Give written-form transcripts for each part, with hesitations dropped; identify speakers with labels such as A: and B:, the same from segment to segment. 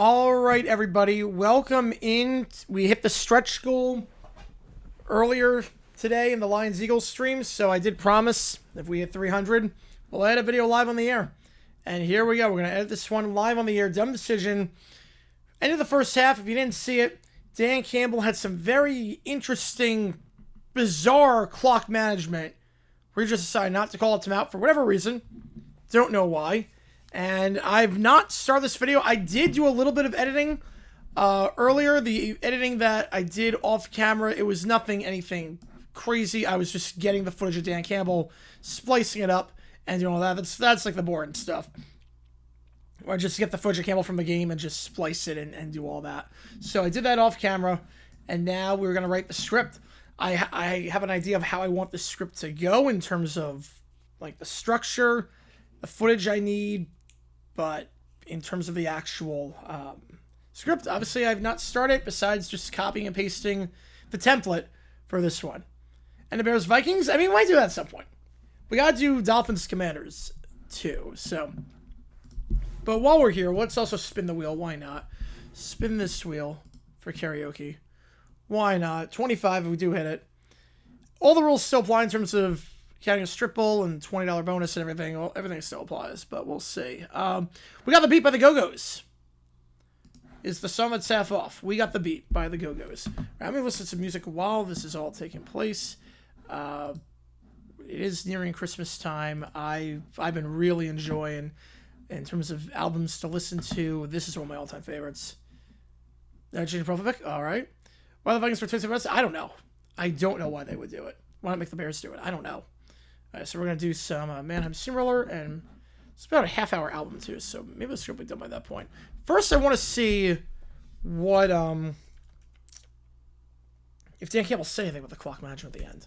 A: All right, everybody, welcome in. We hit the stretch goal earlier today in the Lions Eagles stream, so I did promise if we hit 300, we'll add a video live on the air. And here we go. We're going to edit this one live on the air. Dumb decision. End of the first half. If you didn't see it, Dan Campbell had some very interesting, bizarre clock management where he just decided not to call a timeout for whatever reason. Don't know why. And I've not started this video. I did do a little bit of editing earlier. The editing that I did off camera, it was anything crazy. I was just getting the footage of Dan Campbell, splicing it up, and doing all that. That's like the boring stuff. Or just get the footage of Campbell from the game and just splice it and do all that. So I did that off camera, and now we're going to write the script. I have an idea of how I want the script to go in terms of like the structure, the footage I need, but in terms of the actual script, obviously I've not started besides just copying and pasting the template for this one. And the Bears Vikings, I mean, we might do that at some point. We got to do Dolphins Commanders too, so. But while we're here, let's also spin the wheel. Why not? Spin this wheel for karaoke. Why not? 25 if we do hit it. All the rules still apply in terms of counting a strip bowl and $20 bonus and everything. Well, everything still applies, but we'll see. We got the beat by the Go-Go's. Is the song that's half off. We got the beat by the Go-Go's. I'm going to listen to music while this is all taking place. It is nearing Christmas time. I've been really enjoying, in terms of albums to listen to, this is one of my all-time favorites. Change profile pick? All right. Why the Vikings for 27 minutes? I don't know. I don't know why they would do it. Why not make the Bears do it? I don't know. All right, so we're going to do some Mannheim Steamroller, and it's about a half-hour album, too, so maybe the script will be done by that point. First, I want to see what, if Dan Campbell said anything about the clock management at the end.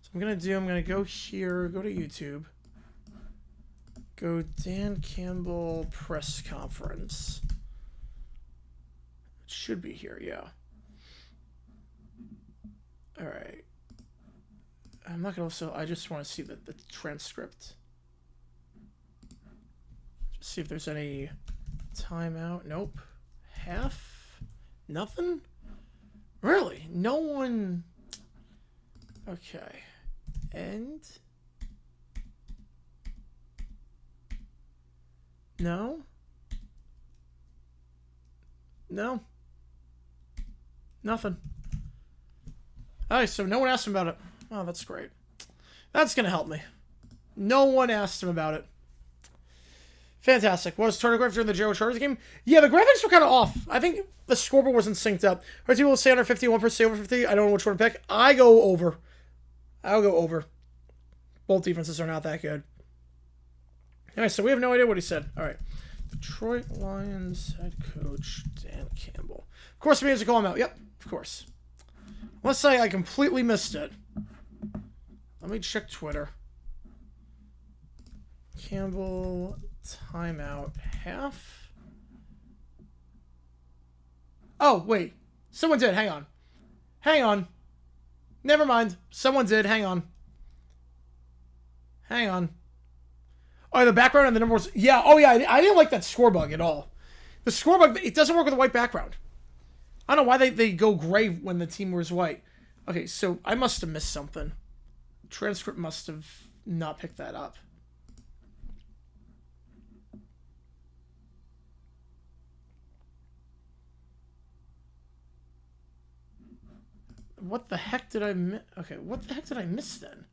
A: So I'm going to go here, go to YouTube, go Dan Campbell press conference. It should be here, yeah. All right. I'm not going to I just want to see the transcript. Just see if there's any timeout. Nope. Half? Nothing? Really? No one. Okay. End? No? No? Nothing. Alright, so no one asked him about it. Oh, that's great. That's going to help me. No one asked him about it. Fantastic. Was turtle graphics during the Joe Chargers game? Yeah, the graphics were kind of off. I think the scoreboard wasn't synced up. Or people will say under 50, 1% over 50. I don't know which one to pick. I go over. I'll go over. Both defenses are not that good. Alright, so we have no idea what he said. Alright. Detroit Lions head coach Dan Campbell. Of course, we have to call him out. Yep, of course. Let's say I completely missed it. Let me check Twitter. Campbell timeout half. Oh, wait. Someone did. Hang on. Hang on. Never mind. Someone did. Hang on. Hang on. Oh, the background and the numbers. Yeah. Oh, yeah. I didn't like that score bug at all. The score bug, it doesn't work with a white background. I don't know why they go gray when the team wears white. Okay, so I must have missed something. Transcript must have not picked that up. What the heck did I miss? Okay, what the heck did I miss then?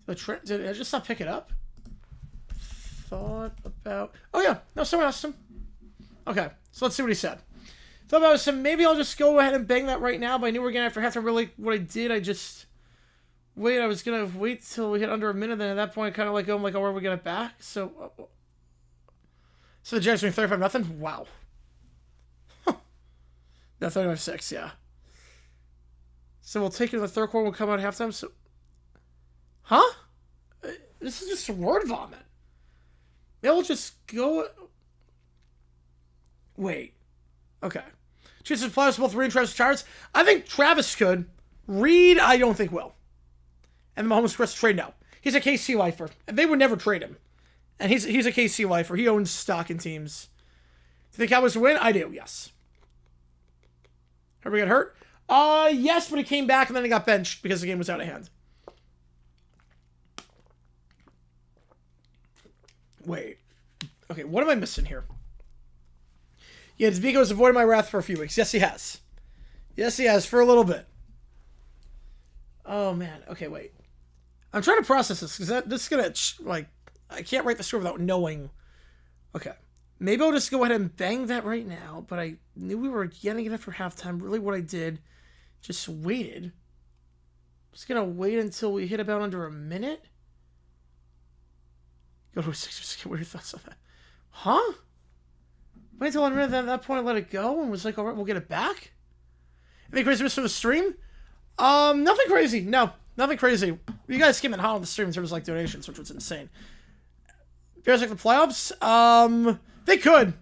A: Did I just not pick it up? Thought about... Oh, yeah. No, someone asked him. Okay, so let's see what he said. Thought about some. Maybe I'll just go ahead and bang that right now, but I knew we were going to have to really... What I did, I just... Wait, I was going to wait till we hit under a minute, then at that point, kind of like, oh, I'm like, oh, where are we going to back? So the Jags doing 35-0? Wow. No, 35-6, yeah. So we'll take it in the third quarter, we'll come out at halftime, so... Huh? This is just a word vomit. Maybe we'll just go... Wait. Okay. Chances flies both Reed and Travis Charts. I think Travis could. Reed, I don't think will. And the Mahomes Chris trade now. He's a KC lifer. And they would never trade him. And he's a KC lifer. He owns stock in teams. Do you think Cowboys win? I do, yes. Herbert get hurt? Yes, but he came back and then he got benched because the game was out of hand. Wait. Okay, what am I missing here? Yeah, Dzeko has avoided my wrath for a few weeks. Yes, he has. Yes, he has, for a little bit. Oh, man. Okay, wait. I'm trying to process this, because this is going to, like, I can't write the score without knowing. Okay. Maybe I'll just go ahead and bang that right now, but I knew we were getting it after halftime. Really what I did, just waited. Just going to wait until we hit about under a minute. Go to a 6. What are your thoughts on that? Huh? Wait until under a minute, at that point I let it go and was like, alright, we'll get it back? Anything crazy missed from the stream? Nothing crazy. No, nothing crazy. You guys came in hot on the stream in terms of like donations, which was insane. Bears like the playoffs? They could.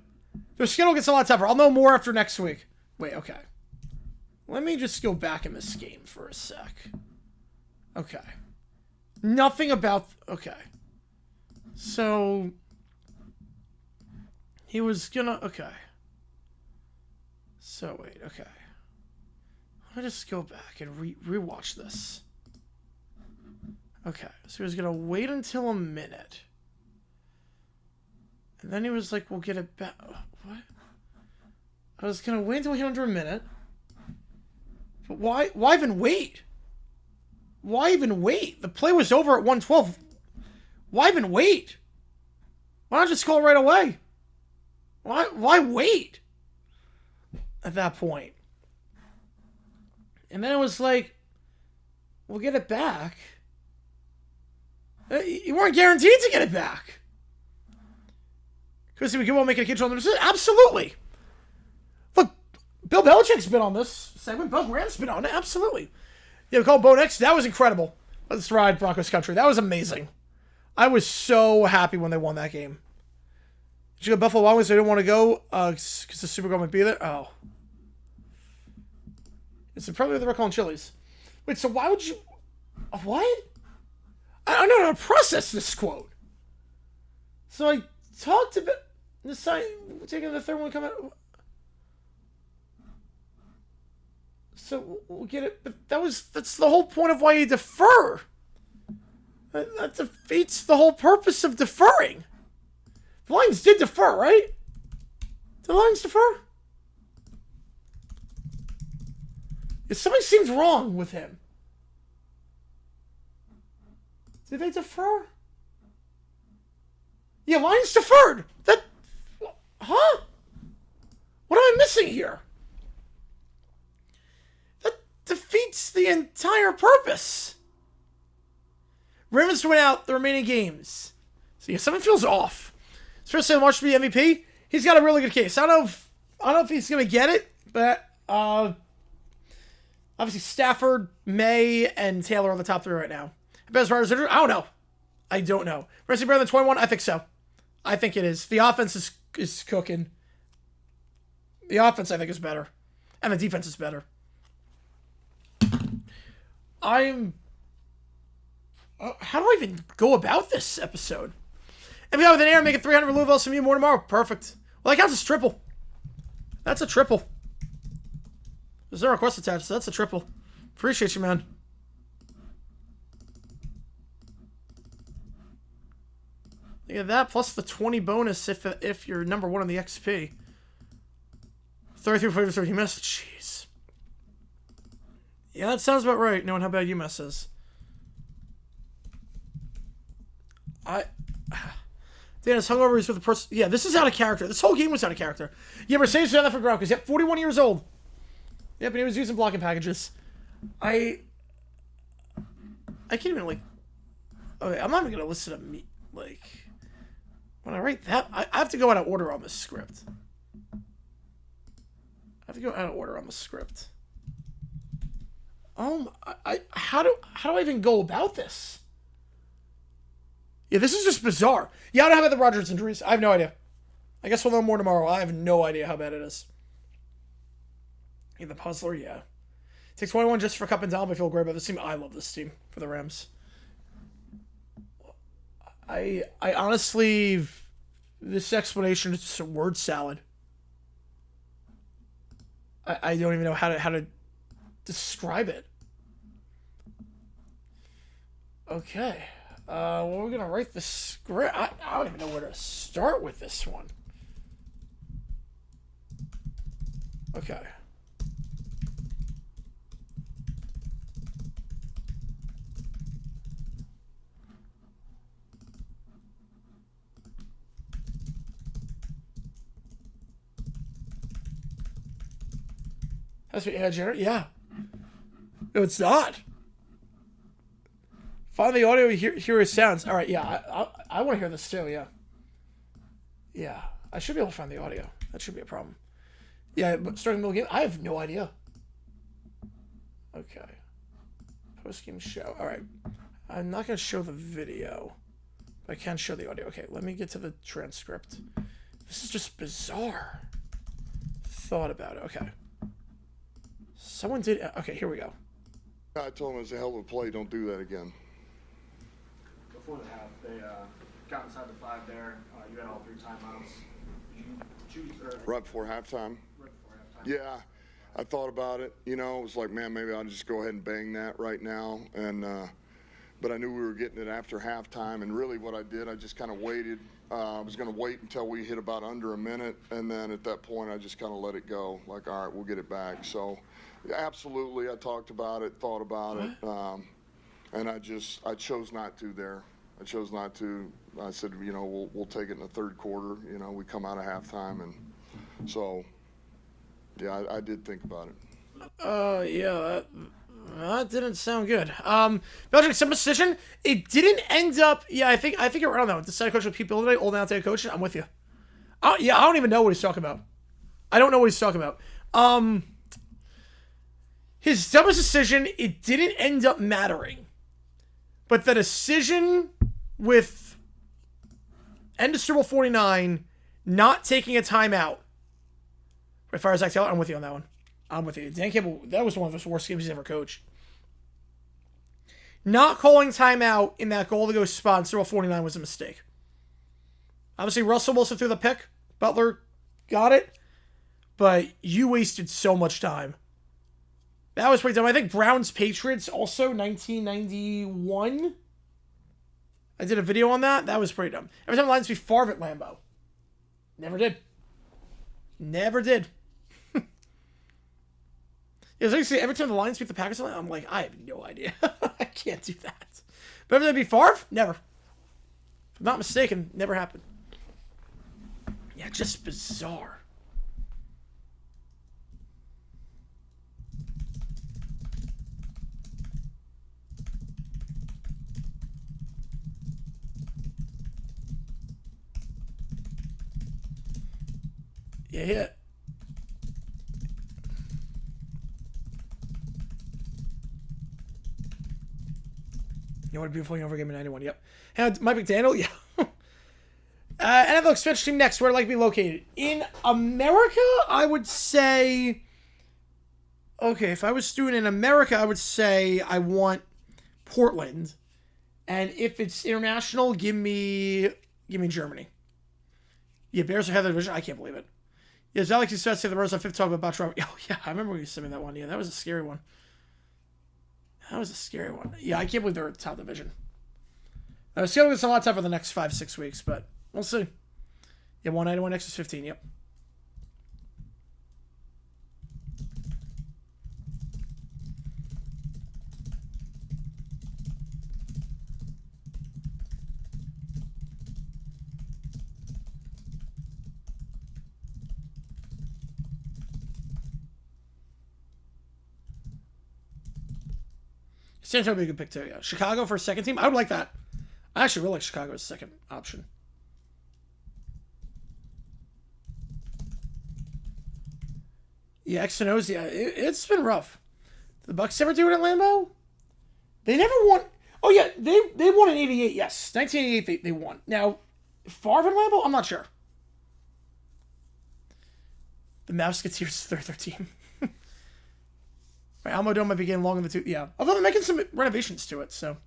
A: Their schedule gets a lot tougher. I'll know more after next week. Wait, okay. Let me just go back in this game for a sec. Okay. Nothing about... Okay. So... He was gonna... Okay. So, wait, okay. Let me just go back and rewatch this. Okay, so he was gonna wait until a minute. And then he was like, we'll get it back. What? I was gonna wait until he hit under a minute. But why even wait? Why even wait? The play was over at 112. Why even wait? Why not just call it right away? Why wait? At that point. And then it was like, we'll get it back. You weren't guaranteed to get it back. Because we could well make a control. Absolutely. Look, Bill Belichick's been on this segment. Bill Graham's been on it. Absolutely. Yeah, we call Bo next. That was incredible. Let's ride Broncos country. That was amazing. I was so happy when they won that game. Did you go Buffalo Wild Wings? They didn't want to go because the Super Bowl might be there. Oh. It's probably the recalling Chili's. Wait, so why would you... What? I don't know how to process this quote. So I talked about the side, taking the third one, come out. So we'll get it. But that's the whole point of why you defer. That defeats the whole purpose of deferring. The Lions did defer, right? Did the Lions defer? Yeah, something seems wrong with him. Did they defer? Yeah, Lions deferred. That... Huh? What am I missing here? That defeats the entire purpose. Ravens to win out the remaining games. So yeah, something feels off. Especially Lamar should be MVP. He's got a really good case. I don't know if he's gonna get it, but obviously Stafford, May, and Taylor are the top 3 right now. Best riders injured? I don't know. Racing better than 21? I think so. I think it is. The offense is cooking. The offense, I think, is better. And the defense is better. How do I even go about this episode? And we got with an air, make it 300 Louisville, some more tomorrow. Perfect. Well, that counts as triple. That's a triple. There's no request attached, so that's a triple. Appreciate you, man. Look at that, plus the 20 bonus if you're number 1 on the XP. 33 for 30 UMass. Jeez. Yeah, that sounds about right, knowing how bad UMass is. Dan is hungover. He's with a person. Yeah, this is out of character. This whole game was out of character. Yeah, Mercedes done that for Gronkowski. Yep, 41 years old. Yep, and he was using blocking packages. I can't even, like... Okay, I'm not even going to listen to me, like... When I write that, I have to go out of order on the script. How do I even go about this? Yeah, this is just bizarre. Yeah, I don't have the Rodgers injuries. I have no idea. I guess we'll know more tomorrow. I have no idea how bad it is. Yeah, the puzzler, yeah. Takes 21 just for Cup and Down, but I feel great about this team. I love this team for the Rams. I honestly, this explanation is just a word salad. I don't even know how to describe it. Okay. Well, we're gonna write the script. I don't even know where to start with this one. Okay. Has to be AI generated? Yeah. No, it's not. Find the audio, hear his sounds. All right, yeah, I want to hear this too, yeah. Yeah, I should be able to find the audio. That should be a problem. Yeah, but starting middle game, I have no idea. Okay. Post-game show. All right. I'm not going to show the video. But I can show the audio. Okay, let me get to the transcript. This is just bizarre. Thought about it. Okay. Someone did... Okay, here we go.
B: I told him it was a hell of a play. Don't do that again.
C: Before the half, they got inside the 5 there. You had all 3 timeouts. Did you choose...
B: Right before halftime?
C: Right before halftime.
B: Yeah. I thought about it. You know, it was like, man, maybe I'll just go ahead and bang that right now. And but I knew we were getting it after halftime. And really what I did, I just kind of waited. I was going to wait until we hit about under a minute. And then at that point, I just kind of let it go. Like, all right, we'll get it back. So, absolutely, I talked about it, thought about it. And I chose not to there. I chose not to. I said, you know, we'll take it in the third quarter. You know, we come out of halftime. And so, yeah, I did think about it.
A: Yeah, that didn't sound good. Belgium some decision. It didn't end up. Yeah, I think you're right on that one. Decided coach with people today, old outside coach. I'm with you. Yeah, I don't even know what he's talking about. I don't know what he's talking about. His dumbest decision. It didn't end up mattering, but the decision with end of Super Bowl 49, not taking a timeout. As far as Zach Taylor, I'm with you on that one. I'm with you. Dan Campbell, that was one of the worst games he's ever coached. Not calling timeout in that goal to go spot in Super Bowl 49 was a mistake. Obviously, Russell Wilson threw the pick. Butler got it. But you wasted so much time. That was pretty dumb. I think Browns Patriots also 1991. I did a video on that. That was pretty dumb. Every time the Lions beat Favre at Lambeau. Never did. Never did. Yeah, so you see, every time the Lions beat the Packers, I'm like, I have no idea. I can't do that. But every time they beat Favre, never. If I'm not mistaken, never happened. Yeah, just bizarre. Yeah. You know what a beautiful over game in 91. Yep. And Mike McDaniel, yeah. NFL expansion team next. Where I'd like to be located. In America, I would say... Okay, if I was doing in America, I would say I want Portland. And if it's international, give me Germany. Yeah, Bears are ahead of the division. I can't believe it. Yeah, Alex used to say the Bears on 5th talk about Trump. Oh, yeah, I remember when you sent me that one. Yeah, that was a scary one. That was a scary one. Yeah, I can't believe they're top division. Seattle gets a lot tougher for the next 5-6 weeks, but we'll see. Yeah, 191 X is 15, yep. San Antonio would be a good pick too, yeah. Chicago for a second team? I would like that. I actually really like Chicago as a second option. Yeah, X and O's, yeah. It's been rough. Did the Bucks ever do it at Lambeau? They never won. Oh, yeah, they won in 88, yes. 1988, they won. Now, Favre and Lambeau? I'm not sure. The Musketeers, their team. Right, Alamo Dome might be getting long in the tooth. Yeah. Although they're making some renovations to it, so.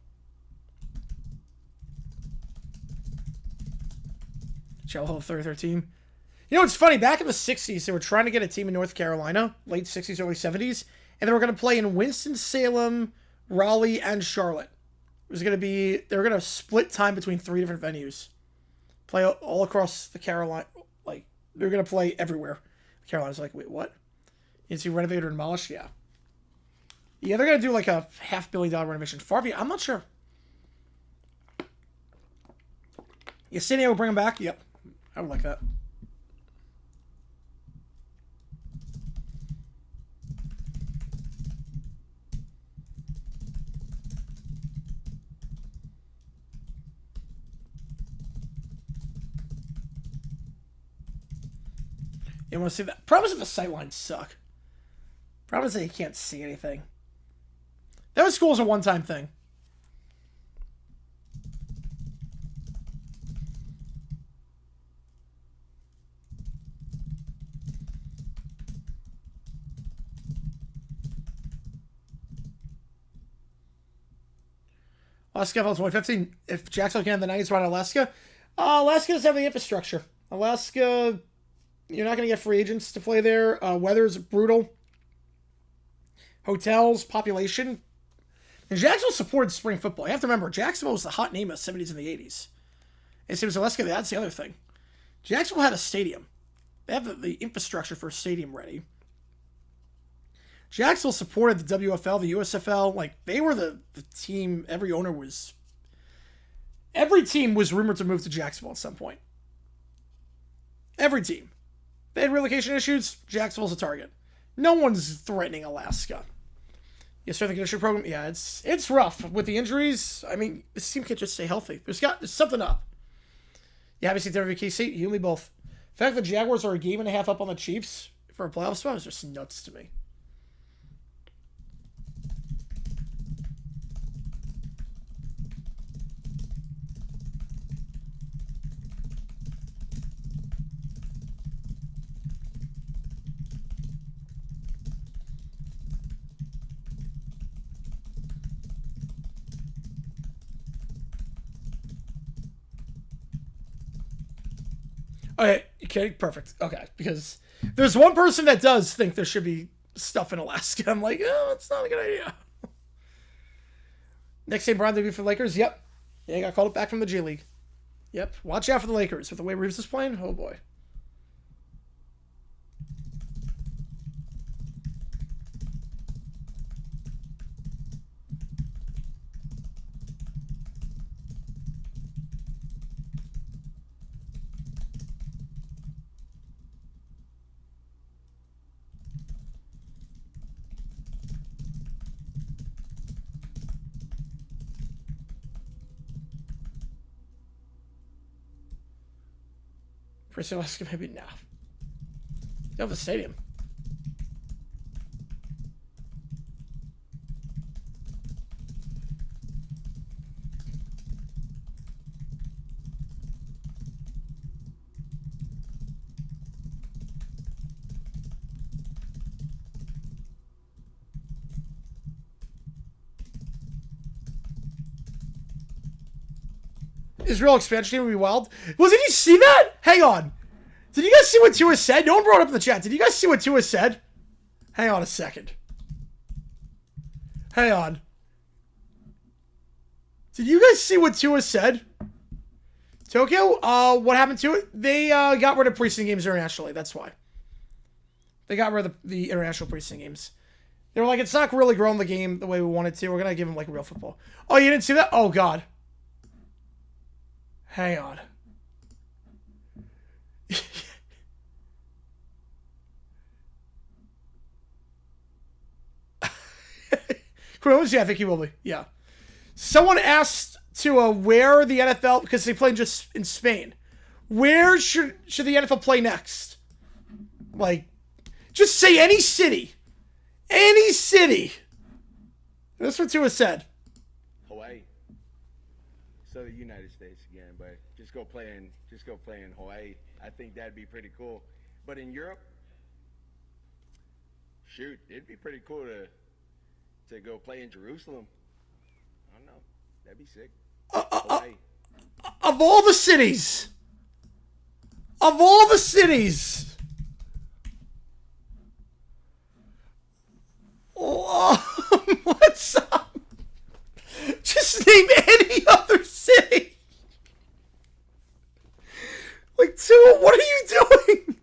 A: Chapel Hill 33rd team. You know, it's funny. Back in the 60s, they were trying to get a team in North Carolina, late 60s, early 70s, and they were going to play in Winston-Salem, Raleigh, and Charlotte. It was going to be, they were going to split time between 3 different venues. Play all across the Carolina, like, they were going to play everywhere. Carolina's like, wait, what? Is he renovated or demolished? Yeah. Yeah, they're going to do like a $500 million renovation. Farview, I'm not sure. Yeah, San Diego will bring him back? Yep. I would like that. You want to see that? Problem is the sightlines suck. Problem is that you can't see anything. That was school's a one-time thing. Alaska FL 2015. If Jacksonville can have the Nuggets run Alaska, Alaska doesn't have the infrastructure. Alaska, you're not going to get free agents to play there. Weather's brutal. Hotels, population. And Jacksonville supported spring football. You have to remember, Jacksonville was the hot name of the 70s and the 80s. And so Alaska, that's the other thing. Jacksonville had a stadium. They have the infrastructure for a stadium ready. Jacksonville supported the WFL, the USFL. Like, they were the team, every team was rumored to move to Jacksonville at some point. Every team. They had relocation issues, Jacksonville's a target. No one's threatening Alaska. Yeah, strength and conditioning program, yeah, it's rough. With the injuries, I mean, this team can't just stay healthy. There's something up. Yeah, obviously, WKC, you and me both. The fact that the Jaguars are a game and a half up on the Chiefs for a playoff spot is just nuts to me. Okay, okay, perfect. Okay, because there's one person that does think there should be stuff in Alaska. I'm like, oh, it's not a good idea. Next game, Brown debut for the Lakers. Yep. Yeah, he got called back from the G League. Yep. Watch out for the Lakers. With the way Reeves is playing, oh boy. First Alaska, maybe now. You have a stadium. Israel expansion would be wild. Well, did you see that? Hang on. Did you guys see what Tua said? No one brought it up in the chat. Did you guys see what Tua said? Hang on a second. Hang on. Did you guys see what Tua said? Tokyo, what happened to it? They got rid of preseason games internationally. That's why. They got rid of the international preseason games. They were like, it's not really growing the game the way we wanted to. We're going to give them like real football. Oh, you didn't see that? Oh, God. Hang on. Yeah, I think he will be. Yeah. Someone asked to where the NFL, because they play just in Spain, where should the NFL play next? Like, just say any city. Any city. That's what Tua said.
D: Hawaii. So the United States again, but just go play in Hawaii. I think that'd be pretty cool. But in Europe, shoot, it'd be pretty cool to go play in Jerusalem. I don't know. That'd be sick.
A: Of all the cities, Of all the cities. What's up? Just name any other city. Like, Tua, what are you doing?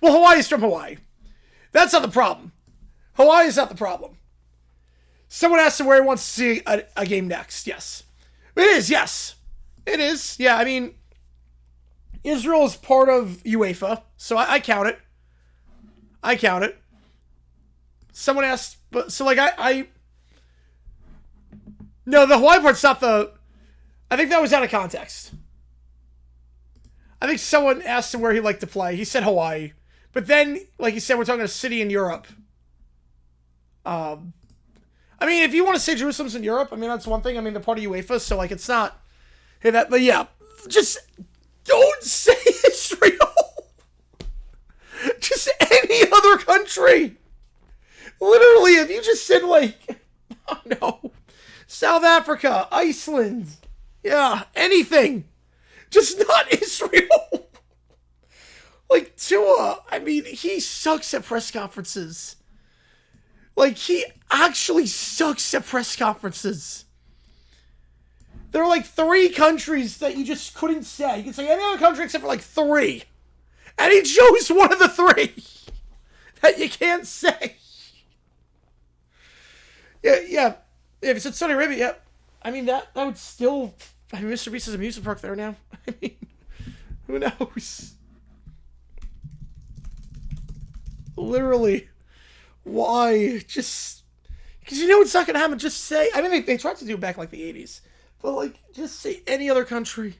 A: Well, Hawaii's from Hawaii. That's not the problem. Hawaii is not the problem. Someone asked him where he wants to see a game next. Yes. It is, yes. It is. Yeah, I mean, Israel is part of UEFA, so I count it. I count it. Someone asked, but so like no, the Hawaii part's not the. I think that was out of context. I think someone asked him where he liked to play. He said Hawaii, but then, like he said, we're talking a city in Europe. I mean, if you want to say Jerusalem's in Europe, I mean that's one thing. I mean they're part of UEFA, so like it's not. Hey, that, but yeah, just don't say Israel. Just any other country. Literally, if you just said, like, oh no, South Africa, Iceland, yeah, anything. Just not Israel. Like, Tua, I mean, he sucks at press conferences. Like, he actually sucks at press conferences. There are, like, 3 countries that you just couldn't say. You can say any other country except for, like, 3. And he chose one of the 3 that you can't say. Yeah. If it's in Saudi Arabia, yeah. I mean, that would still... I mean, Mr. Beast has an amusement park there now. I mean, who knows? Literally. Why? Just... Because you know it's not going to happen. Just say... I mean, they tried to do it back in, like, the 80s. But, like, just say any other country.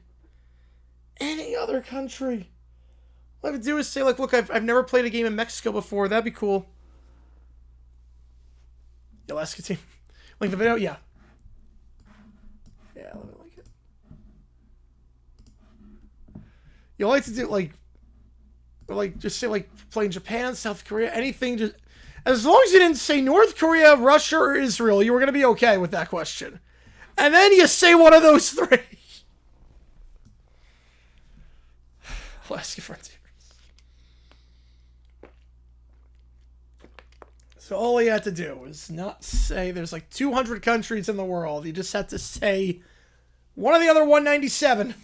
A: Any other country. All I have to do is say, like, look, I've never played a game in Mexico before. That'd be cool. The Alaska team. Like the video? Yeah. Yeah, let me like it. You like to do, like, or like, just say, like, playing Japan, South Korea, anything. Just as long as you didn't say North Korea, Russia, or Israel, you were going to be okay with that question. And then you say one of those 3. Alaska Frontiers. So all you had to do was not say there's like 200 countries in the world. You just had to say one of the other 197.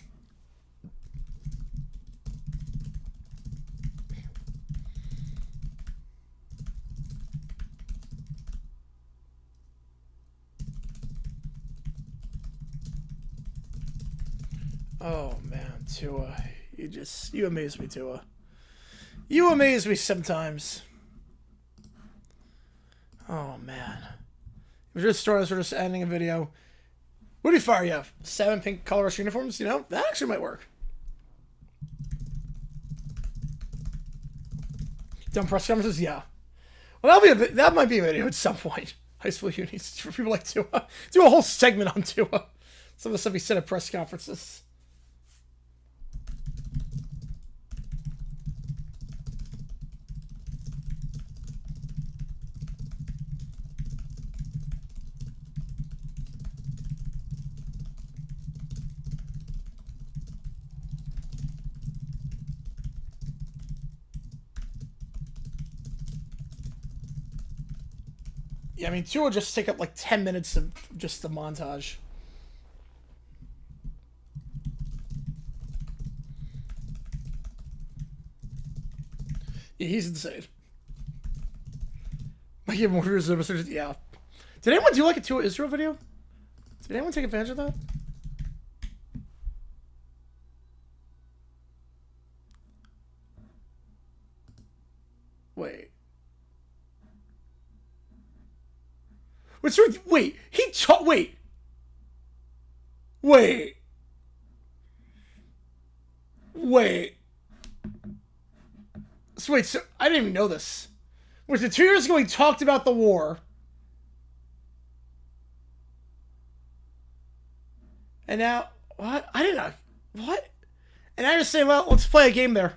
A: Oh man, Tua. You amaze me, Tua. You amaze me sometimes. Oh, man. We're just starting us, we're just ending a video. What do you fire you have? 7 pink color rush uniforms? You know, that actually might work. Dumb press conferences? Yeah. Well, that might be a video at some point. High school unis for people like Tua. Do a whole segment on Tua. Some of the stuff he said at press conferences. Yeah, I mean, 2 will just take up like 10 minutes of just the montage. Yeah, he's insane. Might give more viewers than yeah. Did anyone do like a 2 Israel video? Did anyone take advantage of that? Wait. What's wrong? Wait, Wait. So wait, so I didn't even know this. Was it 2 years ago he talked about the war? And now, what? I didn't know. What? And I just say, well, let's play a game there.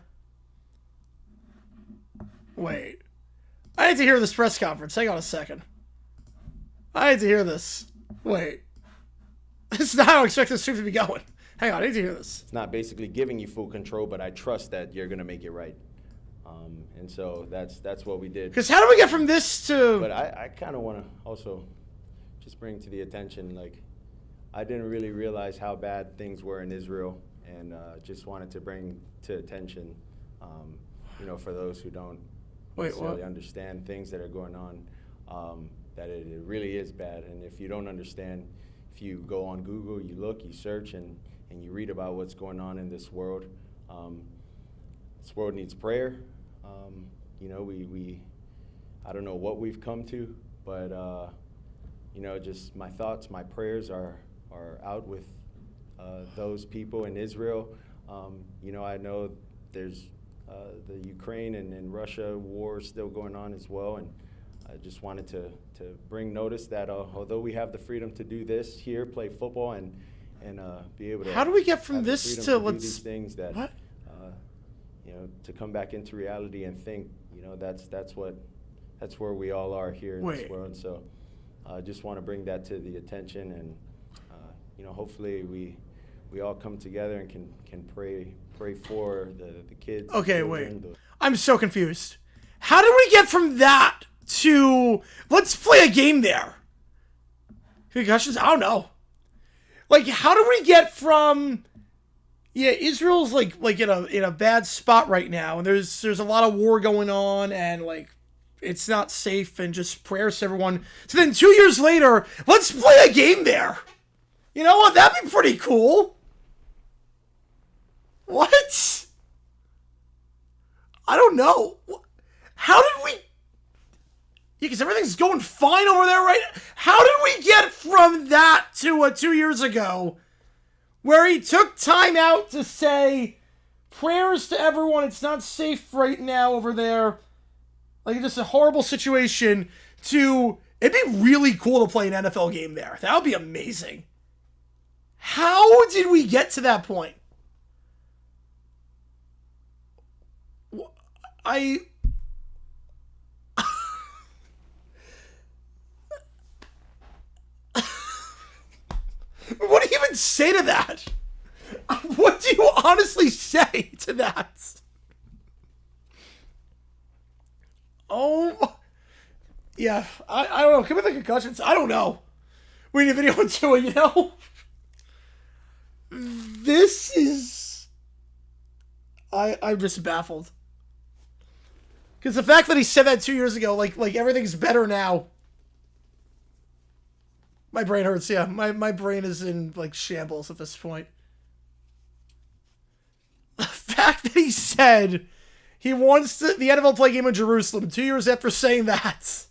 A: Wait. I need to hear this press conference. Hang on a second. I need to hear this. Wait. This is not how I expect this stream to be going. Hang on, I need to hear this.
E: It's not basically giving you full control, but I trust that you're gonna make it right. And so that's what we did.
A: Because how do we get from this to?
E: But I kind of want to also just bring to the attention, like, I didn't really realize how bad things were in Israel, and just wanted to bring to attention, you know, for those who don't necessarily understand things that are going on, that it really is bad. And if you don't understand, if you go on Google, you look, you search, and you read about what's going on in this world, this world needs prayer. You know, I don't know what we've come to, but you know, just my thoughts, my prayers are out with those people in Israel. You know, I know there's the Ukraine and Russia war still going on as well, and I just wanted to bring notice that although we have the freedom to do this here, play football, and be able to.
A: How do we get from
E: have the
A: this
E: freedom
A: to
E: do
A: let's?
E: these things that
A: What?
E: you know, to come back into reality and think, you know, that's where we all are here in this world. So I just want to bring that to the attention, and you know, hopefully we all come together and can pray for the kids.
A: Okay, wait. I'm so confused. How did we get from that to let's play a game there? Concussions? I don't know. Like, how do we get from? Yeah, Israel's like in a bad spot right now, and there's a lot of war going on, and like it's not safe, and just prayers to everyone. So then 2 years later, let's play a game there. You know what? That'd be pretty cool. What? I don't know. How did we? Yeah, because everything's going fine over there, right? How did we get from that to 2 years ago, where he took time out to say prayers to everyone, it's not safe right now over there, like it's just a horrible situation, to it'd be really cool to play an NFL game there. That would be amazing. How did we get to that point? What do you even say to that? What do you honestly say to that? Oh, yeah, I don't know. Come with the concussions. I don't know. We need a video into it, you know? This is... I'm just baffled. Because the fact that he said that 2 years ago, like everything's better now. My brain hurts, yeah. My brain is in, like, shambles at this point. The fact that he said he wants the NFL play game in Jerusalem 2 years after saying that.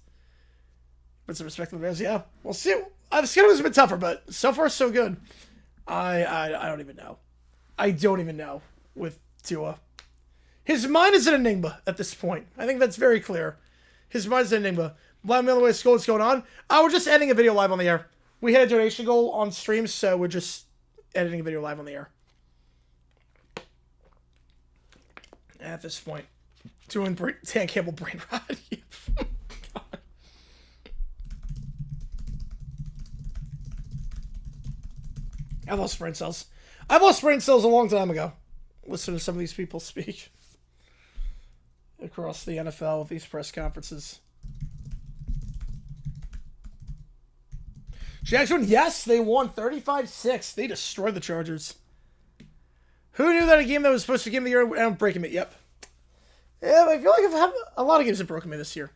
A: Put some respect on the Bears, yeah. We'll see. The schedule was a bit tougher, but so far so good. I don't even know. I don't even know with Tua. His mind is an enigma at this point. I think that's very clear. His mind is an enigma. Blind Miller Way School, what's going on? We're just editing a video live on the air. We had a donation goal on stream, so we're just editing a video live on the air. At this point. Doing Dan Campbell brain rot. God. I've lost brain cells. I've lost brain cells a long time ago. Listen to some of these people speak across the NFL with these press conferences. Jackson, yes, they won 35-6. They destroyed the Chargers. Who knew that a game that was supposed to give me the year and breaking me? Yep. Yeah, I feel like I've had a lot of games that broken me this year.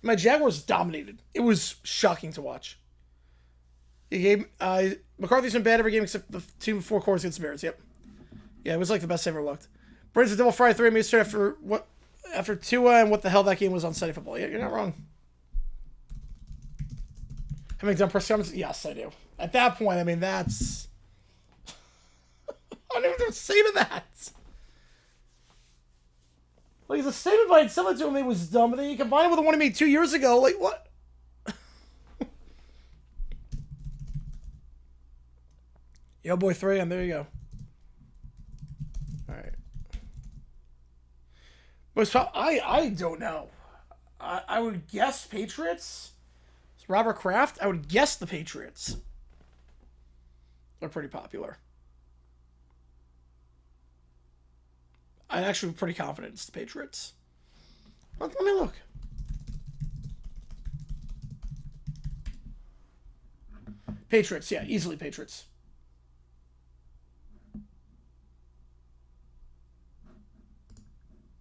A: My Jaguars dominated. It was shocking to watch. The game, McCarthy's been bad every game except the 2 4 quarters against the Bears. Yep. Yeah, it was like the best I ever looked. Brains a double fry 3 minutes after Tua and what the hell that game was on Sunday Football. Yeah, you're not wrong. Having done press conferences? Yes, I do. At that point, I mean, that's... I don't even know what to say to that. Like, the statement by itself to me was dumb, and then you combine it with the one he made 2 years ago. Like, what? Yo, boy, 3, and there you go. All right. I don't know. I would guess Patriots. It's Robert Kraft. I would guess the Patriots. They're pretty popular. I'm actually pretty confident it's the Patriots. Let me look. Patriots, yeah, easily Patriots.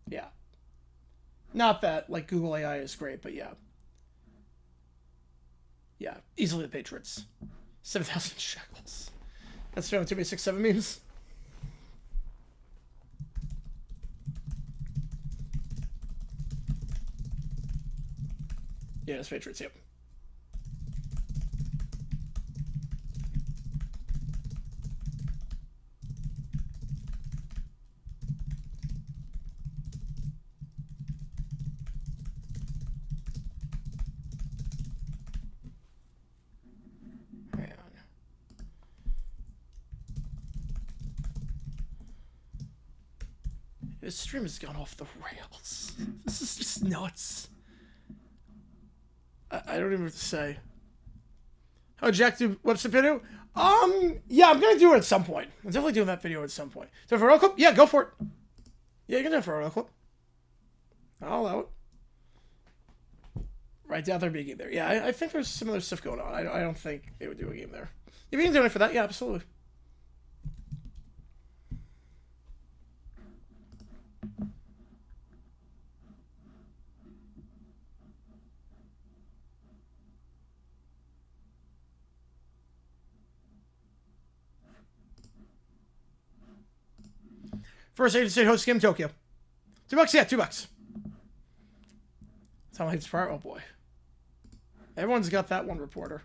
A: Yeah. Not that, like, Google AI is great, but yeah. Yeah, easily the Patriots. 7,000 shekels. That's 267 memes. Yeah, it's Patriots, yep. Man. This stream has gone off the rails. This is just nuts. I don't even have to say. How Jack do website video? Yeah, I'm gonna do it at some point. I'm definitely doing that video at some point. So for a clip, yeah, go for it. Yeah, you can do it for a clip. I'll allow it. Right down there, be a game there. Yeah, I think there's some other stuff going on. I don't think they would do a game there. If you can do it for that, yeah, absolutely. First agency host game Tokyo. $2, yeah, $2. Tom Hanks Prior. Oh boy. Everyone's got that one reporter.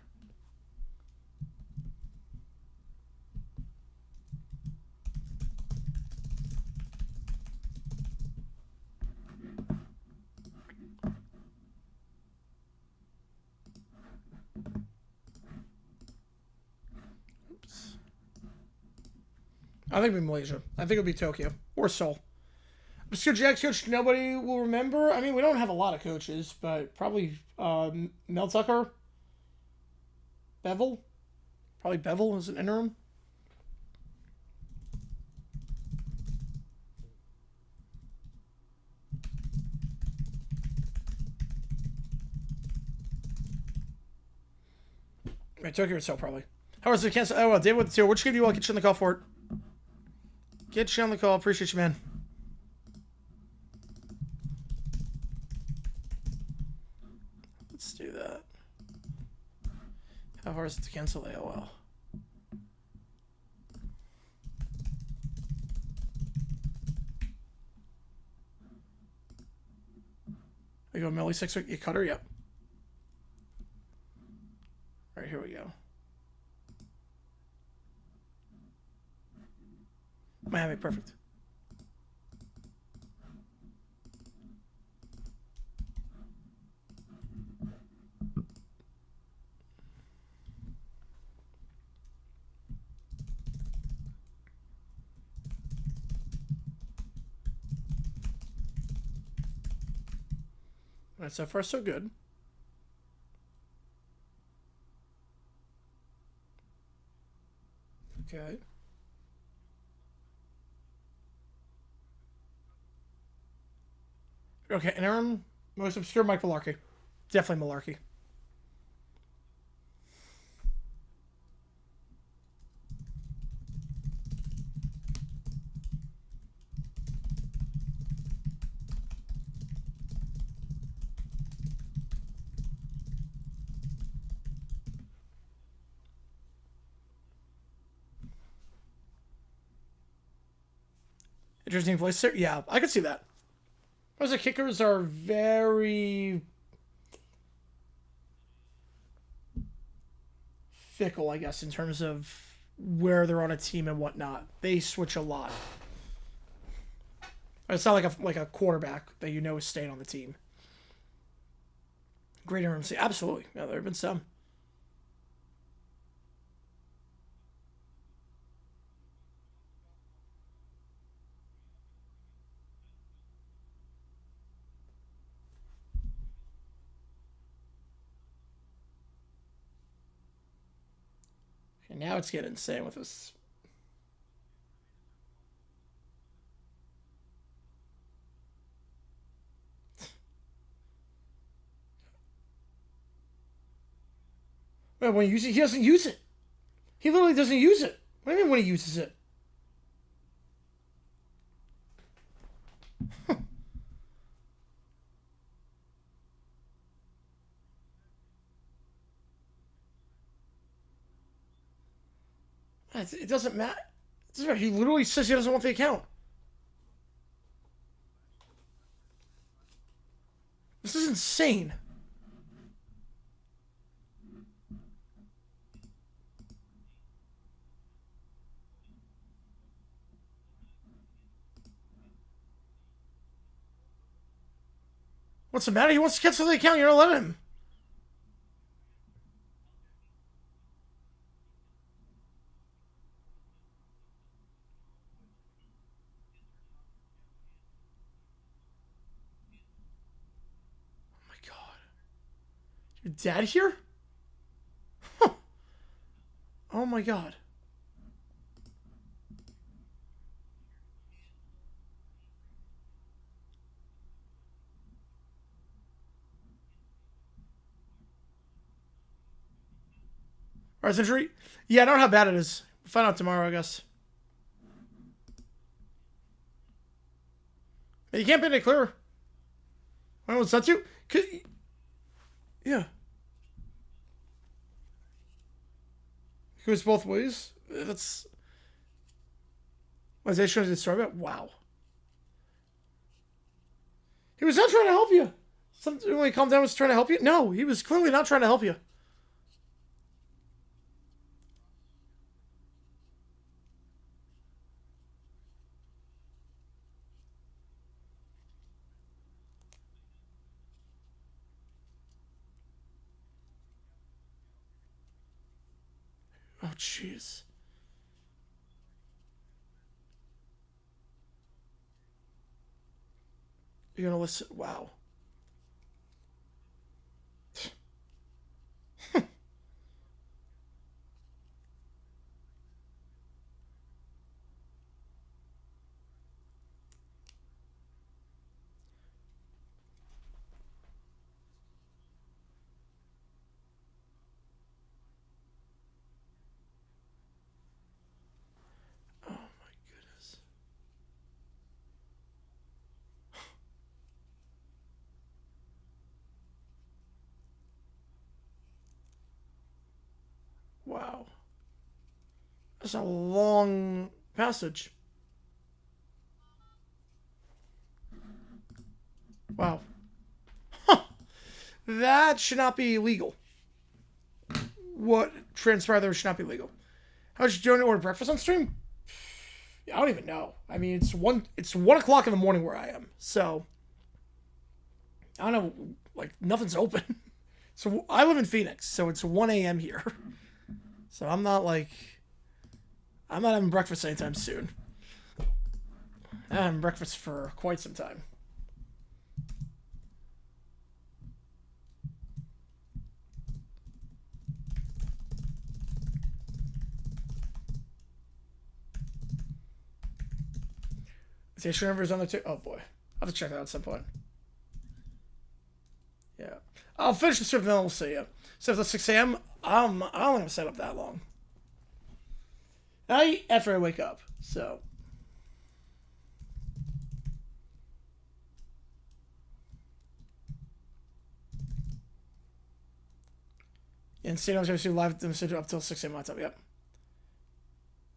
A: Oops. I think it'll be Malaysia. I think it'll be Tokyo or Seoul. Obscure Jack's coach, nobody will remember. I mean, we don't have a lot of coaches, but probably Mel Tucker, Bevel. Probably Bevel as an interim. Right, Tokyo or Seoul, probably. How was the cancel? Oh, well, David with the 2. Which game do you want? Get you on the call for it. Get you on the call. Appreciate you, man. Let's do that. How hard is it to cancel AOL? I go Millie 6 week. You cut her? Yep. All right, here we go. Miami, perfect. All right, so far so good. Okay. Okay, interim, most obscure, Mike Malarkey. Definitely Malarkey. Interesting voice there. Yeah, I could see that. Because the kickers are very fickle, I guess, in terms of where they're on a team and whatnot. They switch a lot. It's not like a quarterback that you know is staying on the team. Great RMC, absolutely. Yeah, there have been some. And now it's getting insane with this. Wait, when he uses it, he doesn't use it. He literally doesn't use it. What do you mean when he uses it? It doesn't matter. It doesn't matter. He literally says he doesn't want the account. This is insane. What's the matter? He wants to cancel the account. You're not letting him. Oh my God. Your dad here? Huh. Oh my God. Alright, Century. Yeah, I don't know how bad it is. We'll find out tomorrow, I guess. But you can't paint it clearer. Why was that too? Yeah. It goes both ways. That's. Was that showing the story about? Wow. He was not trying to help you. Something when he calmed down was trying to help you? No, he was clearly not trying to help you. Oh, jeez. You're gonna listen. Wow. Oh my goodness. Wow. That's a long passage. Wow. Huh. That should not be legal. What transpired there should not be legal. How much do you order breakfast on stream? I don't even know. I mean, it's 1 o'clock in the morning where I am. So I don't know, like nothing's open. So I live in Phoenix, so it's 1 a.m. here. So I'm not having breakfast anytime soon. I haven't had breakfast for quite some time. See, Shriver's on the too. Oh boy, I'll have to check that out at some point. Yeah, I'll finish the stream, then we'll see you. So if it's 6 a.m., I don't think I'm gonna set up that long. I eat after I wake up, so. And Steve, I was going to do live up till 6 a.m. my time. Yep.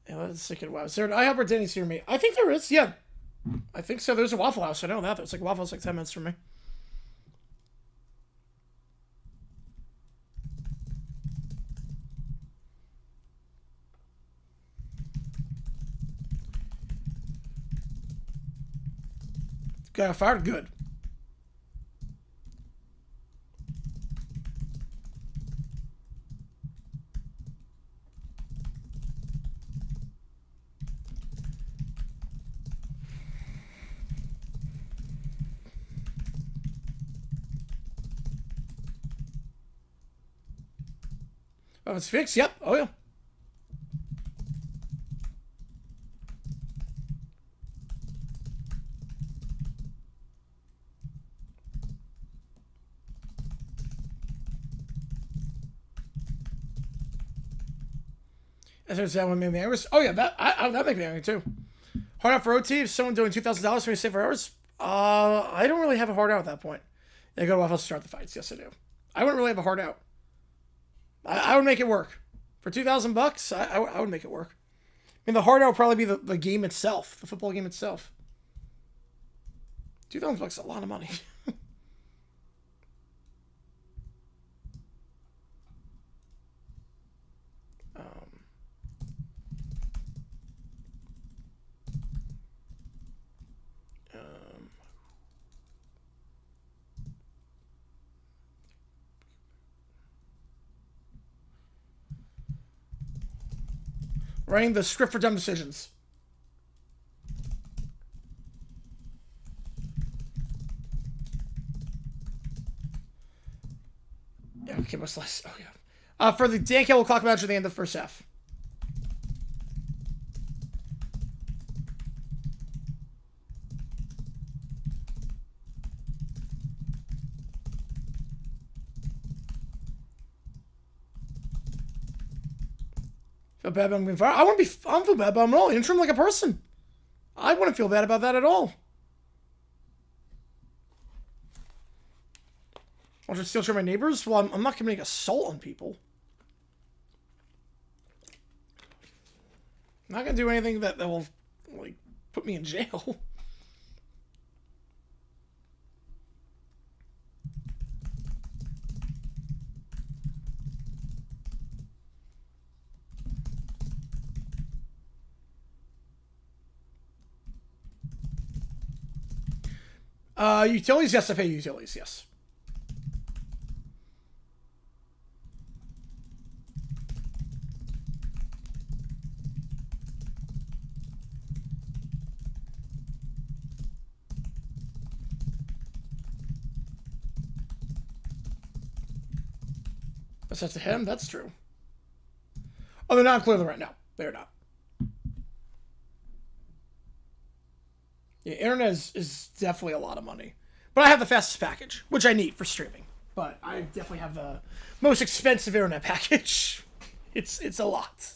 A: Yeah, that's sick and wow. Is there an IHOP or Denny's near me? I think there is. Yeah, I think so. There's a Waffle House. I know that. There's like Waffle House like 10 minutes from me. Got fired? Good. Oh, it's fixed? Yep. Oh, yeah. As that one made me angry. Oh yeah, that made me angry too. Hard out for OT. If someone doing $2,000 for me to stay for hours. I don't really have a hard out at that point. Yeah, go to Waffle to start the fights. Yes, I do. I wouldn't really have a hard out. I would make it work for $2,000. I would make it work. I mean, the hard out would probably be the game itself, the football game itself. $2,000 is a lot of money. Writing the script for dumb decisions. Yeah, okay, what's less? Oh, yeah. For the Dan Campbell clock match at the end of the first half. Feel bad about being fired. I don't feel bad about him at all. You treat him like a person. I wouldn't feel bad about that at all. Want to steal from my neighbors? Well, I'm not committing assault on people. I'm not gonna do anything that will, like, put me in jail. Utilities? Yes, I pay utilities, yes. That's to him? That's true. Oh, they're not included right now. They're not. Yeah, internet is definitely a lot of money. But I have the fastest package, which I need for streaming. But I definitely have the most expensive internet package. It's a lot.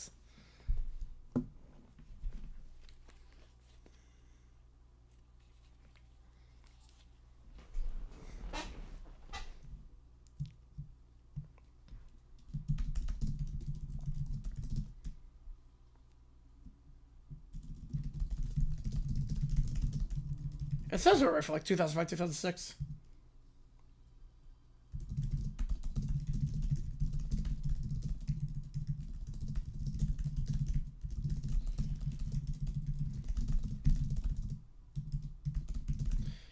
A: It says we're right for like 2005, 2006.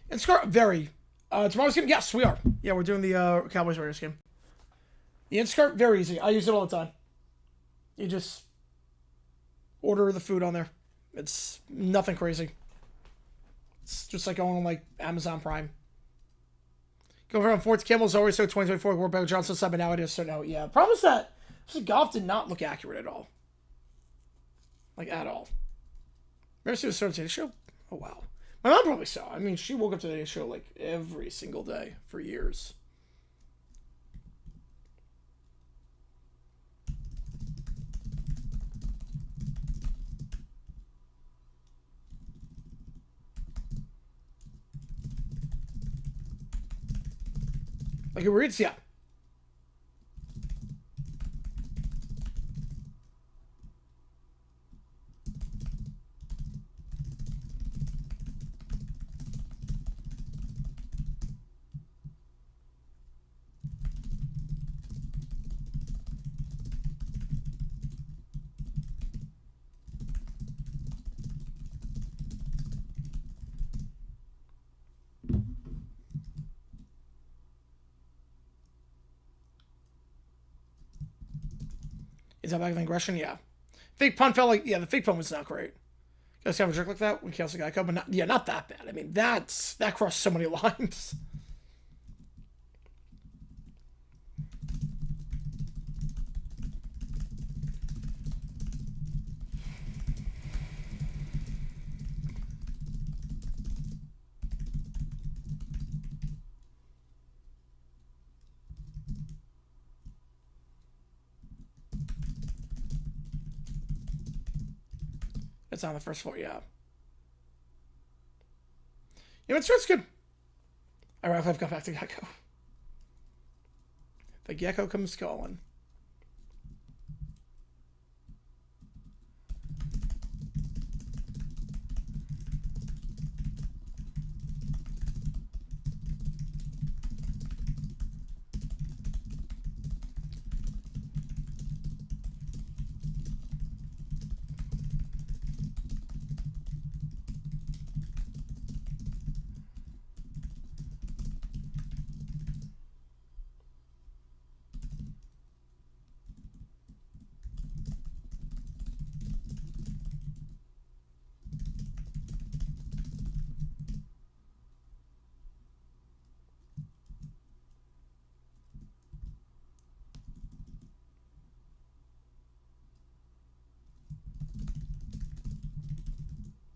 A: And Scar, very. Tomorrow's game? Yes, we are. Yeah, we're doing the Cowboys Raiders game. The Instacart, very easy. I use it all the time. You just order the food on there. It's nothing crazy. It's just like going on like Amazon Prime. Going from 4th Campbell's always so 2024 World Bank Johnson side, but now it is so now. Yeah, problem is that golf did not look accurate at all. Like at all. Remember see the Start Today Show? Oh wow. My mom probably saw. I mean, she woke up to the show like every single day for years. Like it reads, yeah. Is that back in aggression? Yeah. Fake punt felt like, yeah, the fake punt was not great. You guys have a jerk like that when Kelsey got cut, but not, yeah, not that bad. I mean, that crossed so many lines. It's on the first floor, yeah. Yeah, it starts good. All right, I've got back to Gecko. The Gecko comes calling.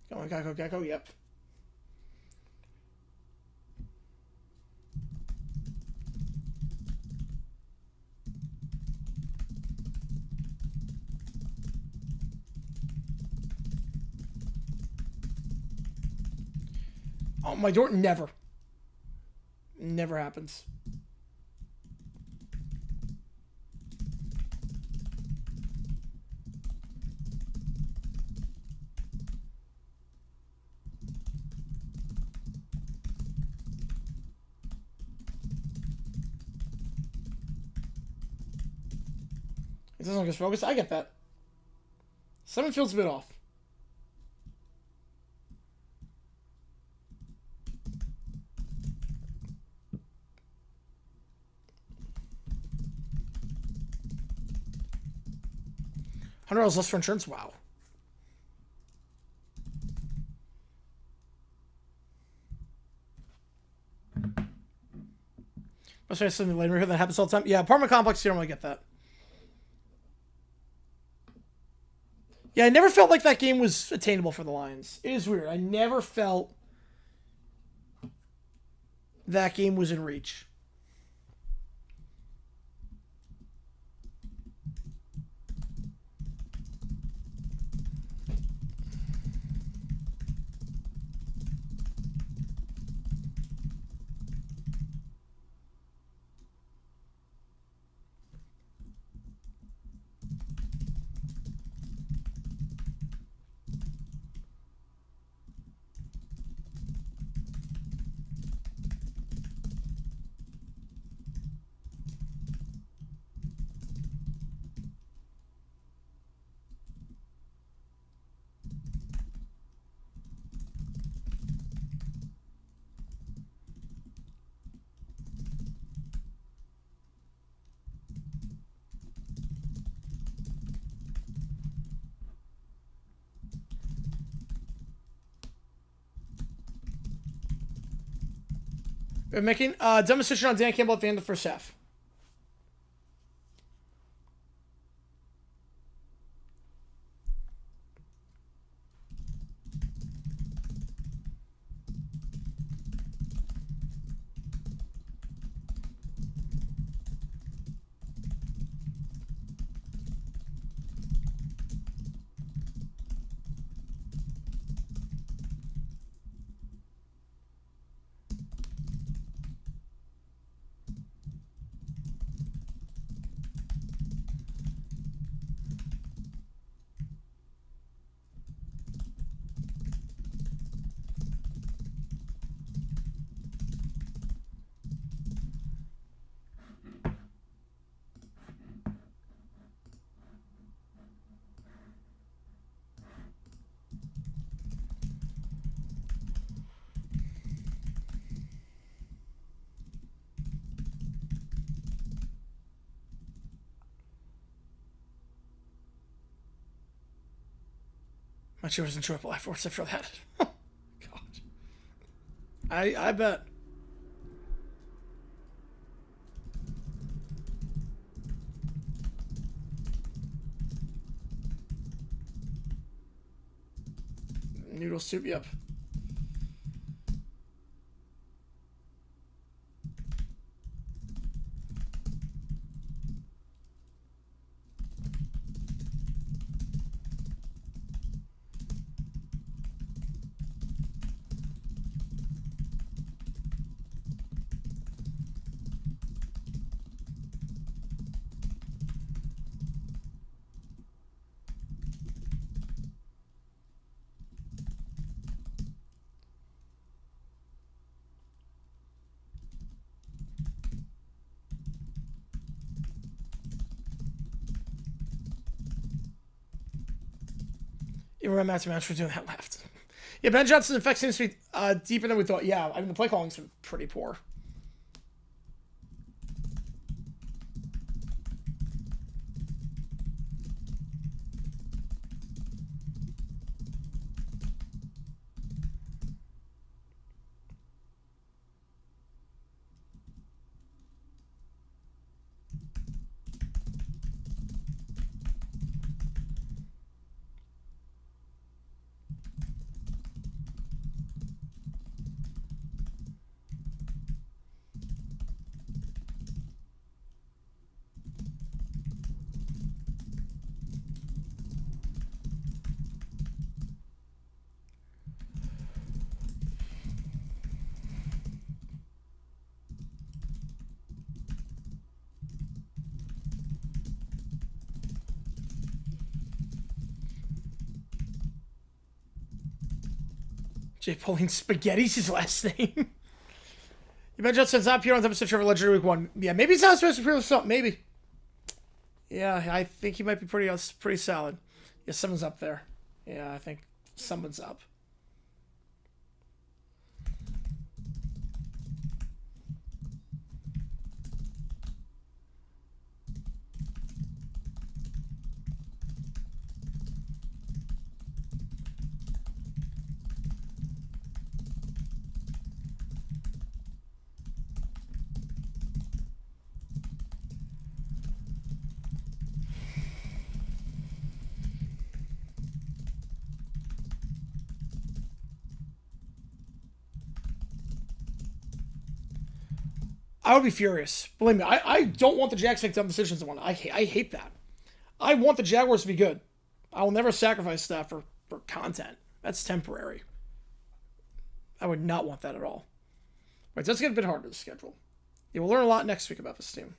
A: Come on, Gecko, Gecko, yep. Oh, my door, never. Never happens. It doesn't look as focused. I get that. Something feels a bit off. $100 less for insurance? Wow. Must be something later here that happens all the time. Yeah, apartment complex, you don't really get that. Yeah, I never felt like that game was attainable for the Lions. It is weird. I never felt that game was in reach. We're making dumb decision on Dan Campbell at the end of the first half. My shit was enjoyable afterwards after that. God. I bet. Noodle soup, yep. You remember Matthew for doing that left. Yeah, Ben Johnson's effect seems to be deeper than we thought. Yeah, I mean, the play calling's been pretty poor. Jay Pauline Spaghetti's his last name. You bet Justin's not pure on episode Trevor Legendary Week 1. Yeah, maybe he's not supposed to be something. Maybe. Yeah, I think he might be pretty solid. Yeah, someone's up there. Yeah, I think someone's up. I would be furious. Believe me, I don't want the Jags to make dumb decisions in one. I hate that. I want the Jaguars to be good. I will never sacrifice that for content. That's temporary. I would not want that at all. But it does get a bit harder to schedule. You will learn a lot next week about this team.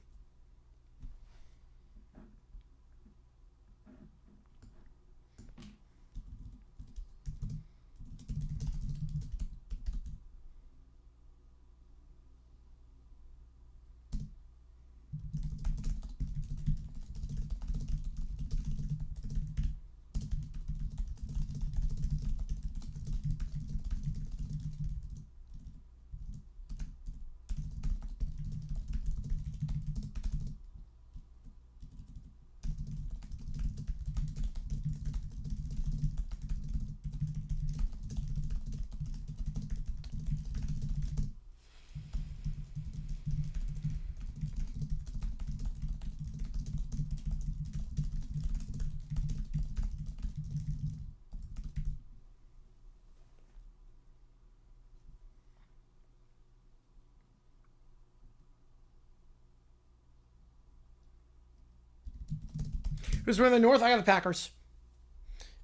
A: Who's winning the North? I got the Packers.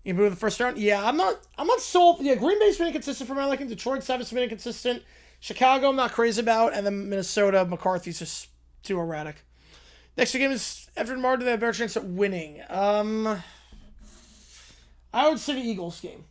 A: You move the first round? Yeah, I'm not sold. Yeah, Green Bay's been inconsistent for my liking. Detroit's been inconsistent. Chicago, I'm not crazy about. And then Minnesota, McCarthy's just too erratic. Next game is Everton Martin. They have a better chance at winning. I would say the Eagles game.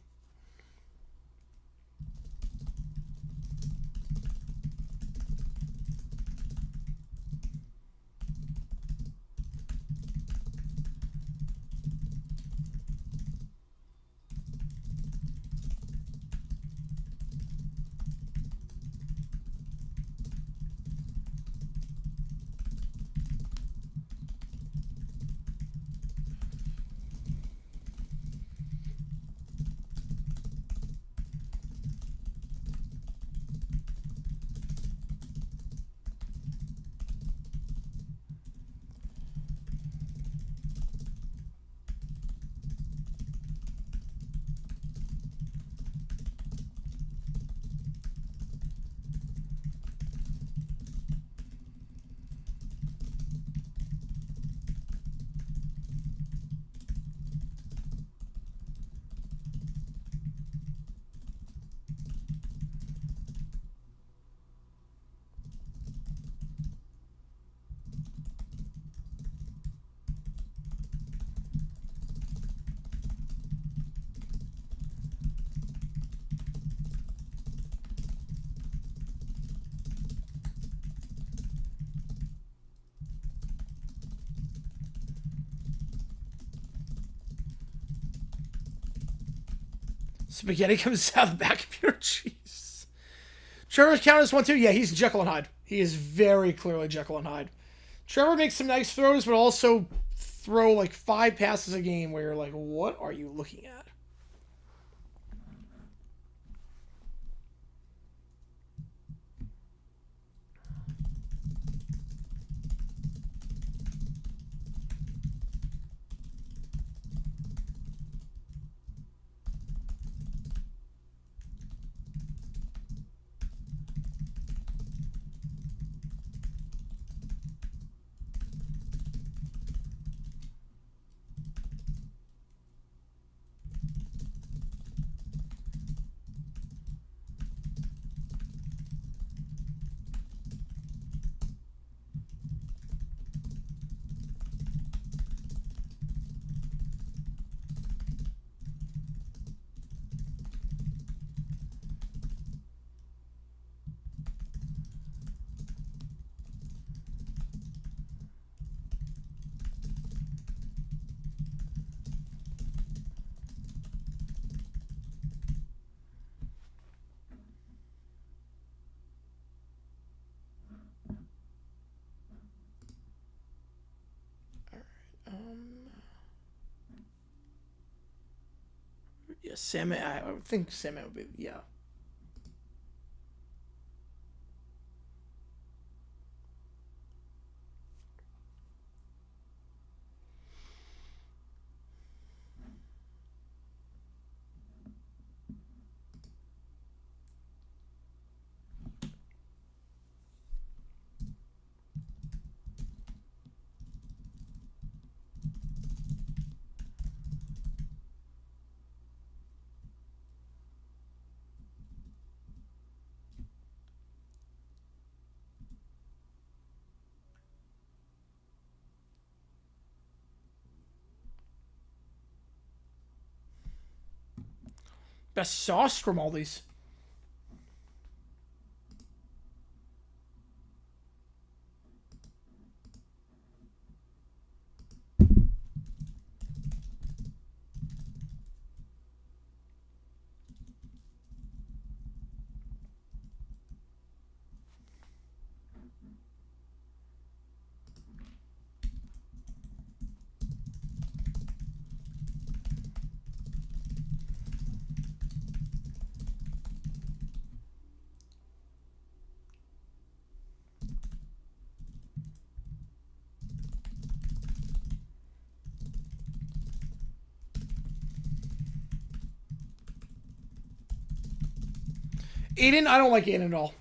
A: Spaghetti comes out of the back of your cheese. Trevor's count as 1-2. Yeah, he's Jekyll and Hyde. He is very clearly Jekyll and Hyde. Trevor makes some nice throws, but also throw like 5 passes a game where you're like, what are you looking at? Yeah, Salmon. I would think Salmon would be. Yeah. Best sauce from all these. Aiden, I don't like Aiden at all.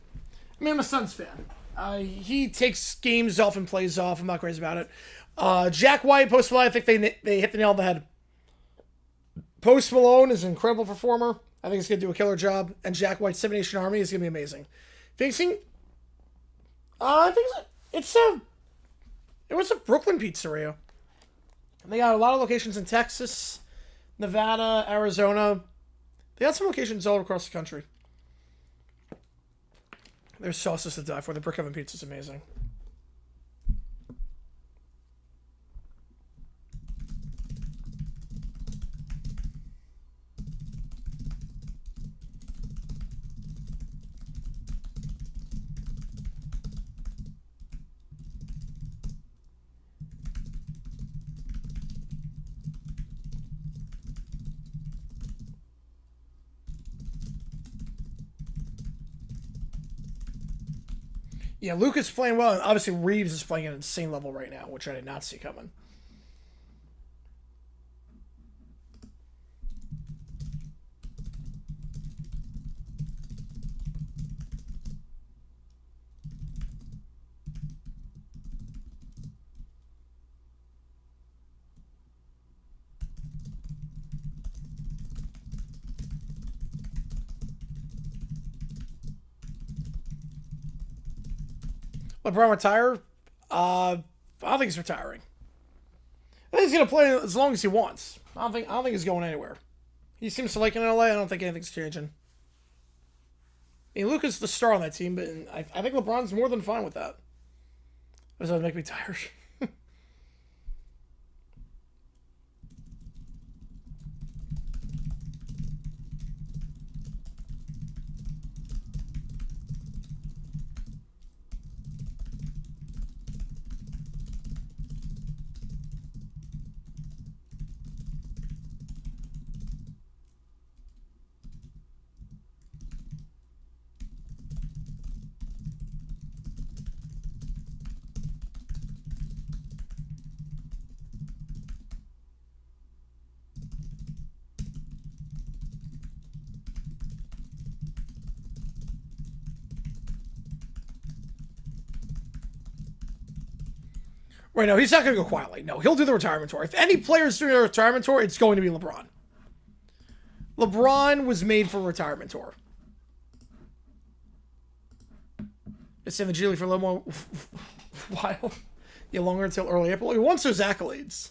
A: I mean, I'm a Suns fan. He takes games off and plays off. I'm not crazy about it. Jack White, Post Malone, I think they hit the nail on the head. Post Malone is an incredible performer. I think he's going to do a killer job. And Jack White's 7 Nation Army is going to be amazing. Fixing? I think it was a Brooklyn pizzeria. And they got a lot of locations in Texas, Nevada, Arizona. They got some locations all across the country. Their sauce is to die for. The brick oven pizza is amazing. Yeah, Luke is playing well, and obviously Reeves is playing at an insane level right now, which I did not see coming. LeBron retire? I don't think he's retiring. I think he's gonna play as long as he wants. I don't think he's going anywhere. He seems to like it in LA. I don't think anything's changing. I mean, Luke is the star on that team, but I think LeBron's more than fine with that. That doesn't make me tired. Right, no, he's not going to go quietly. No, he'll do the retirement tour. If any player's doing a retirement tour, it's going to be LeBron. LeBron was made for a retirement tour. It's in the G League for a little more while. Yeah, longer until early April. He wants those accolades.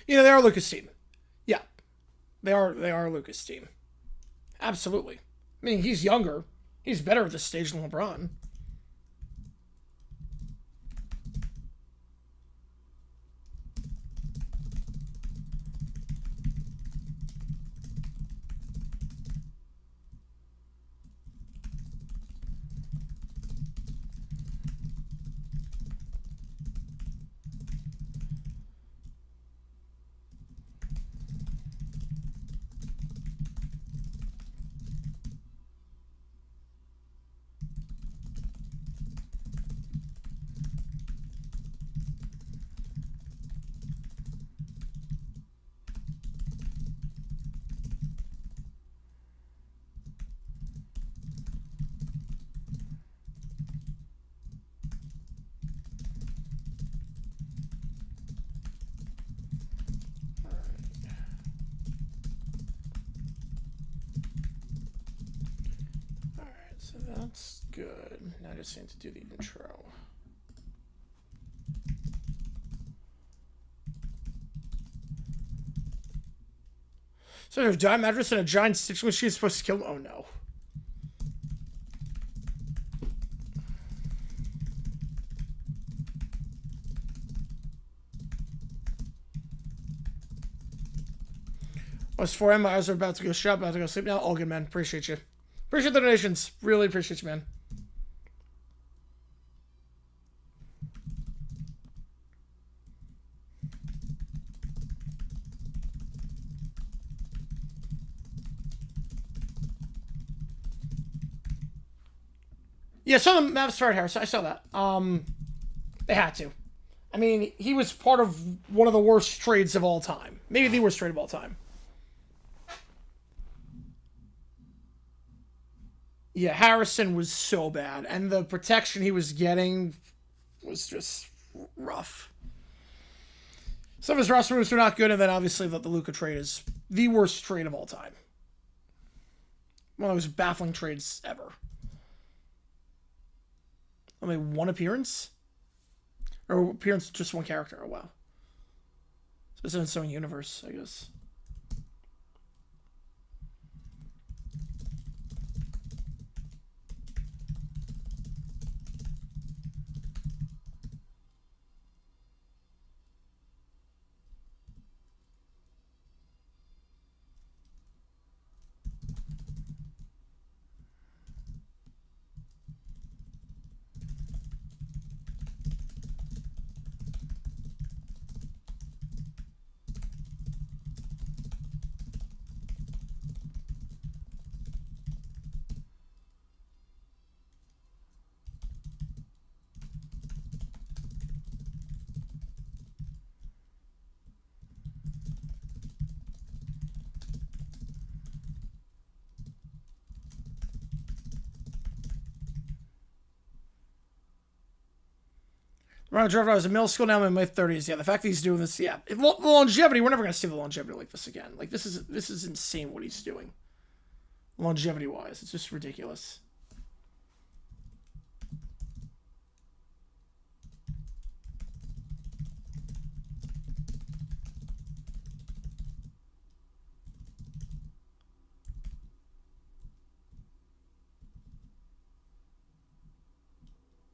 A: You know, they are Luka's team. Yeah. They are Luka's team. Absolutely. I mean, he's younger. He's better at this stage than LeBron. So that's good. Now I just need to do the intro. So there's a giant mattress and a giant stitch machine is supposed to kill him? Oh no. Was 4 M. My eyes are about to go shut, about to go sleep now. All good, man. Appreciate you. Appreciate the donations. Really appreciate you, man. Yeah, some of the maps started Harris. I saw that. They had to. I mean, he was part of one of the worst trades of all time. Maybe the worst trade of all time. Yeah, Harrison was so bad, and the protection he was getting was just rough. Some of his roster moves were not good, and then obviously the Luka trade is the worst trade of all time. One of those baffling trades ever. Only one appearance? Or appearance just one character, oh wow. So it's in its own universe, I guess. When I drove, I was in middle school. Now I'm in my 30s. Yeah, the fact that he's doing this, yeah, the longevity. We're never gonna see the longevity like this again. Like this is insane what he's doing. Longevity wise, it's just ridiculous.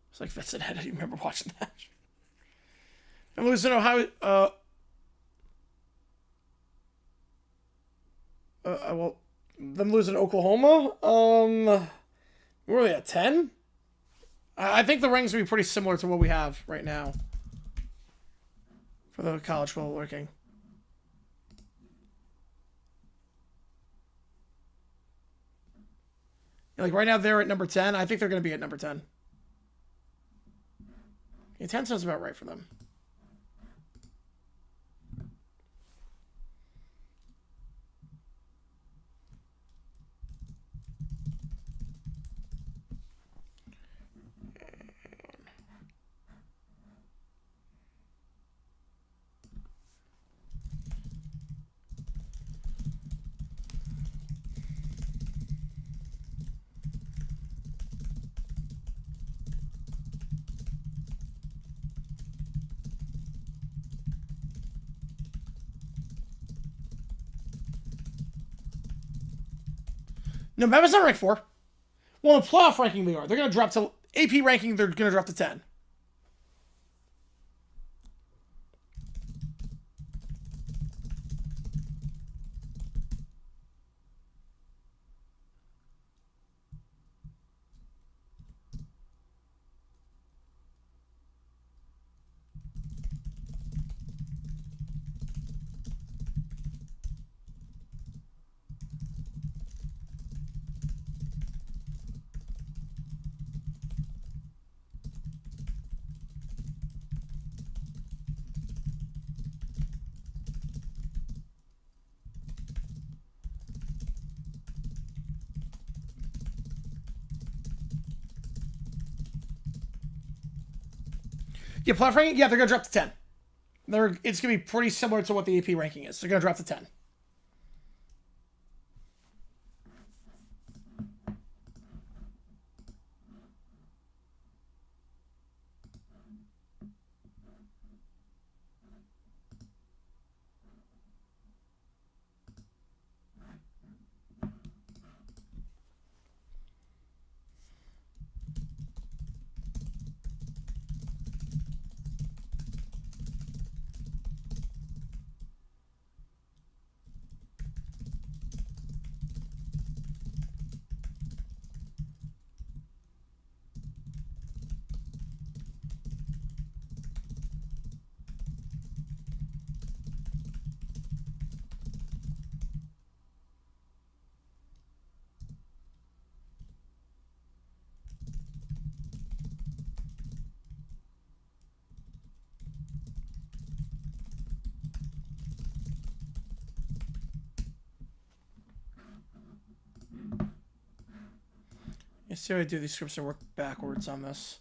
A: It's like Vincent Head. I do remember watching that. I'm losing Ohio. Well, them losing Oklahoma. Where are they at 10? I think the rings will be pretty similar to what we have right now for the college football working. Like right now, they're at number 10. I think they're going to be at number 10. Yeah, 10 sounds about right for them. No, Memphis not ranked 4. Well, in playoff ranking they are. They're going to drop to AP ranking. They're going to drop to 10. Yeah, playoff ranking. Yeah, they're going to drop to 10. It's going to be pretty similar to what the AP ranking is. They're going to drop to 10. Let's see how I do these scripts and work backwards on this.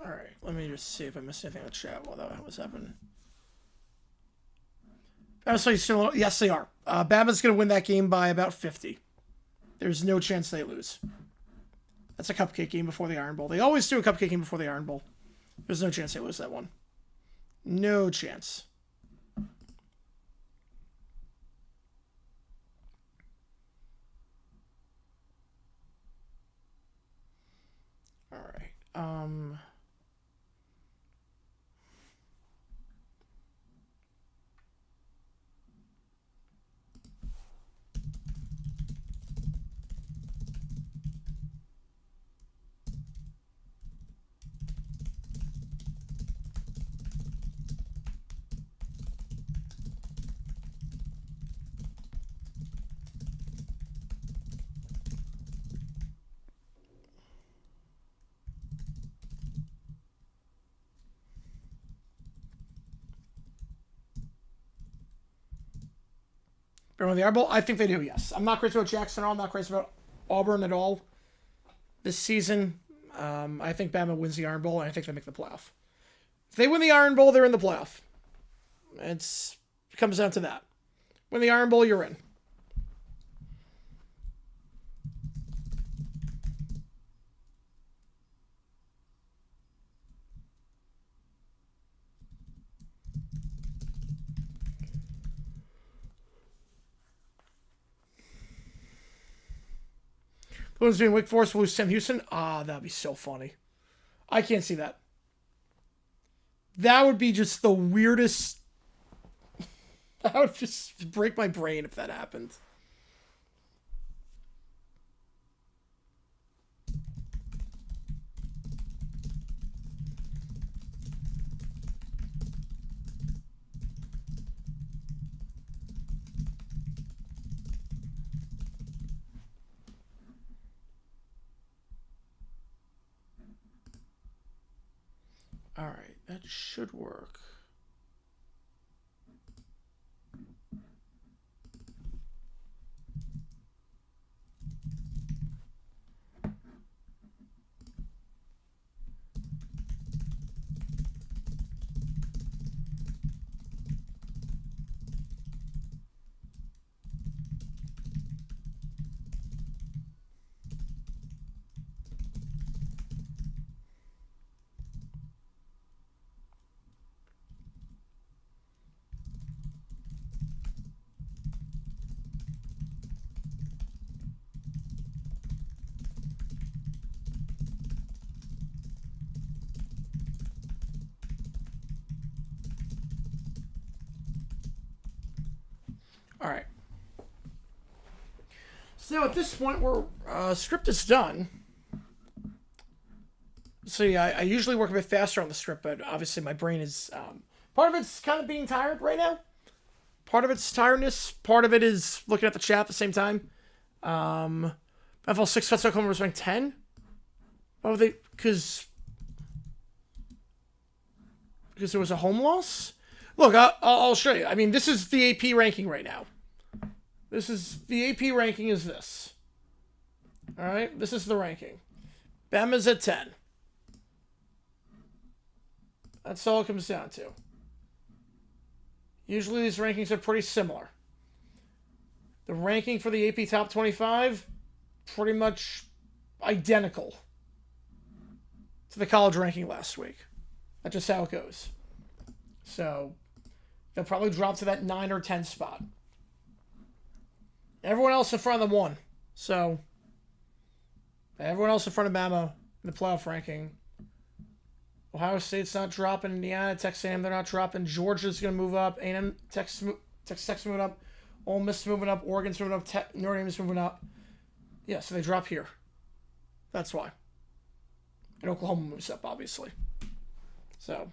A: All right, let me just see if I missed anything in the chat while that was happening. Yes, they are. Bama's going to win that game by about 50. There's no chance they lose. That's a cupcake game before the Iron Bowl. They always do a cupcake game before the Iron Bowl. There's no chance they lose that one. No chance. All right. Remember the Iron Bowl? I think they do, yes. I'm not crazy about Jackson at all. I'm not crazy about Auburn at all this season. I think Bama wins the Iron Bowl, and I think they make the playoff. If they win the Iron Bowl, they're in the playoff. It comes down to that. Win the Iron Bowl, you're in. Who's doing Wake Forest will lose Sam Houston? That'd be so funny. I can't see that. That would be just the weirdest. That would just break my brain if that happened. All right, that should work. All right. So at this point, script is done. So yeah, I usually work a bit faster on the script, but obviously my brain is part of it's kind of being tired right now. Part of it's tiredness. Part of it is looking at the chat at the same time. FL6 Fets Oklahoma was ranked 10. Why would they? Because there was a home loss. Look, I'll show you. I mean, this is the AP ranking right now. This is the AP ranking is this. All right, this is the ranking. Bama's at 10. That's all it comes down to. Usually these rankings are pretty similar. The ranking for the AP Top 25, pretty much identical to the college ranking last week. That's just how it goes. So they'll probably drop to that 9 or 10 spot. Everyone else in front of them won. So everyone else in front of Bama in the playoff ranking. Ohio State's not dropping. Indiana, Texas A&M, they're not dropping. Georgia's going to move up. A&M, Texas moving up. Ole Miss moving up. Oregon's moving up. Notre Dame's moving up. Yeah, so they drop here. That's why. And Oklahoma moves up, obviously. So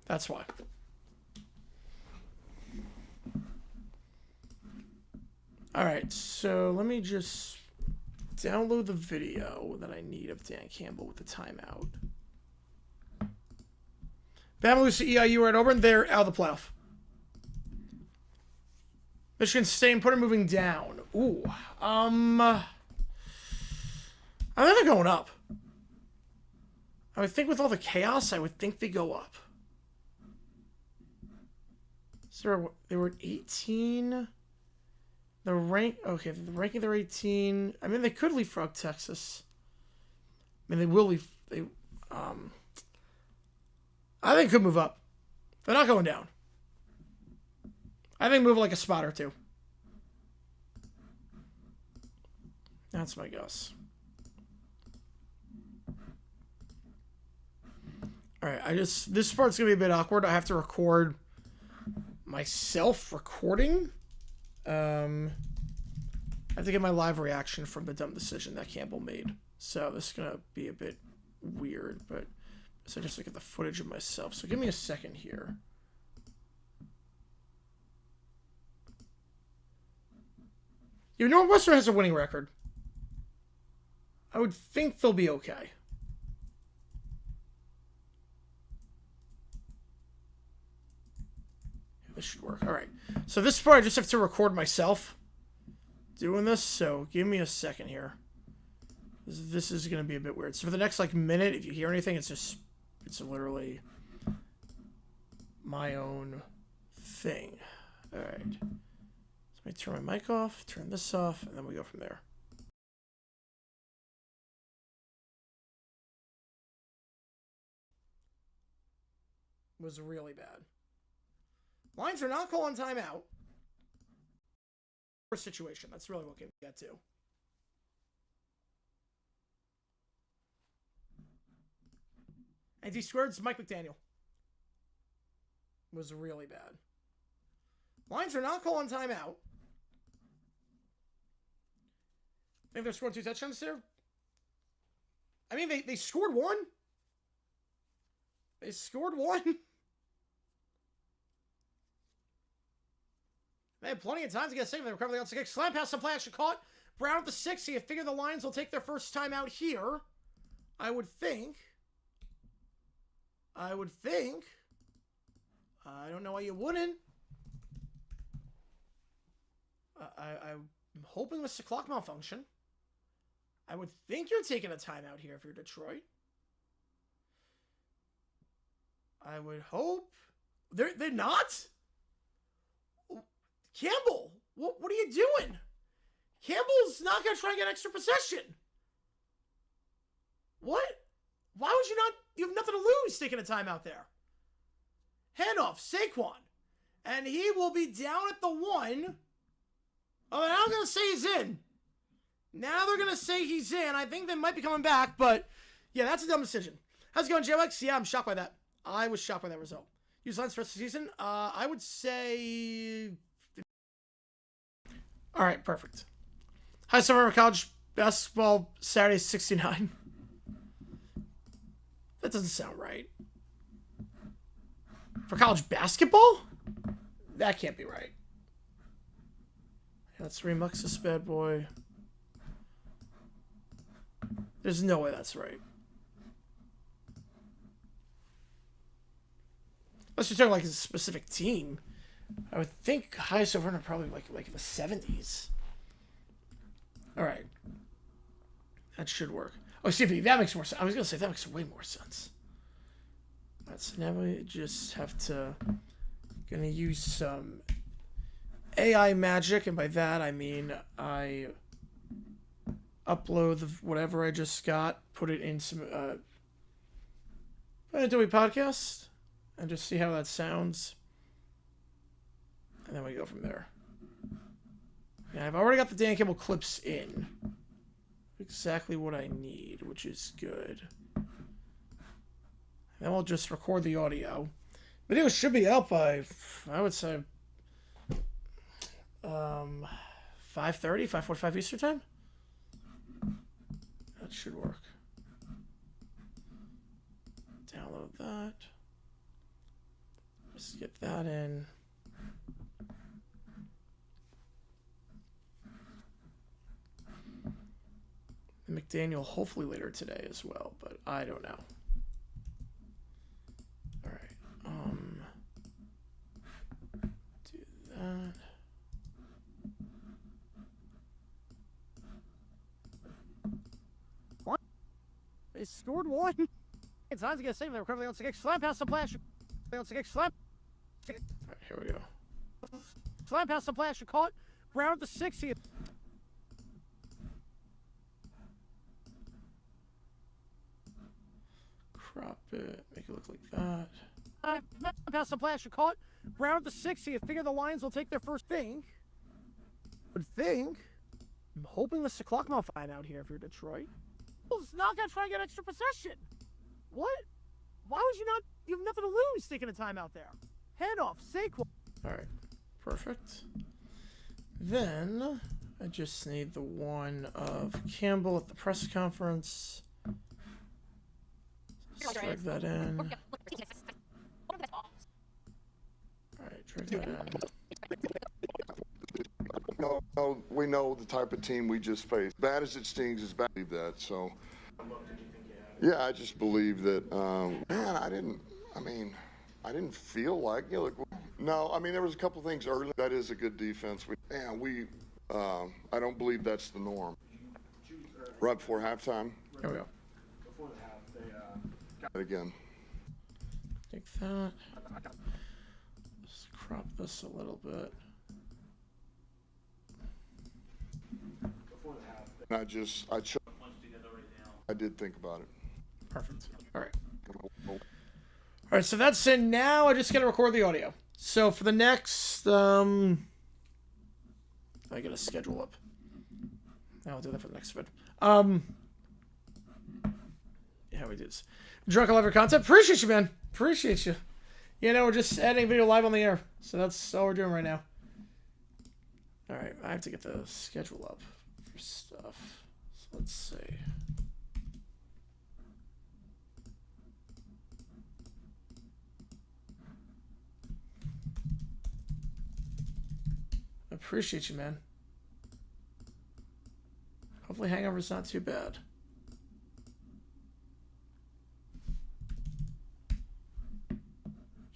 A: that's why. All right, so let me just download the video that I need of Dan Campbell with the timeout. Bama lose to EIU at Auburn. They're out of the playoff. Michigan State and Put moving down. Ooh. I think they're going up. I would think with all the chaos, I would think they go up. So they were at 18. The rank, okay, the ranking they're 18. I mean, they could leapfrog Texas. I mean, they will leave. I think could move up. They're not going down. I think move like a spot or two. That's my guess. All right, this part's gonna be a bit awkward. I have to record myself recording. I have to get my live reaction from the dumb decision that Campbell made. So this is gonna be a bit weird, but so just look at the footage of myself. So give me a second here. You know, Northwestern has a winning record. I would think they'll be okay. This should work. All right. So this part, I just have to record myself doing this. So give me a second here. This is going to be a bit weird. So for the next like minute, if you hear anything, it's literally my own thing. All right. So let me turn my mic off, turn this off, and then we go from there. It was really bad. Lions are not calling timeout. Situation. That's really what we get to. And D squared's Mike McDaniel. It was really bad. Lions are not calling timeout. I think they're scoring 2 touchdowns there. I mean, they scored 1. They scored 1. They had plenty of time to get a save. They recovered the outside kick. Slam pass, some play action caught. Brown at the 6. You figure the Lions will take their first time out here. I would think. I don't know why you wouldn't. I'm hoping this is a clock malfunction. I would think you're taking a timeout here if you're Detroit. I would hope. They're not? Campbell, what are you doing? Campbell's not going to try and get extra possession. What? Why would you not? You have nothing to lose taking a timeout there. Handoff, Saquon. And he will be down at the 1. Oh, now I'm going to say he's in. Now they're going to say he's in. I think they might be coming back, but yeah, that's a dumb decision. How's it going, JX? Yeah, I'm shocked by that. I was shocked by that result. Use lines for the rest of the season? I would say... All right, perfect. High summer college basketball Saturday 69. That doesn't sound right. For college basketball? That can't be right. That's remux this bad boy. There's no way that's right. Unless you're talking like a specific team. I would think highest over are probably like in the 70s. All right. That should work. Oh, see, that makes more sense. I was going to say that makes way more sense. All right, so now we just have to... Gonna use some AI magic, and by that I mean I upload whatever I just got, put it in some Adobe Podcast, and just see how that sounds. And then we go from there. Yeah, I've already got the Dan Campbell clips in. Exactly what I need, which is good. And then we'll just record the audio. Video should be out by, I would say, 5:30, 5:45 Eastern time. That should work. Download that. Just get that in. And McDaniel hopefully later today as well, but I don't know. All right. Do that. What? They scored 1. Signs against save. They're recovering on Sigex. Slam past the flash. On Sigex. Slam.
E: All right, here we go.
A: Slam past the flash. Caught. Brown at the 60th.
E: Crop it. Make it look like that.
A: Past the flash. Caught. Brown at the 60th. Figure the Lions will take their first thing. But I'm hoping this is a clock fine out here if you're Detroit. Well, not gonna try and get extra possession. What? Why would you not? You have nothing to lose taking a timeout there. Head off, Saquon.
E: All right, perfect. Then I just need the one of Campbell at the press conference. Strike that in. All right, drag that in.
B: No, we know the type of team we just faced. Bad as it stings, is bad. I believe that. So, yeah, I just believe that. Man, I didn't feel like. You know, no, I mean there was a couple things early. That is a good defense. I don't believe that's the norm. Right before halftime.
E: Here we go.
C: Before the half, they got
B: Again.
E: Take that. Just crop this a little bit.
C: before the half.
B: I did think about it.
E: Perfect. All right. All right, so that's in now. I just got to record the audio. So for the next, I got to schedule up. I'll do that for the next vid. Yeah, we do this. Drunk Live content. Appreciate you, man. Appreciate you. You know, we're just editing video live on the air. So that's all we're doing right now. All right, I have to get the schedule up for stuff. So let's see. Appreciate you, man. Hopefully hangover's not too bad.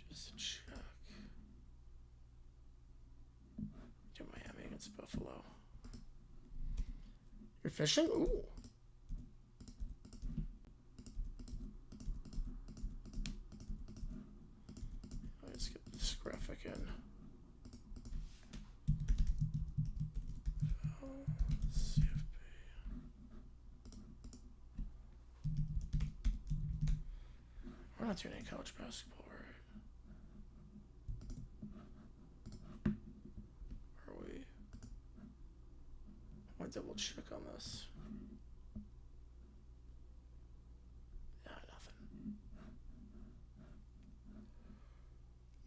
E: Just check. Do Miami against Buffalo. You're fishing? Ooh. Let's get this graphic in. We're not doing any college basketball, right? Are we? I want to double check on this. Nah,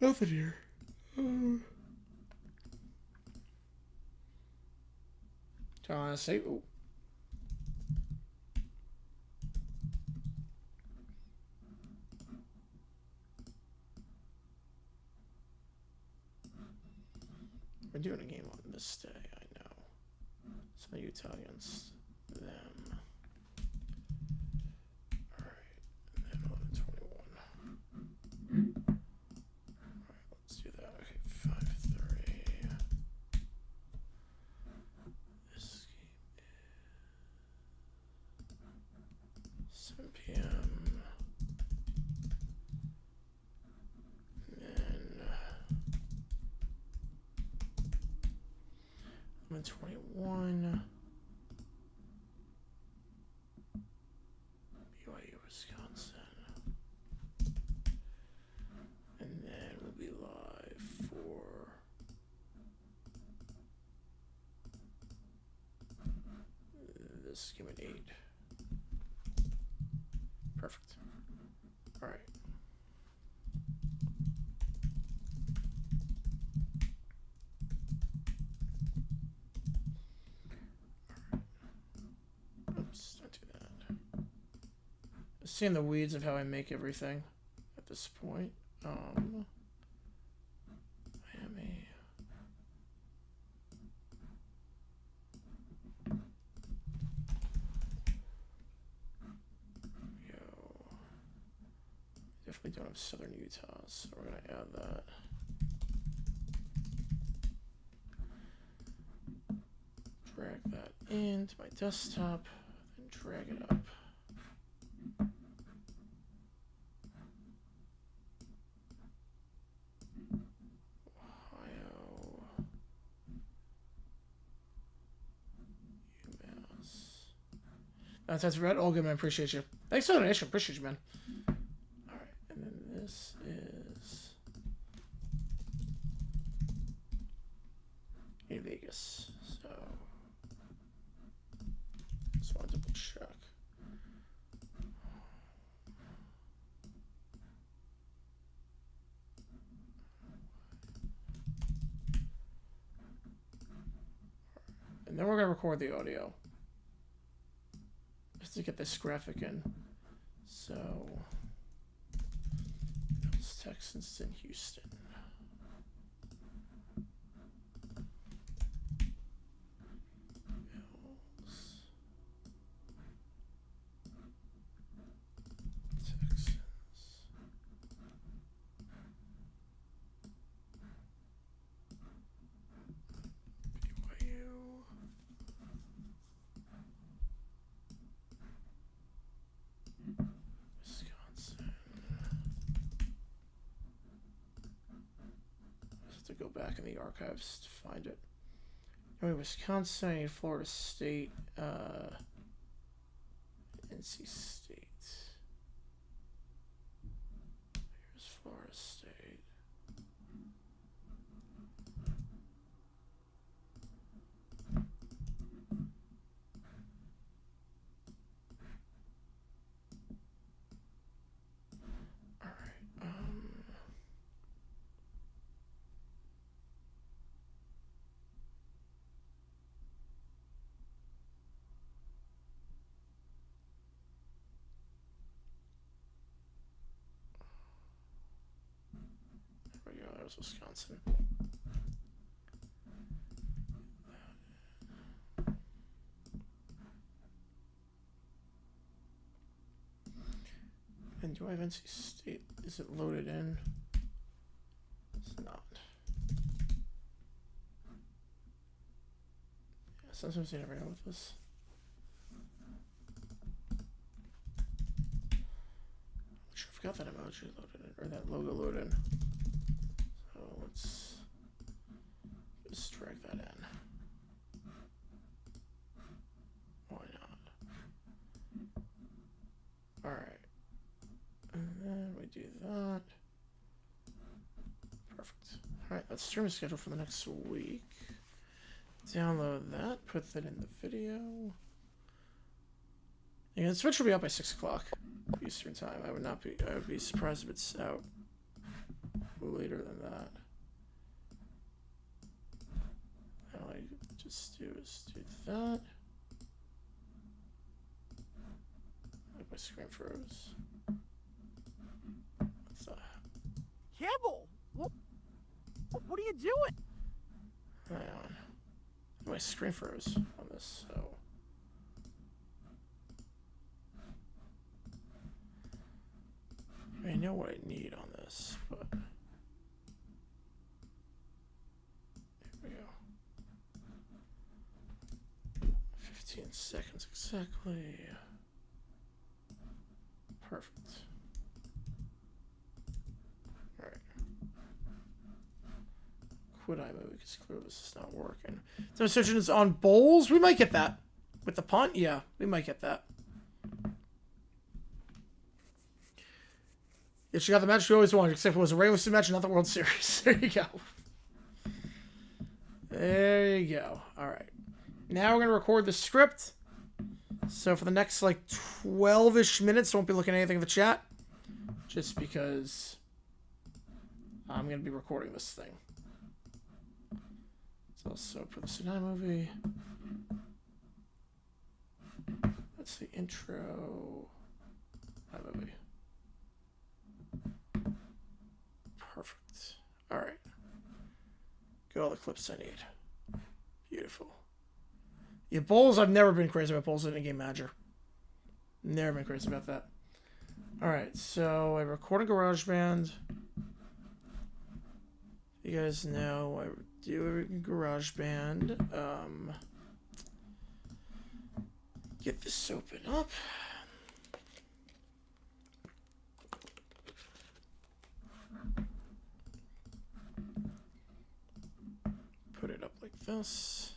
E: nothing. Nothing here. Do I want to say? Ooh. We're doing a game on this day, I know. Some of Utah against them. Alright, and then 11-21. Alright, let's do that. Okay, 5:30. This game is 7 p.m. And then 21. BYU, Wisconsin. And then we'll be live for this game at 8. Perfect. All right. Oops, don't do that. Seeing the weeds of how I make everything at this point. Miami. Definitely don't have Southern Utah, so we're gonna add that. Drag that into my desktop, then drag it up.
A: That's red. All good, man. Appreciate you. Thanks for the donation. Appreciate you, man. All right, and then this is in Vegas. So just want to double check. And then we're gonna record the audio. Just to get this graphic in. So, Bills Texans in Houston. Bills Texans. BYU. Wisconsin. I have to go back in the archives to find it. Anyway, Wisconsin, I need Florida State, NC State. Here's Florida State. There we go, there's Wisconsin. And do I have NC State? Is it loaded in? It's not. Yeah, sometimes you never know with this. I forgot that emoji loaded in, or that logo loaded in. So let's just drag that in. Why not? Alright. And then we do that. Perfect. Alright, that's stream schedule for the next week. Download that, put that in the video. And the Switch will be out by 6 o'clock Eastern time. I would be surprised if it's out later than that. All I just do is do that. Like my screen froze. What's that?
F: Kibble! What are you doing?
A: Hang on. My screen froze on this, so. I know what I need on this, but. Here we go. 15 seconds exactly. Perfect. Alright. Quit iMovie because clearly this is not working. So searching is on bowls. We might get that. With the punt? Yeah, we might get that. Yeah, she got the match we always wanted, except it was a regular season match, not the World Series. There you go. There you go. All right. Now we're going to record the script. So for the next, like, 12-ish minutes, I won't be looking at anything in the chat. Just because I'm going to be recording this thing. So also put this in iMovie. That's the intro. iMovie. Perfect. All right. Get all the clips I need. Beautiful. Yeah, bowls, I've never been crazy about bowls in a game manager. Never been crazy about that. All right, so I record in GarageBand. You guys know I do it in GarageBand. Get this open up. Put it up like this.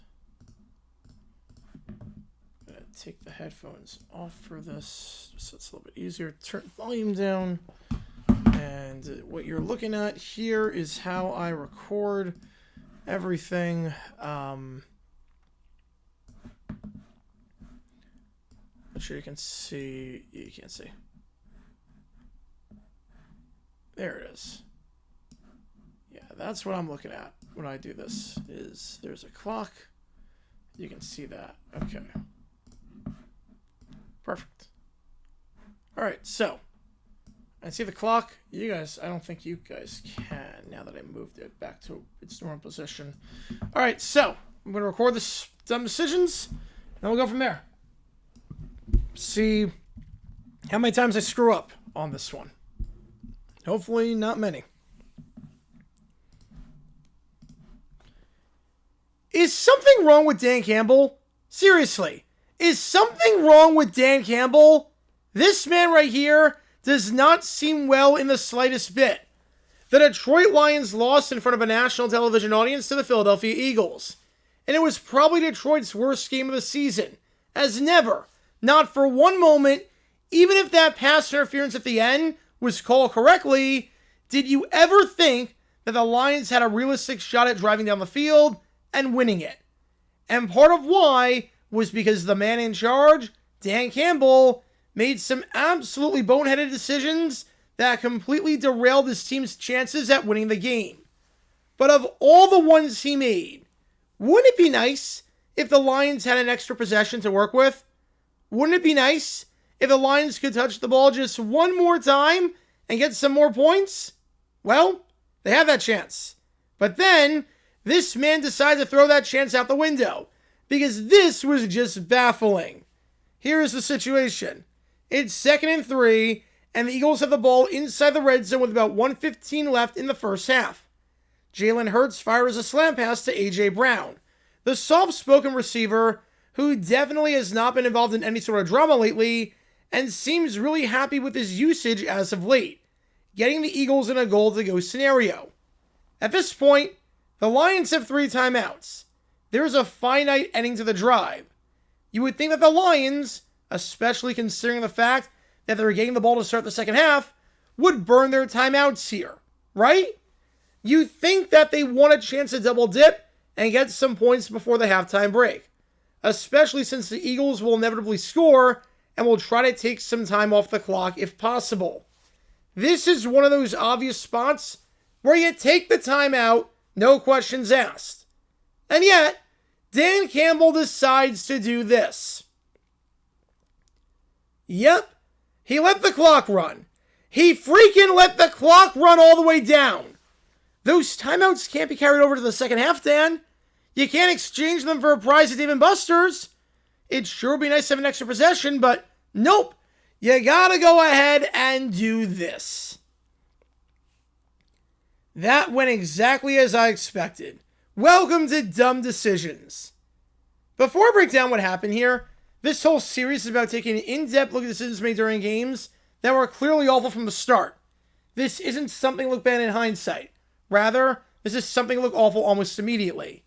A: take the headphones off for this so it's a little bit easier. Turn volume down. And what you're looking at here is how I record everything. Make sure you can see. You can't see. There it is. Yeah, that's what I'm looking at when I do this. Is there's a clock. You can see that. Okay. Perfect. All right, so I see the clock. You guys, I don't think you guys can now that I moved it back to its normal position. All right, so I'm going to record this dumb decisions, and we'll go from there. See how many times I screw up on this one. Hopefully not many. Is something wrong with Dan Campbell? Seriously, is something wrong with Dan Campbell? This man right here does not seem well in the slightest bit. The Detroit Lions lost in front of a national television audience to the Philadelphia Eagles. And it was probably Detroit's worst game of the season. As never, not for one moment, even if that pass interference at the end was called correctly, did you ever think that the Lions had a realistic shot at driving down the field and winning it? And part of why was because the man in charge, Dan Campbell, made some absolutely boneheaded decisions that completely derailed his team's chances at winning the game. But of all the ones he made, wouldn't it be nice if the Lions had an extra possession to work with? Wouldn't it be nice if the Lions could touch the ball just one more time and get some more points? Well, they had that chance. But then, this man decided to throw that chance out the window, because this was just baffling. Here is the situation. It's 2nd and 3, and the Eagles have the ball inside the red zone with about 1:15 left in the first half. Jalen Hurts fires a slant pass to A.J. Brown, the soft-spoken receiver who definitely has not been involved in any sort of drama lately and seems really happy with his usage as of late, getting the Eagles in a goal-to-go scenario. At this point, the Lions have 3 timeouts. There's a finite ending to the drive. You would think that the Lions, especially considering the fact that they're getting the ball to start the second half, would burn their timeouts here, right? You think that they want a chance to double dip and get some points before the halftime break, especially since the Eagles will inevitably score and will try to take some time off the clock if possible. This is one of those obvious spots where you take the timeout, no questions asked. And yet, Dan Campbell decides to do this. Yep, he let the clock run. He freaking let the clock run all the way down. Those timeouts can't be carried over to the second half, Dan. You can't exchange them for a prize at Dave & Buster's. It'd sure be nice to have an extra possession, but nope. You gotta go ahead and do this. That went exactly as I expected. Welcome to Dumb Decisions. Before I break down what happened here, this whole series is about taking an in-depth look at decisions made during games that were clearly awful from the start. This isn't something to look bad in hindsight. Rather, this is something to look awful almost immediately.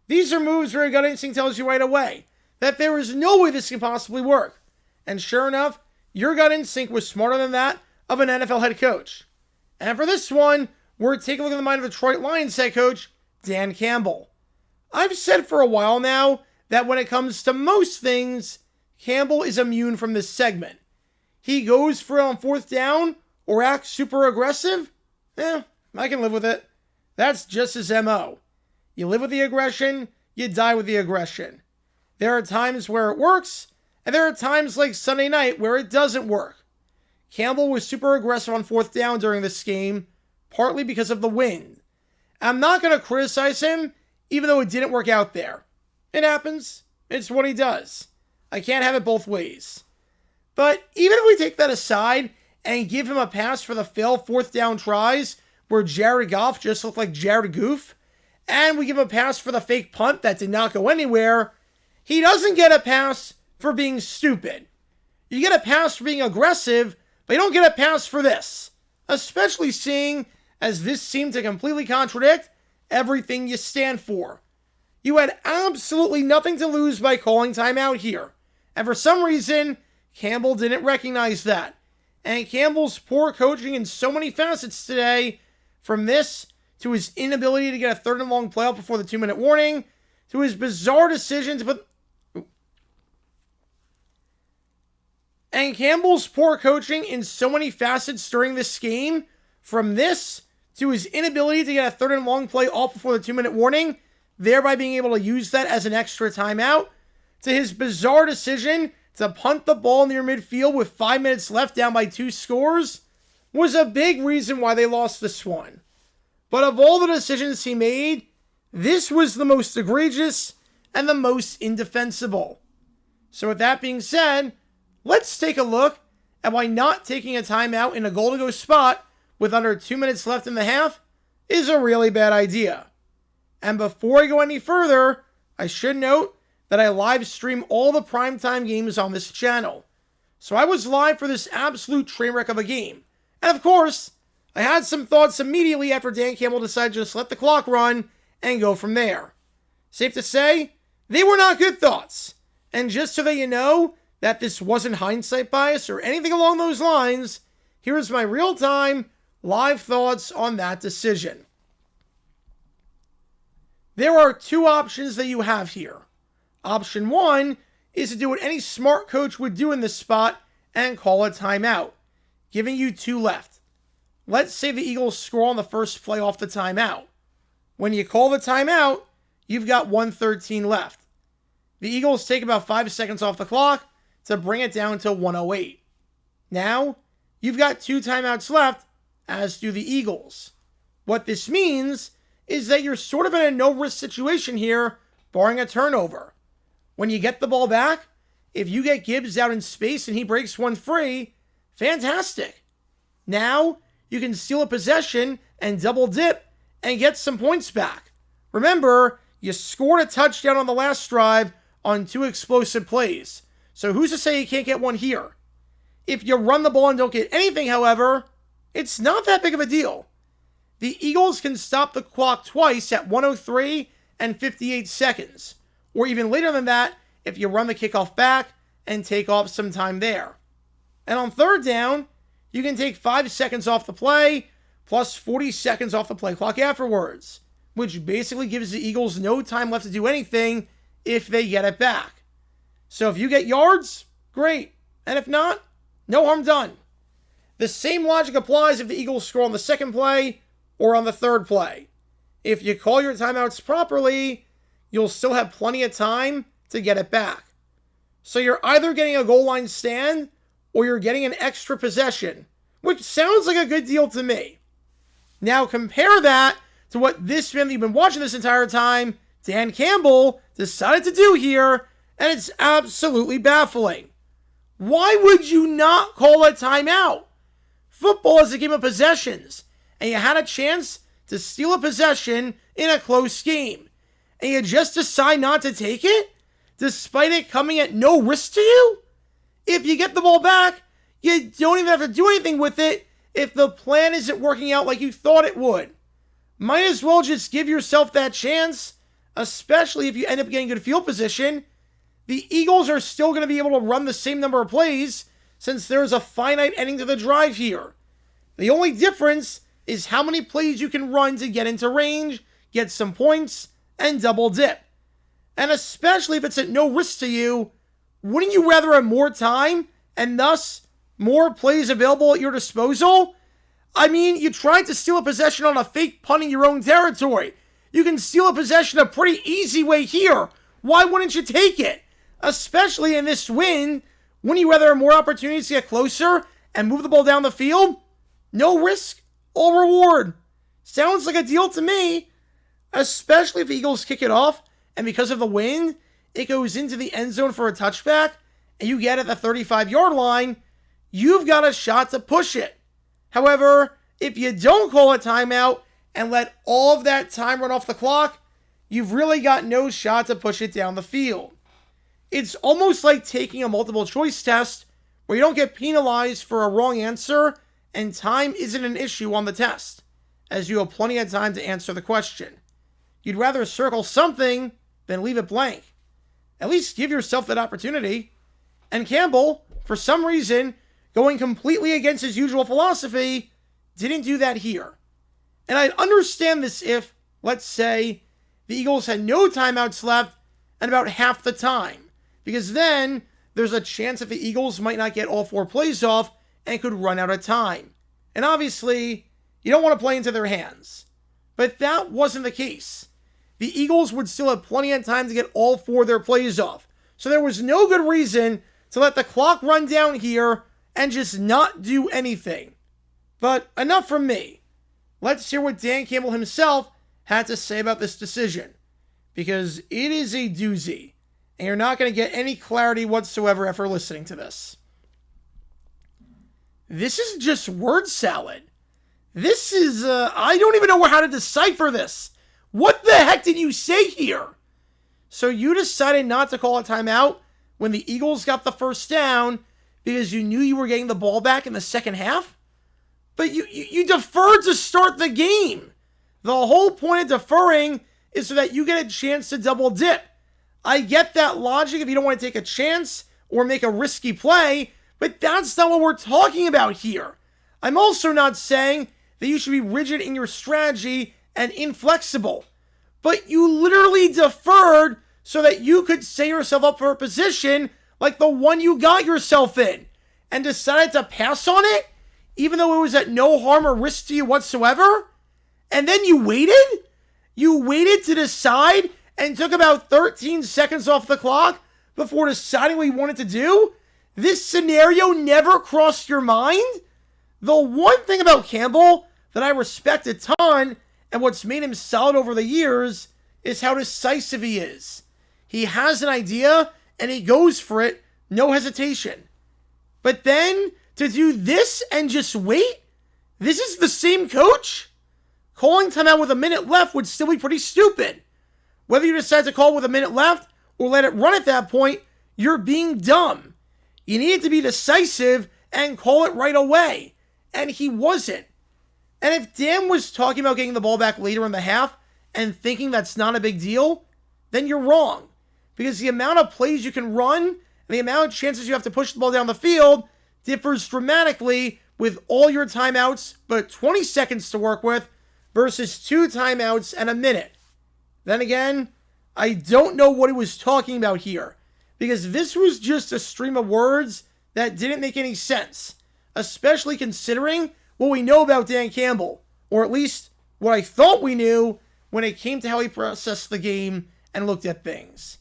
A: These are moves where your gut instinct tells you right away that there is no way this can possibly work. And sure enough, your gut instinct was smarter than that of an NFL head coach. And for this one, we're taking a look at the mind of Detroit Lions head coach, Dan Campbell. I've said for a while now that when it comes to most things, Campbell is immune from this segment. He goes for it on 4th down or acts super aggressive. I can live with it. That's just his MO. You live with the aggression, you die with the aggression. There are times where it works, and there are times like Sunday night where it doesn't work. Campbell was super aggressive on 4th down during this game, partly because of the wind. I'm not going to criticize him, even though it didn't work out there. It happens. It's what he does. I can't have it both ways. But even if we take that aside and give him a pass for the failed 4th down tries where Jared Goff just looked like Jared Goof, and we give him a pass for the fake punt that did not go anywhere, he doesn't get a pass for being stupid. You get a pass for being aggressive, but you don't get a pass for this. Especially seeing as this seemed to completely contradict everything you stand for. You had absolutely nothing to lose by calling timeout here. And for some reason, Campbell didn't recognize that. And Campbell's poor coaching in so many facets today, from this to his inability to get a 3rd and long play out before the 2-minute warning, to his bizarre decision to put... And Campbell's poor coaching in so many facets during this game, from this to his inability to get a 3rd and long play off before the 2-minute warning, thereby being able to use that as an extra timeout, to his bizarre decision to punt the ball near midfield with 5 minutes left down by 2 scores, was a big reason why they lost this one. But of all the decisions he made, this was the most egregious and the most indefensible. So with that being said, let's take a look at why not taking a timeout in a goal-to-go spot with under 2 minutes left in the half is a really bad idea. And before I go any further, I should note that I live stream all the primetime games on this channel. So I was live for this absolute train wreck of a game. And of course, I had some thoughts immediately after Dan Campbell decided to just let the clock run and go from there. Safe to say, they were not good thoughts. And just so that you know that this wasn't hindsight bias or anything along those lines, here's my real-time live thoughts on that decision. There are 2 options that you have here. Option 1 is to do what any smart coach would do in this spot and call a timeout, giving you 2 left. Let's say the Eagles score on the first play off the timeout. When you call the timeout, you've got 1:13 left. The Eagles take about 5 seconds off the clock to bring it down to 1:08. Now, you've got 2 timeouts left, as do the Eagles. What this means is that you're sort of in a no-risk situation here, barring a turnover. When you get the ball back, if you get Gibbs out in space and he breaks one free, fantastic. Now, you can steal a possession and double dip and get some points back. Remember, you scored a touchdown on the last drive on 2 explosive plays. So who's to say you can't get one here? If you run the ball and don't get anything, however, it's not that big of a deal. The Eagles can stop the clock twice at 1:03 and 58 seconds. Or even later than that if you run the kickoff back and take off some time there. And on 3rd down, you can take 5 seconds off the play, plus 40 seconds off the play clock afterwards, which basically gives the Eagles no time left to do anything if they get it back. So if you get yards, great. And if not, no harm done. The same logic applies if the Eagles score on the 2nd play or on the 3rd play. If you call your timeouts properly, you'll still have plenty of time to get it back. So you're either getting a goal line stand or you're getting an extra possession, which sounds like a good deal to me. Now compare that to what this man that you've been watching this entire time, Dan Campbell, decided to do here, and it's absolutely baffling. Why would you not call a timeout? Football is a game of possessions, and you had a chance to steal a possession in a close game, and you just decide not to take it, despite it coming at no risk to you? If you get the ball back, you don't even have to do anything with it if the plan isn't working out like you thought it would. Might as well just give yourself that chance, especially if you end up getting good field position. The Eagles are still going to be able to run the same number of plays since there's a finite ending to the drive here. The only difference is how many plays you can run to get into range, get some points, and double dip. And especially if it's at no risk to you, wouldn't you rather have more time and thus more plays available at your disposal? I mean, you tried to steal a possession on a fake punt in your own territory. You can steal a possession a pretty easy way here. Why wouldn't you take it? Especially in this win, wouldn't you rather have more opportunities to get closer and move the ball down the field? No risk, all reward. Sounds like a deal to me. Especially if the Eagles kick it off, and because of the wind, it goes into the end zone for a touchback, and you get at the 35-yard line, you've got a shot to push it. However, if you don't call a timeout and let all of that time run off the clock, you've really got no shot to push it down the field. It's almost like taking a multiple choice test where you don't get penalized for a wrong answer and time isn't an issue on the test, as you have plenty of time to answer the question. You'd rather circle something than leave it blank. At least give yourself that opportunity. And Campbell, for some reason, going completely against his usual philosophy, didn't do that here. And I'd understand this if, let's say, the Eagles had no timeouts left and about half the time, because then there's a chance that the Eagles might not get all 4 plays off and could run out of time. And obviously, you don't want to play into their hands. But that wasn't the case. The Eagles would still have plenty of time to get all 4 of their plays off. So there was no good reason to let the clock run down here and just not do anything. But enough from me. Let's hear what Dan Campbell himself had to say about this decision, because it is a doozy, and you're not going to get any clarity whatsoever after listening to this. This is just word salad. This is, I don't even know how to decipher this. What the heck did you say here? So you decided not to call a timeout when the Eagles got the first down because you knew you were getting the ball back in the second half? But you deferred to start the game. The whole point of deferring is so that you get a chance to double dip. I get that logic if you don't want to take a chance or make a risky play, but that's not what we're talking about here. I'm also not saying that you should be rigid in your strategy and inflexible, but you literally deferred so that you could set yourself up for a position like the one you got yourself in and decided to pass on it, even though it was at no harm or risk to you whatsoever. And then you waited? You waited to decide and took about 13 seconds off the clock before deciding what you wanted to do? This scenario never crossed your mind? The one thing about Campbell that I respect a ton, and what's made him solid over the years, is how decisive he is. He has an idea, and he goes for it, no hesitation. But then, to do this and just wait? This is the same coach? Calling timeout with a minute left would still be pretty stupid. Whether you decide to call with a minute left or let it run at that point, you're being dumb. You needed to be decisive and call it right away. And he wasn't. And if Dan was talking about getting the ball back later in the half and thinking that's not a big deal, then you're wrong. Because the amount of plays you can run and the amount of chances you have to push the ball down the field differs dramatically with all your timeouts but 20 seconds to work with versus 2 timeouts and a minute. Then again, I don't know what he was talking about here, because this was just a stream of words that didn't make any sense, especially considering what we know about Dan Campbell, or at least what I thought we knew when it came to how he processed the game and looked at things.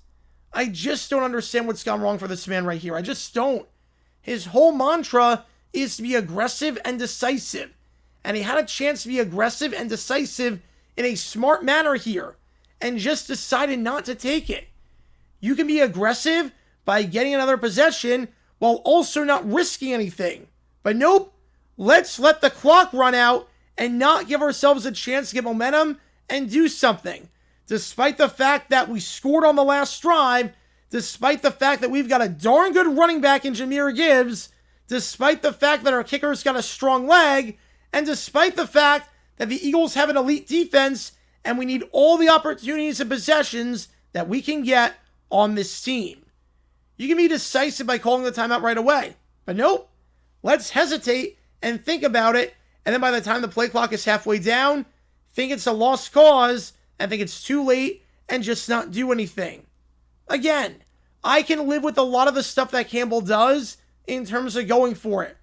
A: I just don't understand what's gone wrong for this man right here. I just don't. His whole mantra is to be aggressive and decisive, and he had a chance to be aggressive and decisive in a smart manner here, and just decided not to take it. You can be aggressive by getting another possession while also not risking anything. But nope, let's let the clock run out and not give ourselves a chance to get momentum and do something. Despite the fact that we scored on the last drive, despite the fact that we've got a darn good running back in Jahmyr Gibbs, despite the fact that our kicker's got a strong leg, and despite the fact that the Eagles have an elite defense and we need all the opportunities and possessions that we can get on this team. You can be decisive by calling the timeout right away. But nope, let's hesitate and think about it, and then by the time the play clock is halfway down, think it's a lost cause and think it's too late and just not do anything. Again, I can live with a lot of the stuff that Campbell does in terms of going for it.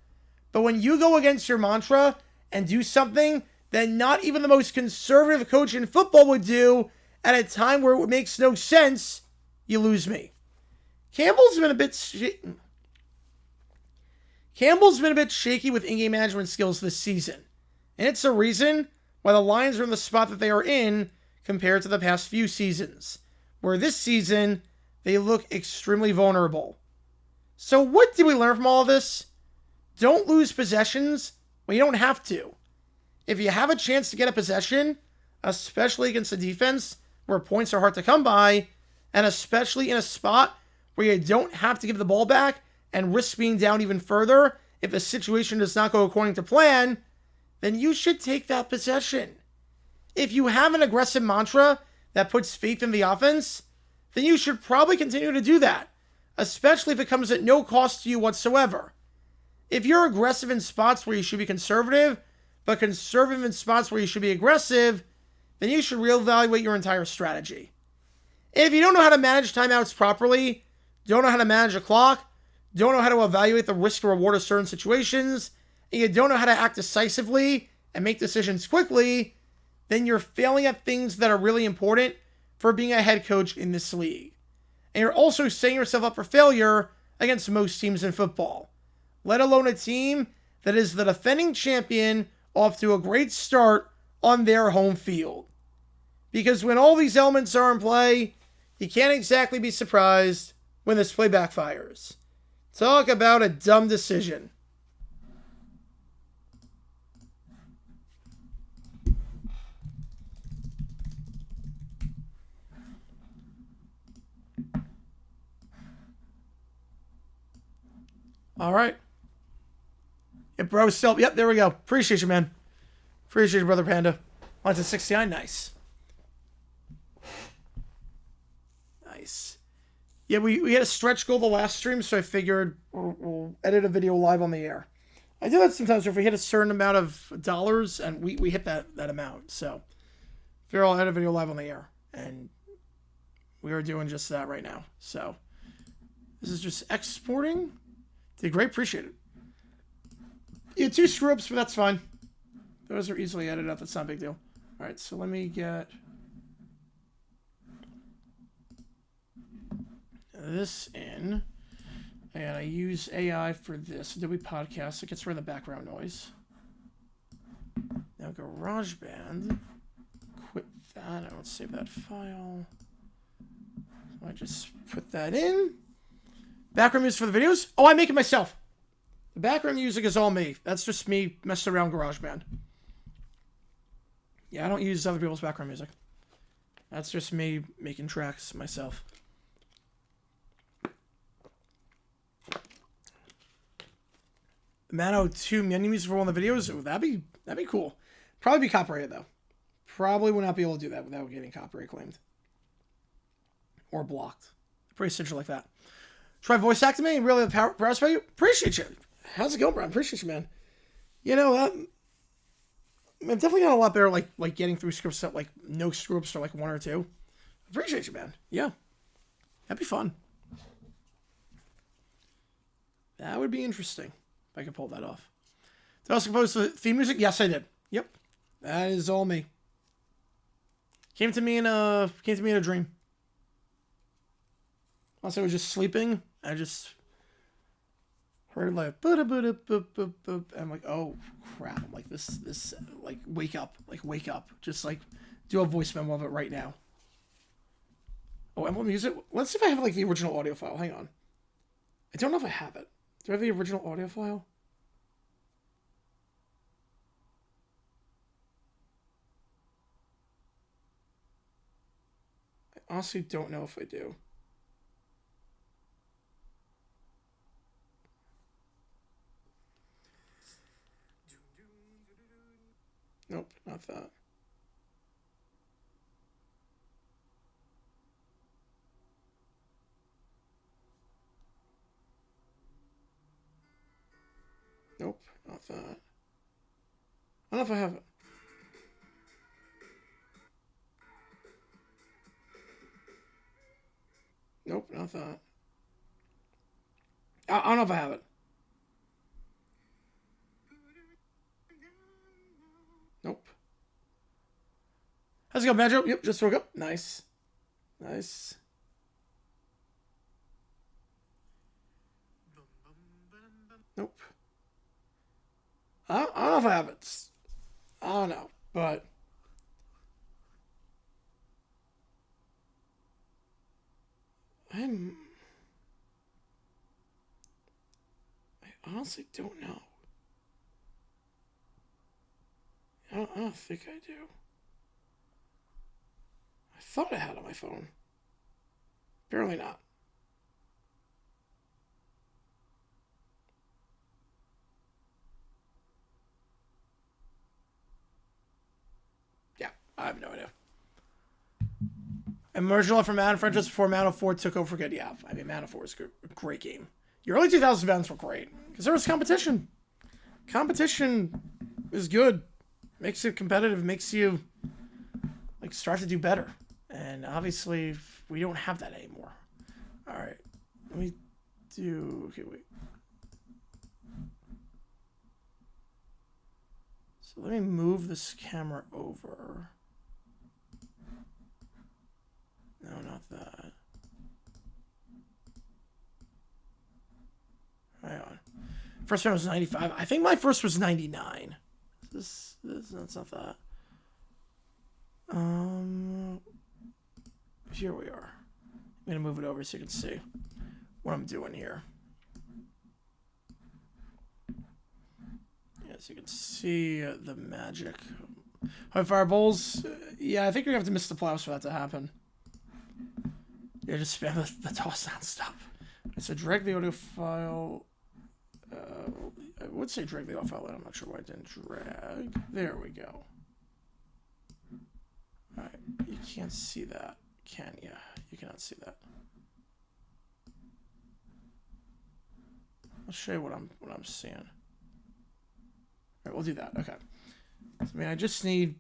A: But when you go against your mantra and do something that not even the most conservative coach in football would do at a time where it makes no sense, you lose me. Campbell's been a bit shaky with in-game management skills this season. And it's a reason why the Lions are in the spot that they are in compared to the past few seasons, where this season they look extremely vulnerable. So what did we learn from all of this? Don't lose possessions when you don't have to. If you have a chance to get a possession, especially against a defense where points are hard to come by, and especially in a spot where you don't have to give the ball back and risk being down even further if the situation does not go according to plan, then you should take that possession. If you have an aggressive mantra that puts faith in the offense, then you should probably continue to do that, especially if it comes at no cost to you whatsoever. If you're aggressive in spots where you should be conservative, but conservative in spots where you should be aggressive, then you should reevaluate your entire strategy. If you don't know how to manage timeouts properly, don't know how to manage a clock, don't know how to evaluate the risk or reward of certain situations, and you don't know how to act decisively and make decisions quickly, then you're failing at things that are really important for being a head coach in this league. And you're also setting yourself up for failure against most teams in football, let alone a team that is the defending champion off to a great start on their home field. Because when all these elements are in play, you can't exactly be surprised when this play backfires. Talk about a dumb decision. All right. Yep, bro, still. Yep, there we go. Appreciate you, man. Appreciate you, Brother Panda. On to 69. Nice. Nice. Yeah, we had a stretch goal the last stream, so I figured we'll edit a video live on the air. I do that sometimes if we hit a certain amount of dollars and we hit that amount. So, figure I'll edit a video live on the air. And we are doing just that right now. So, this is just exporting. Did great, appreciate it. Yeah, 2 screw-ups, but that's fine. Those are easily edited out, that's not a big deal. Alright, so let me get this in. And I use AI for this. Adobe Podcast, it gets rid of the background noise. Now GarageBand. Quit that, I won't save that file. So I just put that in. Background music for the videos? Oh, I make it myself. The background music is all me. That's just me messing around GarageBand. Yeah, I don't use other people's background music. That's just me making tracks myself. Mano 2 menu music for one of the videos? Ooh, that'd be cool. Probably be copyrighted though. Probably would not be able to do that without getting copyright claimed. Or blocked. Pretty essential like that. Try voice acting me and really proud of you. Appreciate you. How's it going, bro? Appreciate you, man. You know, I've definitely got a lot better, like getting through scripts that like no screw-ups or like 1 or 2. Appreciate you, man. Yeah, that'd be fun. That would be interesting if I could pull that off. Did I also compose the theme music? Yes, I did. Yep, that is all me. Came to me in a dream. Once I was just sleeping, I just heard like and I'm like, oh crap! I'm like this like wake up, just like do a voice memo of it right now. Oh, emblem music. Let's see if I have like the original audio file. Hang on. I don't know if I have it. Do I have the original audio file? I honestly don't know if I do. Nope, not that. Nope, not that. I don't know if I have it. Nope, not that. I don't know if I have it. Nope. How's it going, Banjo? Yep, just woke up. Nice. Nice. Nope. I don't know if I have it. I don't know, but I honestly don't know. I don't think I do. I thought I had it on my phone. Apparently not. Yeah, I have no idea. Emerging from Madden franchise before Madden 4 took over for good. Yeah, I mean, Madden 4 is a great game. Your early 2000s Maddens were great because there was competition. Competition is good. Makes you competitive. Makes you like start to do better. And obviously, we don't have that anymore. All right, let me do. Okay, wait. So let me move this camera over. No, not that. Hang on. First one was 95. I think my first was 99. That's not that. Here we are. I'm gonna move it over so you can see what I'm doing here. As you can see, the magic. High fireballs. Yeah, I think you're gonna have to miss the playoffs for that to happen. Yeah, just spam the toss down stuff. So drag the audio file. I would say drag the audio file. I'm not sure why I didn't drag. There we go. Alright, you can't see that, can you? You cannot see that. I'll show you what I'm seeing. Alright, we'll do that. Okay. So, I mean, I just need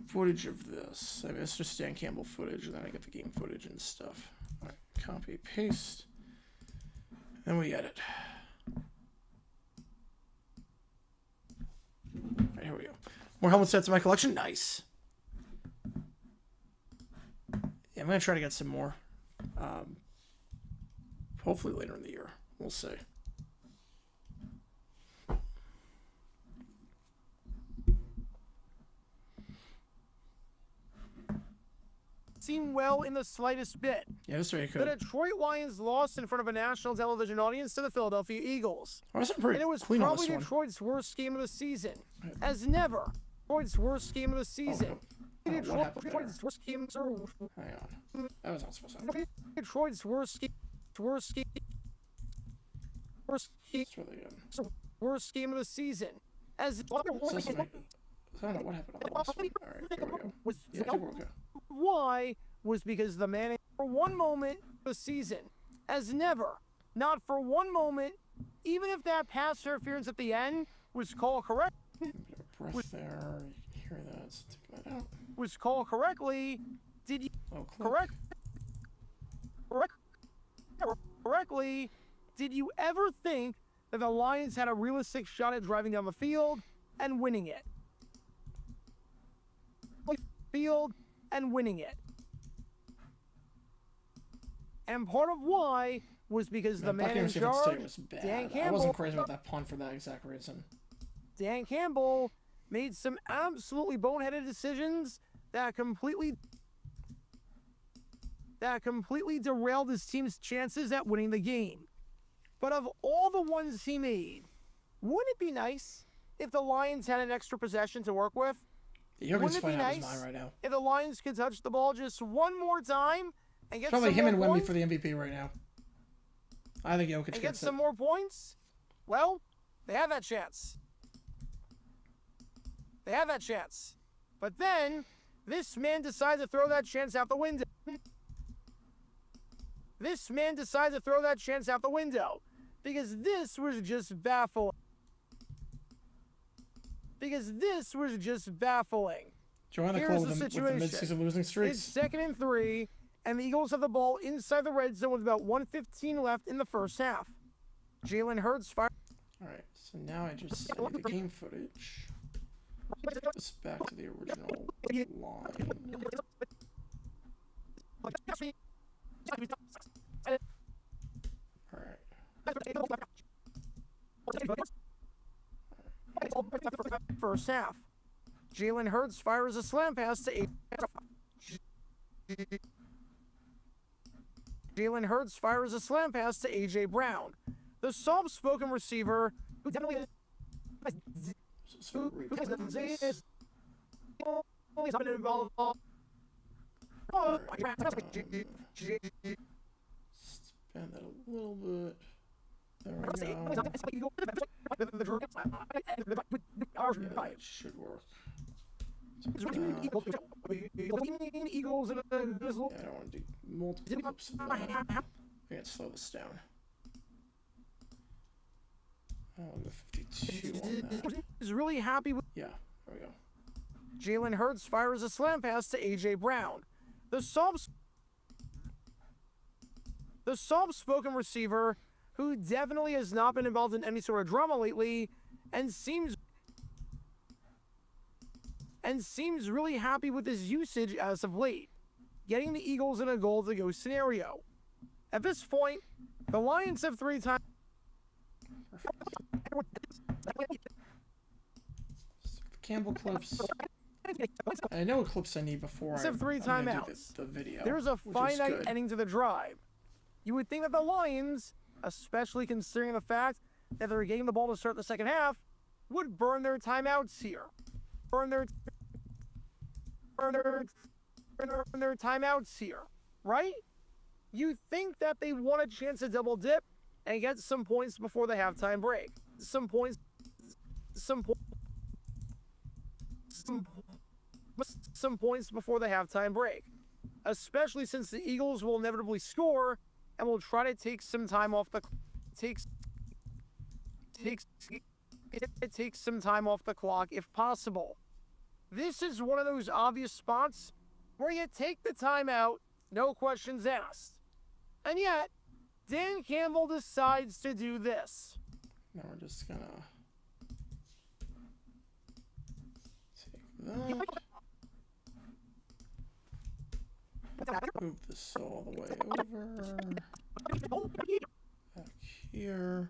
A: footage of this. I mean, it's just Dan Campbell footage, and then I get the game footage and stuff. Alright, copy, paste, and we edit. Alright, here we go. More helmet sets in my collection. Nice. Yeah, I'm gonna try to get some more. Hopefully later in the year. We'll see.
F: Seem well in the slightest bit.
A: Yeah, this way you
F: The
A: could.
F: Detroit Lions lost in front of a national television audience to the Philadelphia Eagles.
A: Oh, that's pretty
F: And it was
A: clean on
F: probably
A: this one.
F: Detroit's worst game of the season. As never. Detroit's worst game of the season.
A: What happened there?
F: Detroit's worst game.
A: Hang on. That was not supposed to happen.
F: Detroit's worst game. Worst game.
A: It's really good.
F: Worst game of the season. As
A: So I don't know what happened on the last one. Alright, here we go. Yeah, I think we're okay.
F: Why was because the man for one moment of the season, as never, not for one moment, even if that pass interference at the end was called correct,
A: Breath there. You can hear that. So take that out.
F: was called correctly, did you
A: Oh, click.
F: correctly, did you ever think that the Lions had a realistic shot at driving down the field and winning it? Field and winning it. And part of why was because the man in charge,
A: was bad.
F: Dan
A: I
F: Campbell,
A: wasn't crazy about that punt for that exact reason.
F: Dan Campbell made some absolutely boneheaded decisions that completely derailed his team's chances at winning the game. But of all the ones he made, wouldn't it be nice if the Lions had an extra possession to work with?
A: Jokic
F: Wouldn't it
A: playing
F: be
A: out of his
F: nice
A: mind right now.
F: if the Lions could touch the ball just one more time and get
A: Probably
F: some
A: him
F: more
A: and Wemby
F: points?
A: for the MVP right now. I think Jokic
F: And get
A: gets it.
F: some more points? Well, they have that chance. They have that chance. But then, this man decides to throw that chance out the window. This man decides to throw that chance out the window. Because this was just baffling.
A: Join the
F: Here's
A: club
F: the
A: with the
F: situation.
A: mid-season losing
F: It's
A: streaks.
F: 2nd and 3, and the Eagles have the ball inside the red zone with about 1:15 left in the first half. Jalen Hurts fires.
A: Alright, so now I just need the game footage. This back to the original line. Alright.
F: First half. Jalen Hurts fires a slam pass to A.J. Brown. The soft-spoken receiver who definitely
A: So replay this. Expand that a little bit. There we go. Yeah, it should work.
F: Eagles and
A: Yeah, I don't want to do multiple clips of that. I gotta slow this down. I'll go 52 on that.
F: is really happy with.
A: Yeah, there we go.
F: Jalen Hurts fires a slam pass to A.J. Brown. The soft-spoken receiver, who definitely has not been involved in any sort of drama lately, and seems really happy with his usage as of late, getting the Eagles in a goal-to-go scenario. At this point, the Lions have 3 times.
A: Campbell clips. I know what clips I need before
F: Have 3
A: I'm gonna do
F: timeouts.
A: the video.
F: There's a
A: which is
F: finite
A: good.
F: ending to the drive. You would think that the Lions, especially considering the fact that they're getting the ball to start the second half, would burn their timeouts here. Burn their timeouts here, right? You think that they want a chance to double dip and get some points before the halftime break. Some points before the halftime break. Especially since the Eagles will inevitably score and will try to take some time off the take some time off the clock if possible. This is one of those obvious spots where you take the timeout, no questions asked. And yet, Dan Campbell decides to do this.
A: Now we're just gonna take that. Move this all the way over. Back here.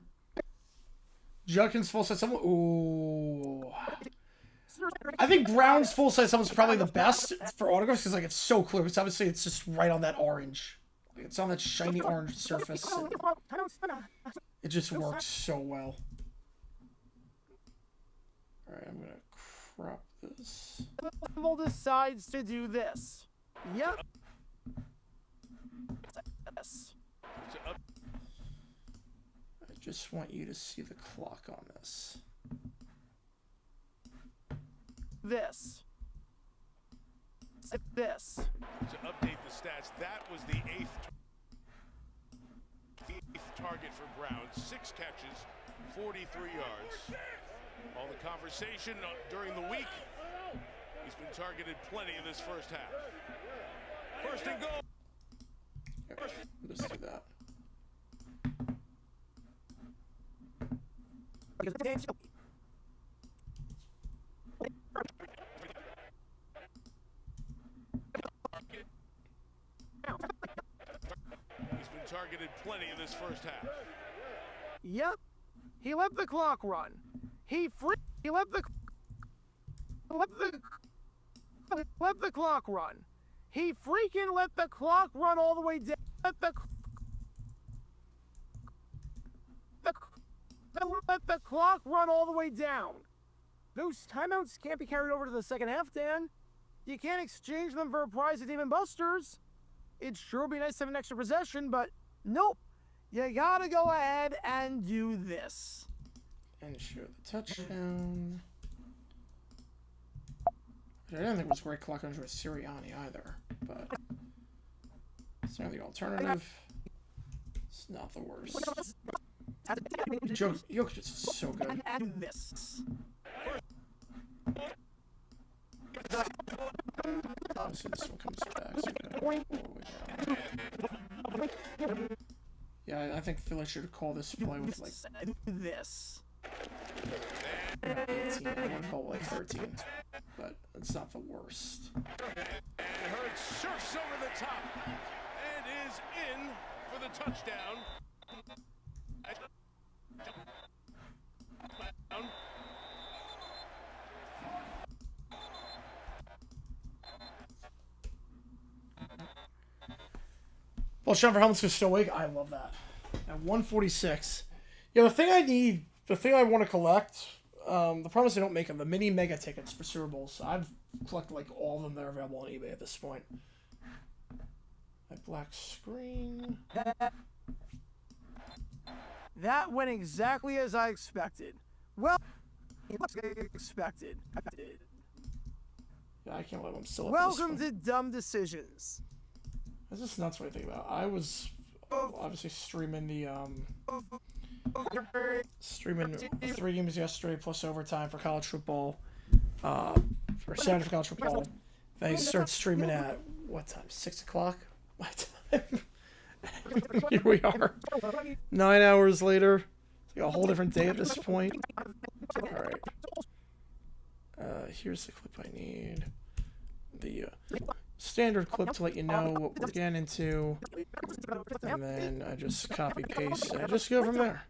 A: Judkins full size someone. Ooh. I think Brown's full size someone's probably the best for autographs because like it's so clear. Because obviously it's just right on that orange. Like, it's on that shiny orange surface. And it just works so well. All right, I'm gonna crop this.
F: Campbell decides to do this. Yep. Yes.
A: I just want you to see the clock on this.
F: This. This.
G: To update the stats, that was the eighth target for Brown. 6 catches, 43 yards. All the conversation during the week, he's been targeted plenty in this first half. First and goal.
A: Okay, let's do that.
G: He's been targeted plenty in this first half.
F: Yep. He let the clock run. He let the clock run. He freaking let the clock run all the way down. Let the clock run all the way down. Those timeouts can't be carried over to the second half, Dan. You can't exchange them for a prize at Dave & Buster's. It'd sure be nice to have an extra possession, but nope. You gotta go ahead and do this.
A: And show the touchdown. I didn't think it was great clock under with Sirianni either, but it's not the alternative. It's not the worst. Jokic is so good.
F: And this.
A: Obviously this one comes back, so we're gonna go all the way down. Yeah, I think Philly should call this play with like
F: this.
A: 18. I want to call it like 13, but it's not the worst.
G: And Hurts surfs over the top and is in for the touchdown.
A: Well, Sean for helmets was still awake. I love that. At 146. Yeah, the thing I want to collect, the problem is they don't make them, the mini mega tickets for Super Bowls. I've collected like all of them that are available on eBay at this point. My black screen.
F: That went exactly as I expected. Well, expected.
A: Yeah, I can't believe I'm still.
F: Welcome to Dumb Decisions.
A: That's just nuts what I think about. I was obviously streaming the streaming 3 games yesterday plus overtime for college football. For Saturday for college football. Then I started streaming at what time? 6 o'clock. My time. Here we are. 9 hours later. It's like a whole different day at this point. All right. Here's the clip I need. The standard clip to let you know what we're getting into. And then I just copy paste and I just go from there.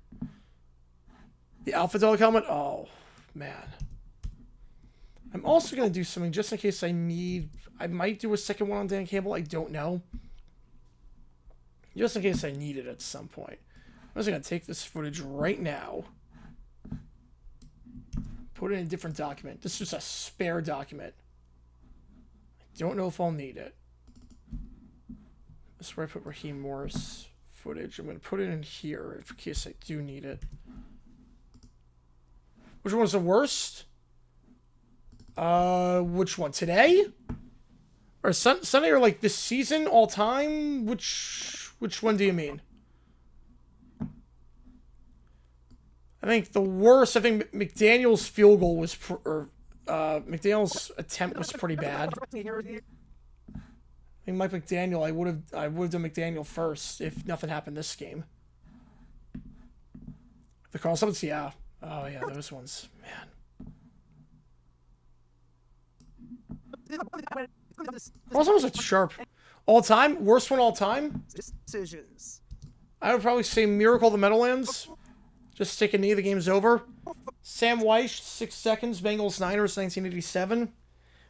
A: The Alpha Dog helmet. Oh, man. I'm also going to do something just in case I need. I might do a second one on Dan Campbell. I don't know. Just in case I need it at some point. I'm just going to take this footage right now. Put it in a different document. This is just a spare document. I don't know if I'll need it. This is where I put Raheem Morris footage. I'm going to put it in here in case I do need it. Which one's the worst? Which one? Today? Or Sunday or like this season all time? Which one do you mean? I think the worst, I think McDaniel's field goal was, McDaniel's attempt was pretty bad. I think Mike McDaniel, I would have done McDaniel first if nothing happened this game. The Carl Summits, yeah. Oh yeah, those ones, man. Carl Summits was sharp. All time? Worst one all time?
F: Decisions.
A: I would probably say Miracle of the Meadowlands. Just take a knee, the game's over. Sam Weish, 6 seconds, Bengals Niners, 1987.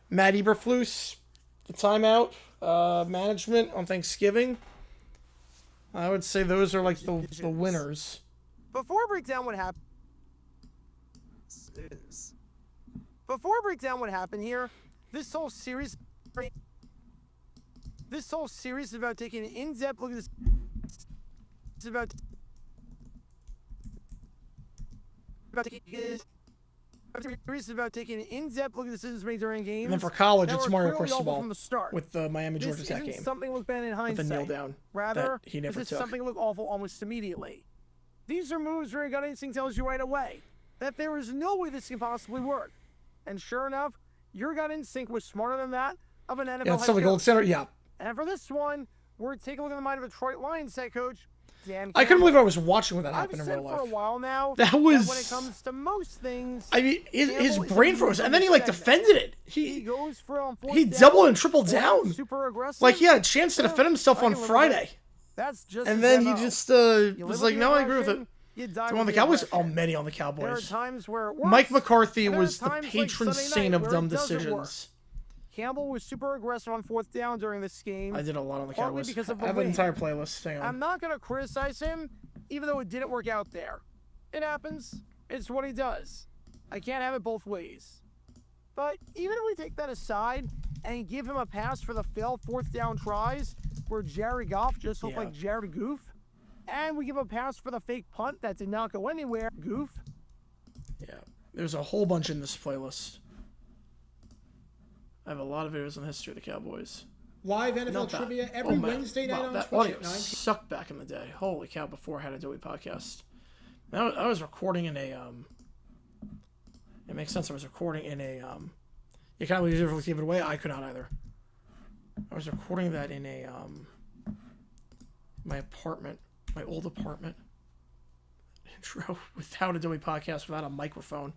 A: Matt Eberflus, the timeout, management on Thanksgiving. I would say those are like the winners.
F: Before I break down what happened, here, this whole series is about taking an in-depth look at this. It's about taking an in-depth look at the decisions made during games.
A: And then for college, it's Mario
F: clearly awful
A: Cristobal
F: from the start.
A: with the Miami Georgia Tech game.
F: Something look bad in
A: With
F: hindsight.
A: the kneel down.
F: Rather,
A: that he never
F: this is
A: took.
F: something look awful almost immediately. These are moves where your gut instinct tells you right away that there is no way this can possibly work. And sure enough, your gut instinct was smarter than that of an NFL
A: Yeah, it's
F: head
A: still the gold
F: coach.
A: center. Yeah.
F: And for this one, we're taking a look at the mind of Detroit Lions head coach Dan
A: I couldn't
F: Campbell.
A: believe I was watching when that
F: I've
A: happened in
F: said
A: real life.
F: for a while now
A: That was-
F: when it comes to most things,
A: I mean, his
F: Campbell is
A: brain
F: a
A: froze,
F: move
A: and then he like
F: from the
A: defended it.
F: he goes for on fourth
A: He
F: down,
A: doubled and tripled
F: or
A: down.
F: super aggressive.
A: Like he had a chance to
F: Yeah,
A: defend himself
F: I
A: on
F: can live with
A: Friday,
F: it. That's just
A: and
F: his
A: then he
F: MO.
A: just
F: You live
A: was
F: with
A: like,
F: the
A: "No, I agree with it."
F: aggression, you die
A: So
F: with
A: on the
F: the
A: Cowboys,
F: aggression.
A: many on the
F: There are
A: Cowboys.
F: times where it works.
A: Mike McCarthy
F: and there are
A: was the
F: times like
A: patron
F: Sunday
A: saint
F: night
A: of
F: where
A: dumb
F: it doesn't work.
A: decisions.
F: Campbell was super aggressive on fourth down during this game.
A: I did a lot on the
F: Partly
A: Cowboys.
F: because of
A: I
F: the
A: have an
F: win.
A: entire playlist. Hang on.
F: I'm not going to criticize him, even though it didn't work out there. It happens. It's what he does. I can't have it both ways. But even if we take that aside and give him a pass for the failed fourth down tries where Jared Goff just looked
A: Yeah.
F: like Jared Goof, and we give a pass for the fake punt that did not go anywhere, Goof,
A: Yeah, there's a whole bunch in this playlist. I have a lot of videos on the history of the Cowboys.
H: Live NFL
A: Not that.
H: trivia every
A: Oh, man.
H: Wednesday night
A: Wow,
H: on
A: that
H: Twitch
A: audio
H: at 9 p.m.
A: sucked back in the day. Holy cow! Before I had a Adobe podcast, I was recording in a It makes sense. I was recording in a You can't really give it away. I could not either. I was recording that in a my apartment, my old apartment. Intro without Adobe podcast, without a microphone.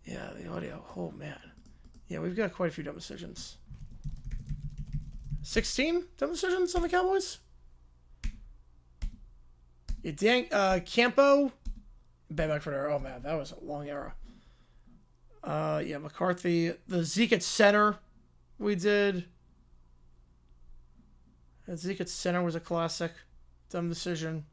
A: Yeah, the audio. Oh man. Yeah, we've got quite a few dumb decisions. 16 dumb decisions on the Cowboys? Yeah, Dan Campo. Ben McFadden. Oh man, that was a long era. Yeah, McCarthy. The Zeke at center we did. And Zeke at center was a classic. Dumb decision.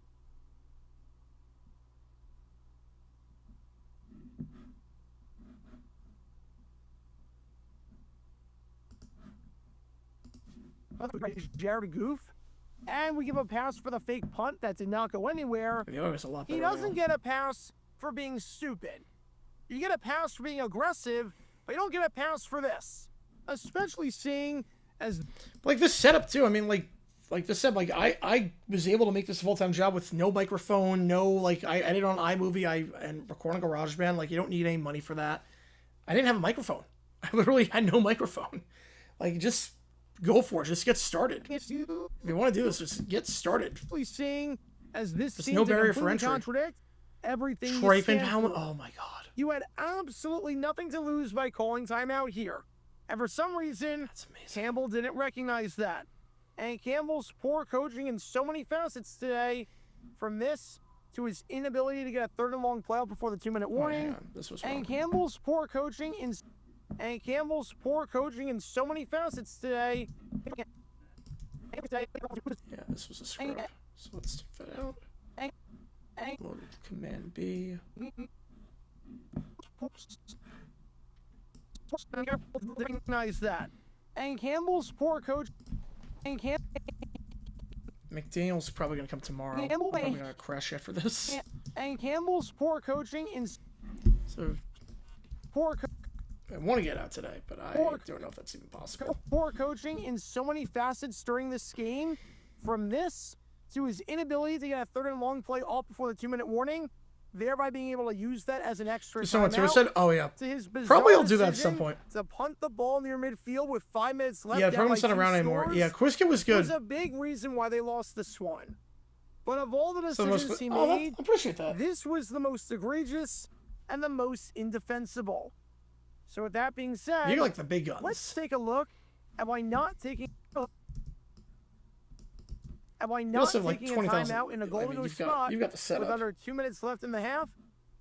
F: Jared Goof, and we give a pass for the fake punt that did not go anywhere.
A: The audio was a lot better.
F: He doesn't get a pass for being stupid. You get a pass for being aggressive, but you don't get a pass for this. especially seeing as
A: Like this setup too. I mean, like this setup. Like I was able to make this a full-time job with no microphone, no like I edited on iMovie, and record on GarageBand. Like you don't need any money for that. I didn't have a microphone. I literally had no microphone. Like just go for it. Just get started. If you want to do this, just get started.
F: seeing as this
A: There's
F: seems
A: no
F: to
A: barrier for
F: completely
A: entry.
F: contradict everything you
A: Trape
F: stand
A: impoundment.
F: for.
A: Oh my god.
F: You had absolutely nothing to lose by calling timeout here. And for some reason,
A: That's amazing.
F: Campbell didn't recognize that. And Campbell's poor coaching in so many facets today, from this to his inability to get a 3rd and long play out before the 2-minute
A: Oh,
F: warning,
A: hang on. This was
F: and
A: wrong.
F: Campbell's poor coaching in so many facets today.
A: Yeah, this was a screw up. So let's take that out. Load Command B.
F: Recognize that. And Campbell's poor coach. And
A: McDaniel's probably gonna come tomorrow. I'm
F: Campbell-
A: probably gonna crash after this.
F: and Campbell's poor coaching in
A: So
F: poor co-
A: I want to get out today, but I don't know if that's even possible.
F: poor coaching in so many facets during this game, from this to his inability to get a 3rd and long play off before the 2-minute warning, thereby being able to use that as an extra
A: Someone too
F: timeout.
A: said, "Oh yeah,
F: To his bizarre
A: probably I'll do that at
F: decision
A: some point."
F: to punt the ball near midfield with 5 minutes left.
A: Yeah,
F: down
A: probably
F: by
A: not
F: 2
A: around anymore.
F: scores
A: Yeah, Quizkit was good.
F: was a big reason why they lost this one. But of all the
A: So the most-
F: decisions he
A: oh,
F: made,
A: I appreciate that.
F: this was the most egregious and the most indefensible. So with that being said,
A: You like the big guns.
F: let's take a look at why not taking
A: also have, like,
F: taking a
A: 20,000.
F: timeout in a
A: I
F: goal
A: mean,
F: to
A: you've got-
F: spot
A: you've got the setup.
F: with under 2 minutes left in the half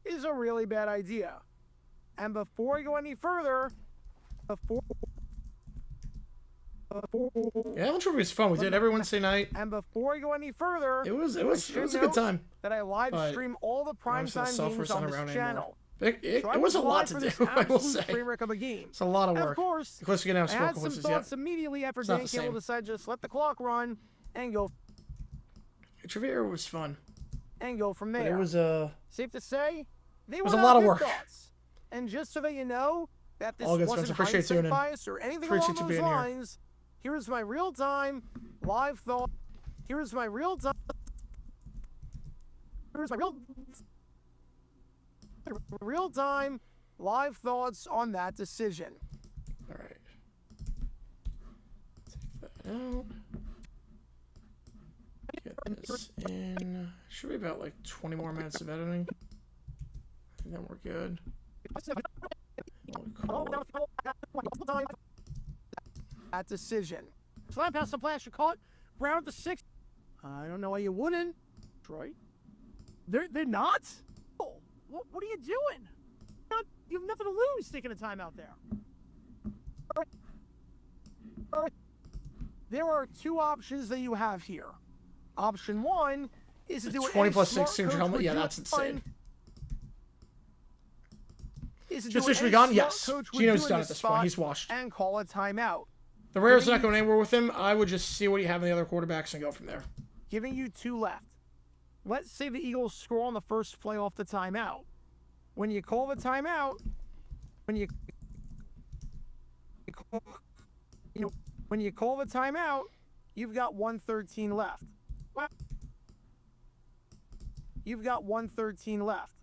F: is a really bad idea. And before I go any further,
A: Yeah, Island Trivia was fun. We did it every Wednesday night.
F: And before I go any further,
A: It was
F: I
A: a
F: should
A: good
F: note
A: time.
F: that I live
A: But
F: stream all the
A: Obviously, the
F: primetime
A: software's
F: games
A: not
F: on
A: around
F: this
A: anymore.
F: channel.
A: It
F: So I
A: was a
F: was
A: lot
F: live
A: to
F: for
A: do,
F: this
A: I will
F: absolute
A: say.
F: train wreck of a game.
A: It's a lot of
F: And
A: work.
F: of course,
A: Of course, you can have
F: I
A: score
F: had some
A: courses. Yeah.
F: thoughts immediately after
A: It's not
F: Dan
A: the
F: Campbell
A: same.
F: decided to just let the clock run and go
A: Trivia was fun.
F: from
A: But
F: there.
A: it was
F: Safe to say, they
A: was
F: were
A: a
F: not
A: lot of
F: good
A: work.
F: thoughts. And just so that you know that this
A: All good,
F: wasn't
A: Spencer. Appreciate
F: hindsight
A: tuning in.
F: bias or anything
A: Appreciate
F: along
A: you
F: those
A: being here.
F: lines, here's my real-time live thought. Here's my real-time live thoughts on that decision.
A: all right. Take that out. Get this in. Should be about like 20 more minutes of editing. And then we're good. We'll call it.
F: That decision. Slam past the flash, you caught. Brown at the 6. I don't know why you wouldn't. Detroit. They're not. Oh, what are you doing? You have nothing to lose taking a timeout there. There are 2 options that you have here. Option 1 is to do
A: 20 plus
F: smart
A: 6 signature
F: coach
A: helmet?
F: would
A: Yeah,
F: do
A: that's
F: in
A: insane.
F: Is to
A: Just
F: do
A: wish
F: what
A: we
F: any
A: gone?
F: smart
A: Yes.
F: coach would
A: Gino's
F: do in
A: done
F: this
A: at this point.
F: spot
A: He's washed.
F: and call a timeout.
A: The Raiders not going anywhere with him. I would just see what you have in the other quarterbacks and go from there.
F: Giving you 2 left. Let's say the Eagles score on the first play off the timeout. When you call the timeout, when you call the timeout, you've got 1:13 left. You've got 1:13 left.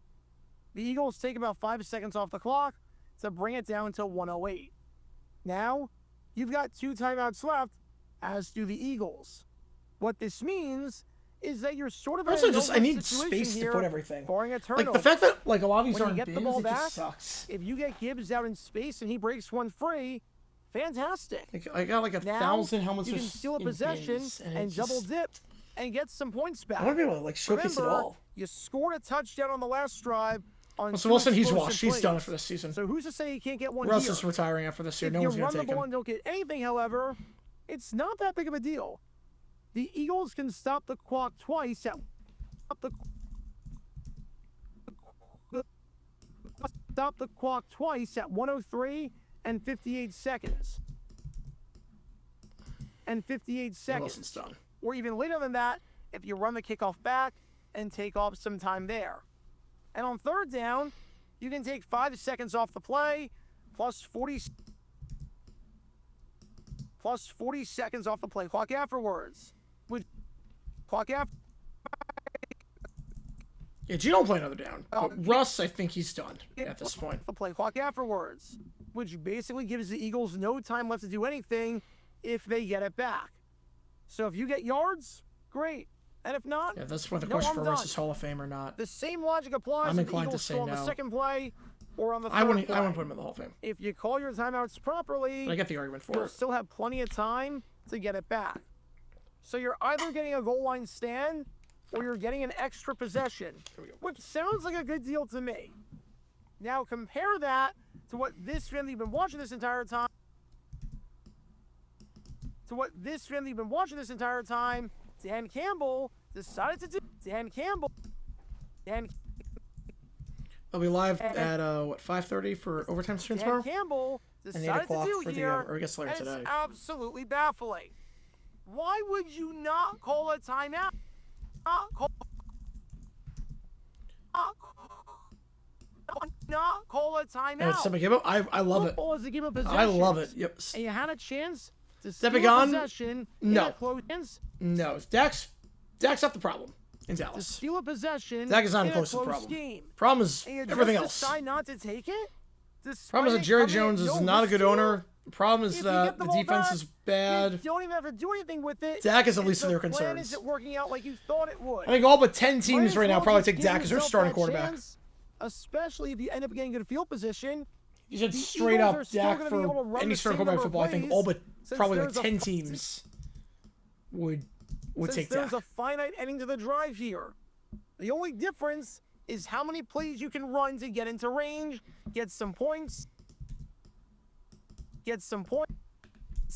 F: The Eagles take about 5 seconds off the clock to bring it down to 1:08. Now, you've got 2 timeouts left, as do the Eagles. What this means is that you're sort of in
A: Also,
F: a
A: just I
F: no-win
A: need
F: situation
A: space to
F: here,
A: put everything.
F: barring a
A: Like
F: turnover.
A: the fact that like a lot of these
F: When you
A: aren't
F: get the
A: bins,
F: ball
A: it
F: back,
A: just sucks.
F: if you get Gibbs out in space and he breaks one free, fantastic.
A: Like I got like
F: Now
A: 1,000 helmets.
F: you can
A: just
F: steal a
A: in
F: possession
A: bins,
F: and
A: it
F: double
A: just-
F: dip and get some points back.
A: I want to be able to like showcase it
F: Remember,
A: all.
F: you scored a touchdown on the last drive on
A: Russell
F: 2
A: Wilson, he's
F: explosive
A: washed. He's done it
F: plays.
A: for this season.
F: So who's to say he can't get one
A: Russ
F: here?
A: is retiring after this year.
F: If
A: No
F: you
A: one's
F: run
A: gonna
F: the
A: take
F: ball
A: him.
F: and don't get anything, however, it's not that big of a deal. The Eagles can stop the clock twice at stop the clock twice at 1:03 and 58 seconds. And 58
A: Wilson's
F: seconds.
A: done.
F: Or even later than that, if you run the kickoff back and take off some time there. And on 3rd down, you can take 5 seconds off the play, plus 40 plus 40 seconds off the play clock afterwards. With clock after.
A: Yeah, Gino will play another down. But Russ, I think he's done at this point.
F: The play clock afterwards, which basically gives the Eagles no time left to do anything if they get it back. So if you get yards, great. And if not,
A: Yeah, that's when the
F: no,
A: question
F: I'm
A: for
F: done.
A: Russ is Hall of Fame or not.
F: The same logic applies
A: I'm
F: if the
A: inclined to
F: Eagles
A: say
F: score on
A: no.
F: the second play or on the third
A: I wouldn't
F: play.
A: put him in the Hall of Fame.
F: If you call your timeouts properly,
A: But I get the argument for
F: you'll
A: it.
F: still have plenty of time to get it back. So you're either getting a goal line stand or you're getting an extra possession, which sounds like a good deal to me. Now compare that to what this family been watching this entire time. Dan Campbell decided to do.
A: I'll be live at, 5:30 for overtime stream
F: Dan
A: tomorrow?
F: Campbell
A: And 8
F: decided to
A: o'clock
F: do
A: for the,
F: here,
A: or I guess later
F: and
A: today.
F: it's absolutely baffling. Why would you not call a timeout? Not call a timeout.
A: And it's Stephen Campbell. I love it.
F: Football is a game of possessions.
A: I love it. Yep.
F: And you had a chance to
A: Stepping
F: steal
A: on?
F: possession.
A: No.
F: In a close, chance
A: No, Dak's not the problem in
F: to
A: Dallas.
F: steal a possession.
A: Dak is not
F: in
A: close to
F: a
A: the
F: close
A: problem.
F: game.
A: Problem is
F: And you
A: everything
F: just
A: else.
F: decide not to take it.
A: Problem is that
F: Despite
A: Jerry
F: it coming
A: Jones
F: at
A: is
F: no
A: not a
F: risk
A: good
F: to you.
A: owner. The problem
F: If
A: is
F: you
A: that
F: get
A: the
F: ball
A: defense
F: back,
A: is bad.
F: You don't even have to do anything with it.
A: Dak is the
F: if
A: least of their
F: the plan
A: concerns.
F: isn't working out like you thought it would.
A: I think all but 10
F: Might
A: teams
F: as
A: right now
F: well
A: probably
F: just
A: take
F: give
A: Dak as their
F: yourself
A: starting
F: that
A: quarterback.
F: chance, especially if you end up getting good field position.
A: You said
F: The
A: straight
F: Eagles
A: up
F: are still
A: Dak
F: gonna be able to
A: for
F: run
A: any
F: the
A: starting
F: same
A: quarterback
F: number of
A: football. I think
F: plays
A: all but
F: since
A: probably like
F: there's a
A: 10 teams would
F: Since
A: take
F: there's
A: Dak.
F: a finite ending to the drive here. The only difference is how many plays you can run to get into range, get some points. Get some points. Get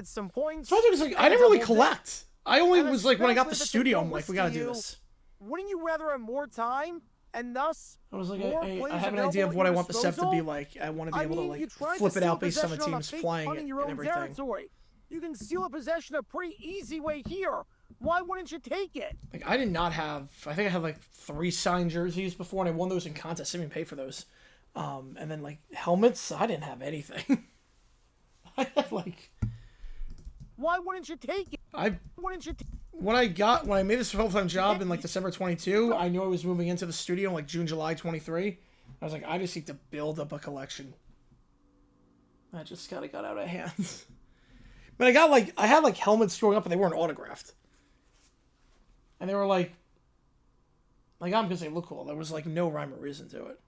F: some points.
A: So I was like, I didn't really collect. I only was like, when I got the
F: especially if it's
A: studio,
F: a
A: I'm like, we
F: bonus
A: gotta
F: to
A: do
F: you,
A: this.
F: Wouldn't you rather have more time and thus
A: I was like,
F: more
A: I
F: plays
A: have an
F: available
A: idea of
F: at
A: what I
F: your
A: want the set to be
F: disposal?
A: like. I want to be
F: I
A: able
F: mean,
A: to
F: you
A: like
F: tried
A: flip
F: to
A: it
F: steal
A: out based on the
F: possession
A: teams
F: fake
A: playing
F: punt
A: it
F: in your
A: and
F: own
A: everything.
F: territory. You can steal a possession a pretty easy way here. Why wouldn't you take it?
A: Like I did not have. I think I had like 3 signed jerseys before, and I won those in contests. I didn't even pay for those. And then like helmets, I didn't have anything. I had like.
F: Why wouldn't you take it? Wouldn't you?
A: When I made this full-time job in like December 22, I knew I was moving into the studio in like June, July 23. I was like, I just need to build up a collection. I just kind of got out of hand. But I had like helmets growing up, but they weren't autographed. And they were like I got them because they look cool. There was like no rhyme or reason to it.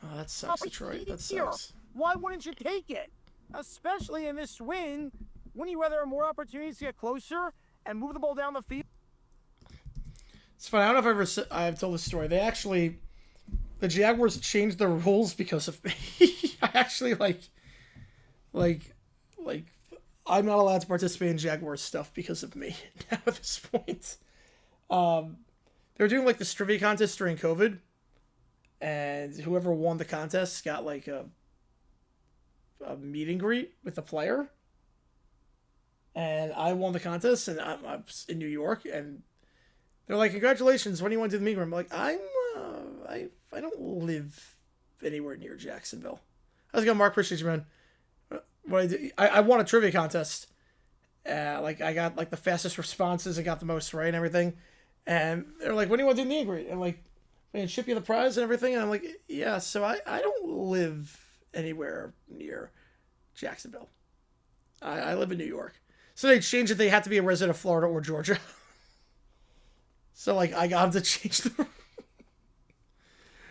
A: Oh, that sucks, Detroit. That sucks.
F: Why wouldn't you take it? Especially in this win, wouldn't you rather have more opportunities to get closer and move the ball down the field?
A: It's funny. I don't know if I've told this story. The Jaguars changed the rules because of me. I actually like, I'm not allowed to participate in Jaguars stuff because of me now at this point. They were doing like this trivia contest during COVID, and whoever won the contest got like a meet and greet with the player. And I won the contest, and I'm in New York, and they're like, "Congratulations! When do you want to do the meet and greet?" I'm like, I don't live anywhere near Jacksonville. How's it going, Mark? Appreciate you, man. What I won a trivia contest. Like I got like the fastest responses, I got the most right and everything. And they're like, "When do you want to do the meet and greet?" And like, "We can ship you the prize and everything." And I'm like, "Yeah." So I don't live anywhere near Jacksonville. I live in New York. So they changed it. They had to be a resident of Florida or Georgia. So like I got them to change the.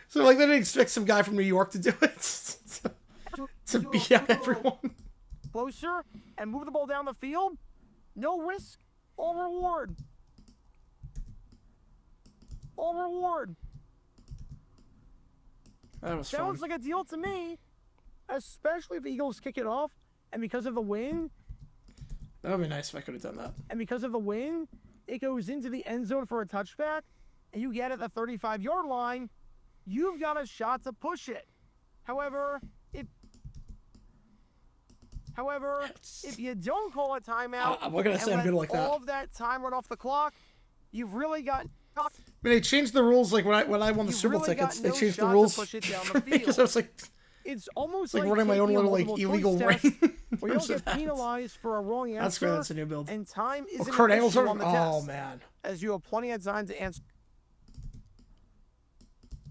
A: So like they didn't expect some guy from New York to do it. to beat out everyone.
F: Closer and move the ball down the field. No risk, all reward. All reward.
A: That was
F: Sounds
A: fun.
F: like a deal to me. Especially if the Eagles kick it off, and because of the win,
A: That would be nice if I could have done that.
F: it goes into the end zone for a touchback, and you get at the 35-yard line, you've got a shot to push it. However, if you don't call a timeout,
A: what can I say? I'm
F: and
A: good
F: let
A: like that.
F: all of that time run off the clock, you've really got.
A: I mean, they changed the rules. Like when I won the
F: You've
A: Super Bowl
F: really got
A: tickets, they
F: no
A: changed the
F: shot to
A: rules
F: push it down
A: for
F: the
A: me because
F: field.
A: I was like,
F: It's almost
A: It's like running my own
F: taking a
A: little like
F: multiple
A: illegal
F: choice
A: ring.
F: test
A: in
F: where you
A: terms
F: don't
A: of
F: get
A: that.
F: penalized for a wrong answer.
A: That's great. That's a new build.
F: And time
A: Oh,
F: isn't
A: Kurt
F: an
A: Angle's
F: issue
A: over.
F: on the
A: Oh
F: test,
A: man.
F: as you have plenty of time to answer.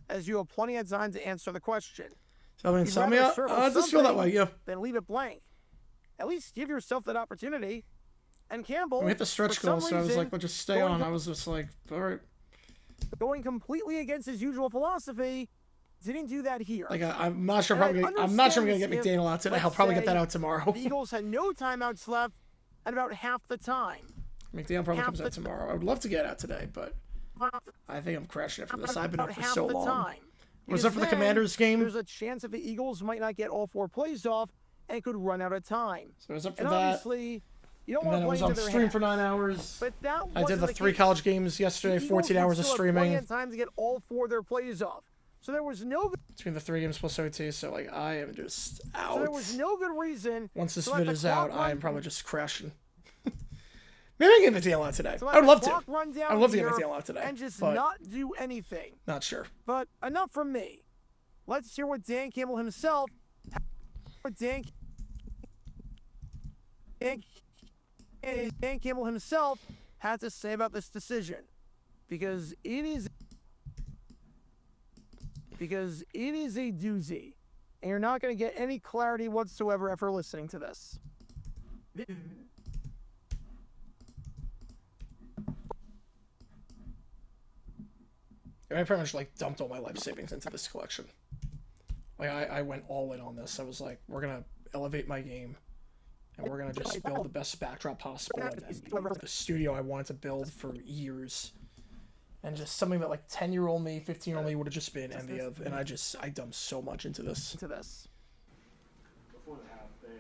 F: As you have plenty of time to answer the question.
A: So I mean,
F: You'd rather
A: insomnia.
F: circle
A: I just feel that
F: something
A: way. Yeah.
F: Then leave it blank. At least give yourself that opportunity. And Campbell,
A: We hit the stretch
F: for some
A: goal, so I was
F: reason,
A: like, let's just stay
F: going
A: on.
F: to-
A: I was just like, all right.
F: going completely against his usual philosophy, didn't do that here.
A: Like I'm not sure.
F: And I
A: I'm not sure I'm gonna
F: understand
A: get
F: if,
A: McDaniel out today.
F: let's
A: I'll probably get
F: say,
A: that out tomorrow.
F: The Eagles had no timeouts left at about half the time.
A: McDaniel probably
F: half
A: comes
F: the-
A: out tomorrow. I would love to get out today, but I think I'm crashing it for this. I've been up
F: About
A: for
F: half
A: so
F: the
A: long.
F: time.
A: Was
F: Because
A: that for the
F: then
A: Commanders game?
F: There's a chance that the Eagles might not get all 4 plays off and could run out of time.
A: So I was up for
F: And
A: that.
F: obviously, you don't
A: And
F: want
A: then
F: to
A: I was
F: play
A: on
F: into their
A: stream
F: hands.
A: for 9 hours.
F: But that
A: I did
F: wasn't
A: the 3
F: case.
A: college games yesterday,
F: The Eagles
A: 14
F: would
A: hours of
F: still have plenty
A: streaming
F: of time to get all 4 of their plays off. So there was no
A: between the 3 games plus OT. So like I am just out.
F: so there was no good reason.
A: Once this
F: to let
A: vid
F: the
A: is
F: clock
A: out, I
F: run-
A: am probably just crashing. Maybe I can get McDaniel out today.
F: to
A: I
F: let
A: would
F: the
A: love
F: clock
A: to.
F: run down
A: I'd love to get
F: here
A: McDaniel out today,
F: and just
A: but-
F: not do anything.
A: Not sure.
F: But enough from me. Let's hear what Dan Campbell himself. Dan Campbell himself had to say about this decision, because it is a doozy, and you're not going to get any clarity whatsoever after listening to this.
A: I pretty much like dumped all my life savings into this collection. Like I went all in on this. I was like, we're gonna elevate my game, and we're gonna just build the best backdrop possible. And the studio I wanted to build for years, and just something that like 10-year-old me, 15-year-old me would have just been envy of. And I dumped so much into this.
C: Before the half, they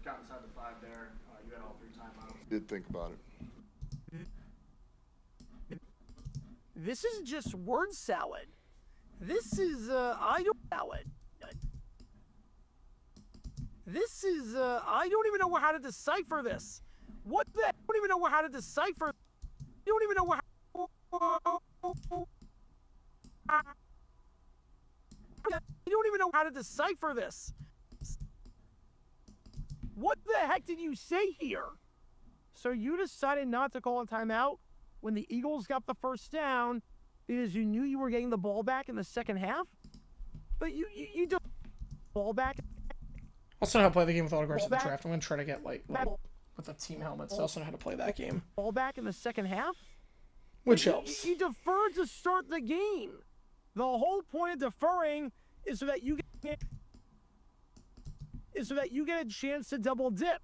C: got inside the 5 there. You had all 3 timeouts.
B: Did think about it.
F: This is just word salad. This is idol salad. This is I don't even know how to decipher this. What the? I don't even know how to decipher. You don't even know you don't even know how to decipher this. What the heck did you say here? So you decided not to call a timeout when the Eagles got the first down because you knew you were getting the ball back in the second half? But you don't ball back.
A: Also know how to play the game with autographs in the
F: Back.
A: draft. I'm gonna try to get like with the team helmets. I also know how to play that game,
F: Ball back in the second half?
A: which
F: You-
A: helps.
F: You deferred to start the game. The whole point of deferring is so that you get a chance to double dip.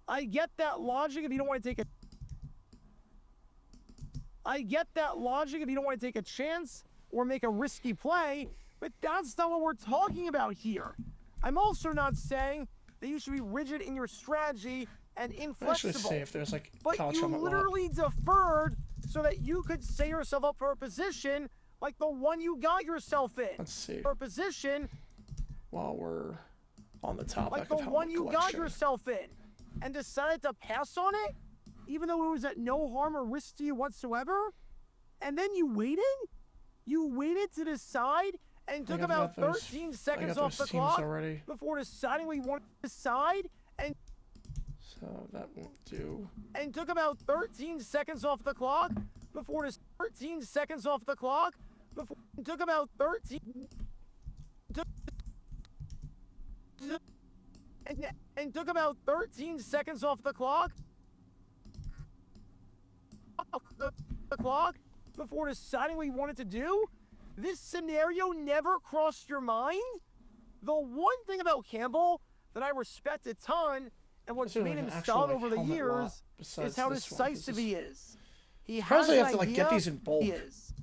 F: I get that logic if you don't want to take a chance or make a risky play, but that's not what we're talking about here. I'm also not saying that you should be rigid in your strategy and
A: Actually,
F: inflexible.
A: see if there's like
F: But
A: college
F: you
A: helmet lot.
F: literally deferred so that you could set yourself up for a position like the one you got yourself in.
A: Let's see.
F: For a position
A: While we're on the topic
F: like the
A: of helmet
F: one you got
A: collection.
F: yourself in, and decided to pass on it, even though it was at no harm or risk to you whatsoever. And then you waited? You waited to decide and took
A: I've
F: about
A: got those-
F: 13
A: I
F: seconds
A: got
F: off
A: those
F: the
A: teams
F: clock
A: already,
F: before deciding what you wanted to decide,
A: so that won't do.
F: and took about 13 seconds off the clock before this 13 seconds off the clock before took about 13 and took about 13 seconds off the clock before deciding what you wanted to do. This scenario never crossed your mind. The one thing about Campbell that I respect a ton and what's
A: This
F: made
A: is
F: him
A: an actual,
F: solid
A: like,
F: over the
A: helmet lot
F: years
A: besides
F: is how
A: this one, 'cause
F: decisive
A: this-
F: he is. He
A: Probably
F: has
A: have
F: an
A: to, like, get
F: idea.
A: these in bulk.
F: He is.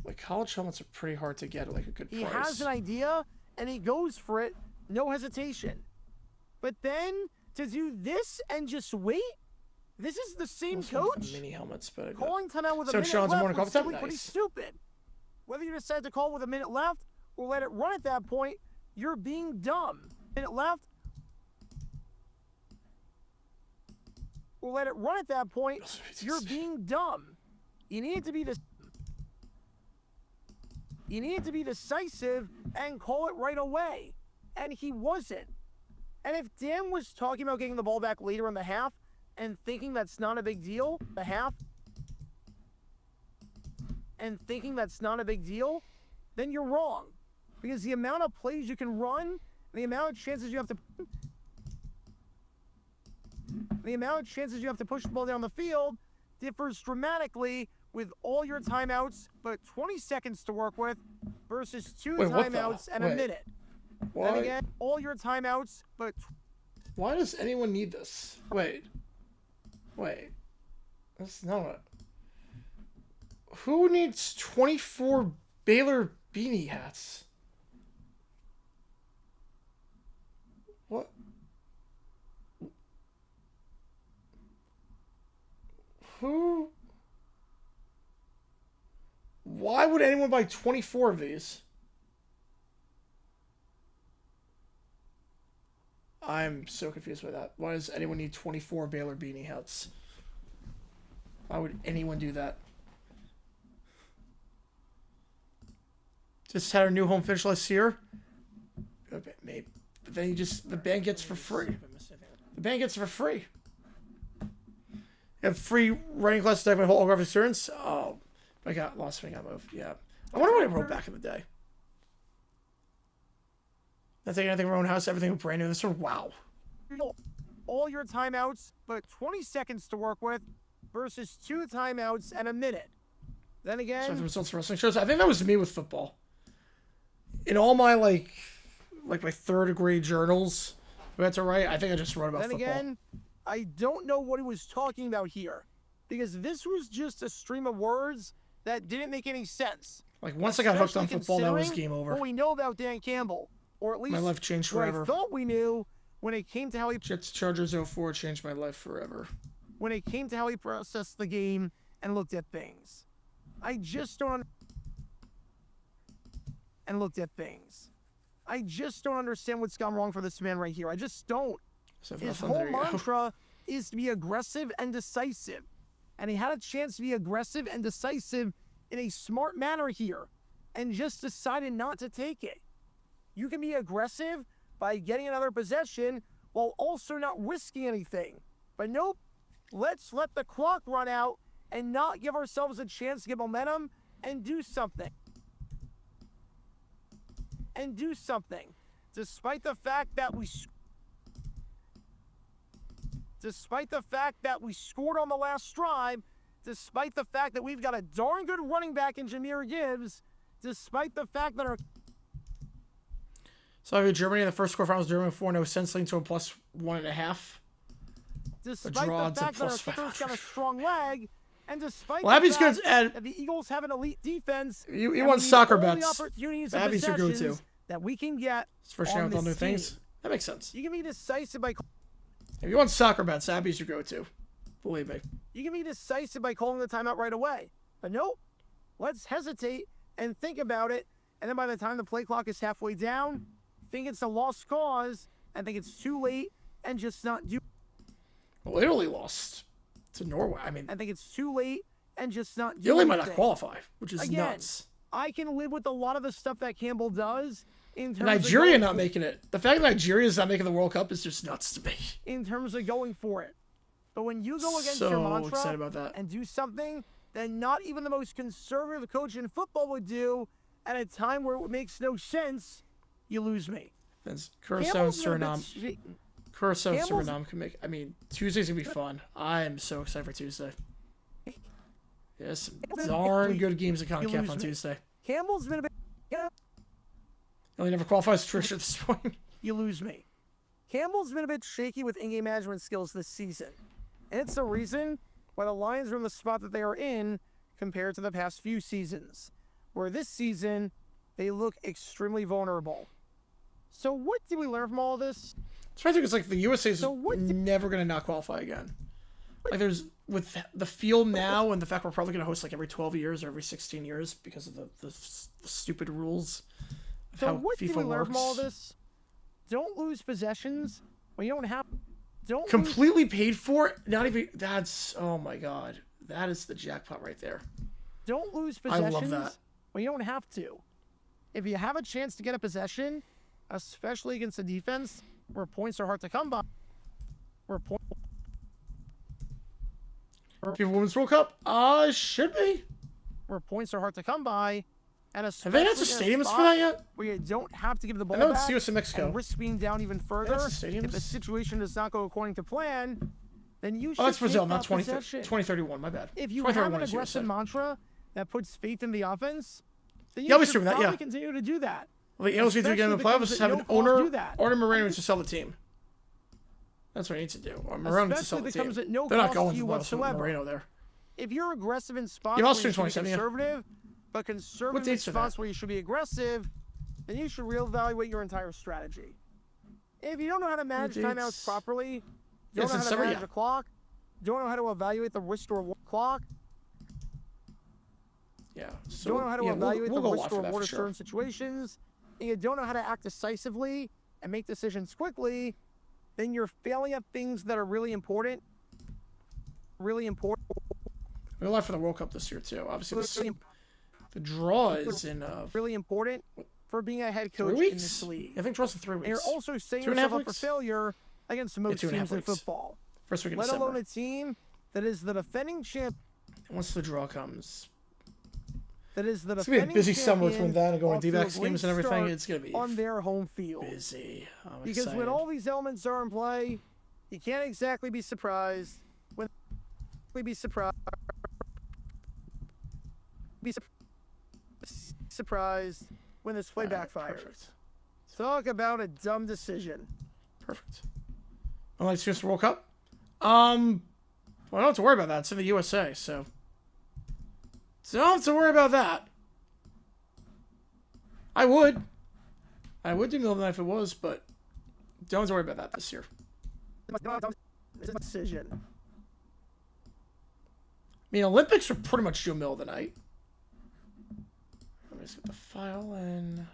A: Like college helmets are pretty hard to get at like a good
F: He
A: price.
F: has an idea and he goes for it, no hesitation. But then to do this and just wait, this is the same
A: Also have the
F: coach
A: mini helmets, but I got-
F: calling timeout with a
A: So
F: minute
A: Sean's
F: left
A: morning
F: was
A: coffee time?
F: simply pretty
A: Nice.
F: stupid. Whether you decide to call with a minute left or let it run at that point, you're being dumb. Minute left. Or let it run at that point, you're being dumb. You need it to be decisive and call it right away. And he wasn't. And if Dan was talking about getting the ball back later in the half and thinking that's not a big deal, then you're wrong. Because the amount of plays you can run, the amount of chances you have to push the ball down the field differs dramatically with all your timeouts, but 20 seconds to work with versus two timeouts and a minute.
A: Why?
F: And again, all your timeouts, but
A: Why does anyone need this? Wait. That's not what... Who needs 24 Baylor beanie hats? What? Who? Why would anyone buy 24 of these? I'm so confused by that. Why does anyone need 24 Baylor beanie hats? Why would anyone do that? Just had a new home finish last year? Maybe. But then the band gets for free. The band gets for free. You have free writing class to take my whole autograph experience? Oh, I got lost when I got moved. Yeah. I wonder what I wrote back in the day. Not taking anything from my own house, everything was brand new. This one, wow.
F: all your timeouts, but 20 seconds to work with versus 2 timeouts and a minute. Then again...
A: So the results of wrestling shows. I think that was me with football. In all my, like my 3rd grade journals, if that's all right, I think I just wrote about football.
F: Then again, I don't know what he was talking about here, because this was just a stream of words that didn't make any sense.
A: Like, once I got hooked on football, that was game over.
F: What we know about Dan Campbell, or at least
A: my life changed forever.
F: What I thought we knew when it came to how he...
A: Jets Chargers 04 changed my life forever.
F: When it came to how he processed the game and looked at things. I just don't... And looked at things. I just don't understand what's gone wrong for this man right here. I just don't.
A: So
F: his whole mantra is to be aggressive and decisive. And he had a chance to be aggressive and decisive in a smart manner here, and just decided not to take it. You can be aggressive by getting another possession while also not risking anything. But nope, let's let the clock run out and not give ourselves a chance to get momentum and do something. Despite the fact that we scored on the last drive, despite the fact that we've got a darn good running back in Jahmyr Gibbs, despite the fact that our...
A: So I mean, Germany in the first quarterfinals, Germany 4-0 sense leading to a +1.5.
F: Despite the fact that our kicker's got a strong leg, and despite
A: well,
F: the fact that the Eagles have an elite defense,
A: you want soccer bets.
F: Abby's your go-to. That we can get
A: it's first year with all new things. That makes sense.
F: You can be decisive by...
A: If you want soccer bets, Abby's your go-to. Believe me.
F: You can be decisive by calling the timeout right away. But nope. Let's hesitate and think about it. And then by the time the play clock is halfway down, think it's a lost cause and think it's too late and just not do...
A: Well, Italy lost to Norway. I mean...
F: I think it's too late and just not do
A: Italy
F: anything.
A: might not qualify, which is
F: Again,
A: nuts.
F: I can live with a lot of the stuff that Campbell does. In terms
A: Nigeria
F: of
A: not making it. The fact that Nigeria is not making the World Cup is just nuts to me.
F: In terms of going for it. But when you go against
A: so
F: your mantra
A: excited about that.
F: and do something that not even the most conservative coach in football would do at a time where it makes no sense, you lose me.
A: Curacao and Suriname. Curacao and Suriname can make... I mean, Tuesday's going to be fun. I'm so excited for Tuesday. Yes, darn good games at CONCACAF on Tuesday.
F: Campbell's been a bit...
A: He never qualifies for Trish at this point.
F: You lose me. Campbell's been a bit shaky with in-game management skills this season. And it's the reason why the Lions are in the spot that they are in compared to the past few seasons, where this season, they look extremely vulnerable. So what did we learn from all of this?
A: It's funny because like the USA is never going to not qualify again. Like there's with the field now and the fact we're probably going to host like every 12 years or every 16 years because of the stupid rules.
F: So what did we learn from all this? Don't lose possessions when you don't have... Don't
A: completely paid for it? Not even... That's... Oh my god. That is the jackpot right there.
F: Don't lose possessions
A: I love that.
F: when you don't have to. If you have a chance to get a possession, especially against a defense where points are hard to come by,
A: FIFA Women's World Cup? Should be.
F: where points are hard to come by, and
A: Have
F: especially
A: they announced the
F: in a
A: stadiums for
F: spot
A: that yet?
F: where you don't have to give the ball
A: I know it's
F: back
A: US and Mexico.
F: and risk being down even further.
A: That's the
F: If the
A: stadiums.
F: situation does not go according to plan, then you should
A: Oh, that's Brazil,
F: take
A: not
F: that
A: 20,
F: possession.
A: 2031. My bad.
F: If you have
A: 2031
F: an
A: is
F: aggressive
A: USA.
F: mantra that puts faith in the offense, then you
A: Yeah, I'll be
F: should
A: streaming that,
F: probably
A: yeah.
F: continue to do that.
A: Well, the Eagles need to get in the
F: Especially
A: playoffs.
F: because
A: Have
F: at
A: an
F: no cost
A: owner.
F: do that.
A: Order Moreno needs to sell the team. That's what he needs to do. Or Moreno needs to sell
F: Especially
A: the
F: if it comes
A: team.
F: at no
A: They're not
F: cost
A: going
F: to
A: to
F: you
A: the playoffs with
F: whatsoever.
A: Moreno there.
F: If you're aggressive in spots
A: Yeah,
F: where
A: I'll
F: you
A: stream
F: should be
A: 27, yeah.
F: conservative, but conservative in
A: dates are
F: spots
A: that?
F: where you should be aggressive, then you should reevaluate your entire strategy. If you don't know how to manage
A: dates?
F: timeouts properly,
A: Yeah,
F: don't know how
A: since
F: to
A: summer,
F: manage
A: yeah.
F: the clock, don't know how to evaluate the risk or reward clock,
A: Yeah. So,
F: don't know how to
A: yeah,
F: evaluate
A: we'll
F: the
A: go
F: risk
A: live
F: or
A: for that
F: reward
A: for
F: of
A: sure.
F: certain situations, and you don't know how to act decisively and make decisions quickly, then you're failing at things that are really important. Really important.
A: We'll live for the World Cup this year too. Obviously, the draw is in
F: Really important for being a head
A: 3
F: coach in
A: weeks.
F: this league.
A: I think draw's in 3
F: And you're
A: weeks.
F: also setting
A: 2.5
F: yourself up for
A: weeks?
F: failure against most
A: 2.5
F: teams in
A: weeks.
F: football.
A: First week in
F: Let
A: December.
F: alone a team that is the defending champ.
A: Once the draw comes,
F: That is the
A: it's gonna be a
F: defending
A: busy summer
F: champion
A: between that and going
F: off to a
A: D-backs
F: great
A: games and everything.
F: start
A: It's gonna be
F: on their home field.
A: busy. I'm
F: Because
A: excited.
F: when all these elements are in play, you can't exactly be surprised when surprised when this play
A: Alright,
F: backfires.
A: Perfect.
F: Talk about a dumb decision.
A: Perfect. Well, let's just World Cup. Well, I don't have to worry about that. It's in the USA, so don't have to worry about that. I would do Middle of the Night if it was, but don't have to worry about that this year.
F: Decision.
A: I mean, Olympics are pretty much due middle of the night. Let me just get the file in.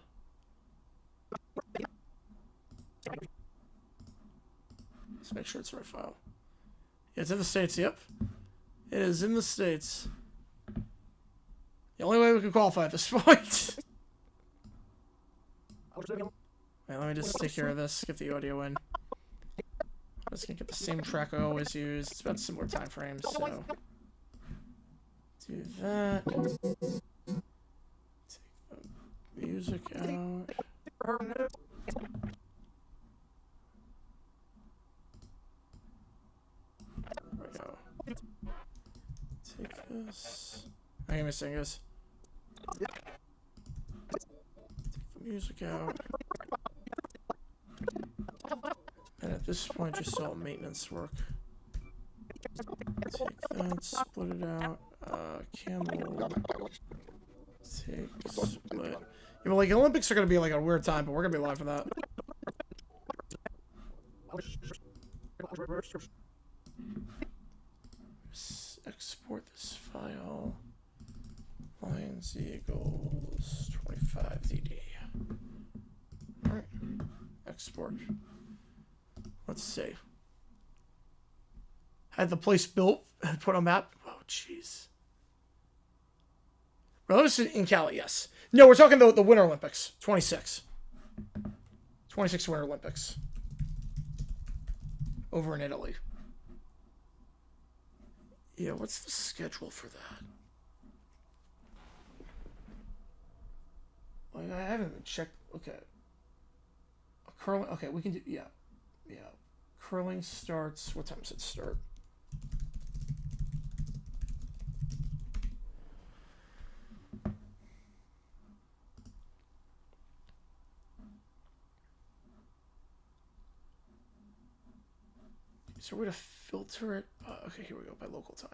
A: Let's make sure it's the right file. Yeah, it's in the States, yep. It is in the States. The only way we can qualify at this point. Wait, let me just take care of this, get the audio in. I'm just gonna get the same track I always use. It's about similar time frames, so do that. Take the music out. There we go. Take this. I am missing this. Take the music out. And at this point, just all maintenance work. Take that, split it out. Camel. Take, split. You know, like, Olympics are going to be like a weird time, but we're going to be live for that. Export this file. Lions Eagles 25DD. Alright. Export. Let's see. Had the place built and put on map. Oh, jeez. Well, in Cali, yes. No, we're talking the Winter Olympics. 26. 26 Winter Olympics. Over in Italy. Yeah, what's the schedule for that? Like, I haven't even checked. Okay. Curling. Okay, we can do. Yeah. Yeah. Curling starts. What time does it start? Is there a way to filter it? Okay, here we go, by local time.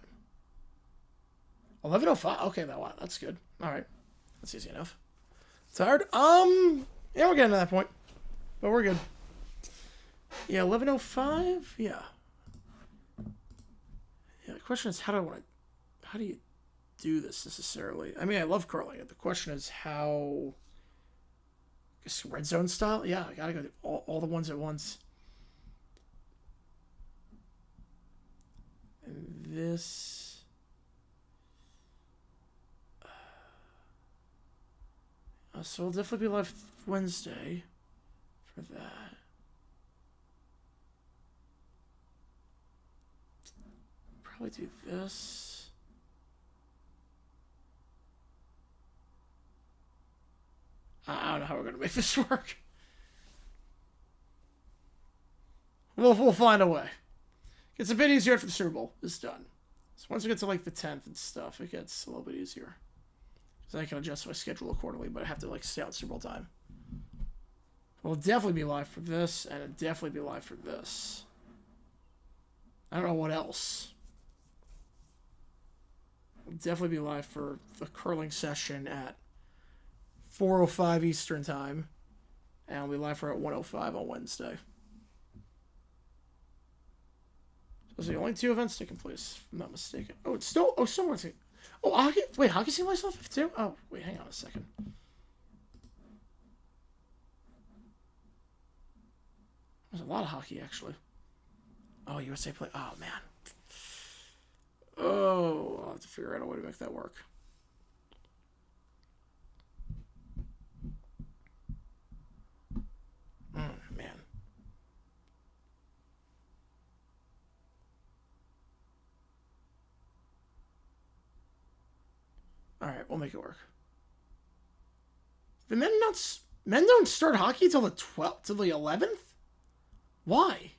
A: 11:05. Okay, that's good. All right, that's easy enough. Tired? Yeah, we're getting to that point, but we're good. Yeah, 11:05. Yeah. Yeah. The question is, how do you do this necessarily? I mean, I love curling. The question is how. I guess red zone style. Yeah, I gotta go do all the ones at once. And this. So we'll definitely be live Wednesday for that. Probably do this. I don't know how we're gonna make this work. We'll find a way. It's a bit easier after the Super Bowl is done. So once we get to like the 10th and stuff, it gets a little bit easier. Because I can adjust my schedule accordingly, but I have to like stay out Super Bowl time. We'll definitely be live for this, and it'll definitely be live for this. I don't know what else. We'll definitely be live for the curling session at 4:05 Eastern Time. And we'll be live for at 1:05 on Wednesday. Those are the only 2 events taking place, if I'm not mistaken. Oh, it's still... Oh, someone's... Oh, hockey... Wait, hockey seems like stuff too? Oh, wait, hang on a second. There's a lot of hockey, actually. Oh, USA play... Oh, man. Oh, I'll have to figure out a way to make that work. Man. Alright, we'll make it work. The men don't start hockey till the 12th, till the 11th? Why?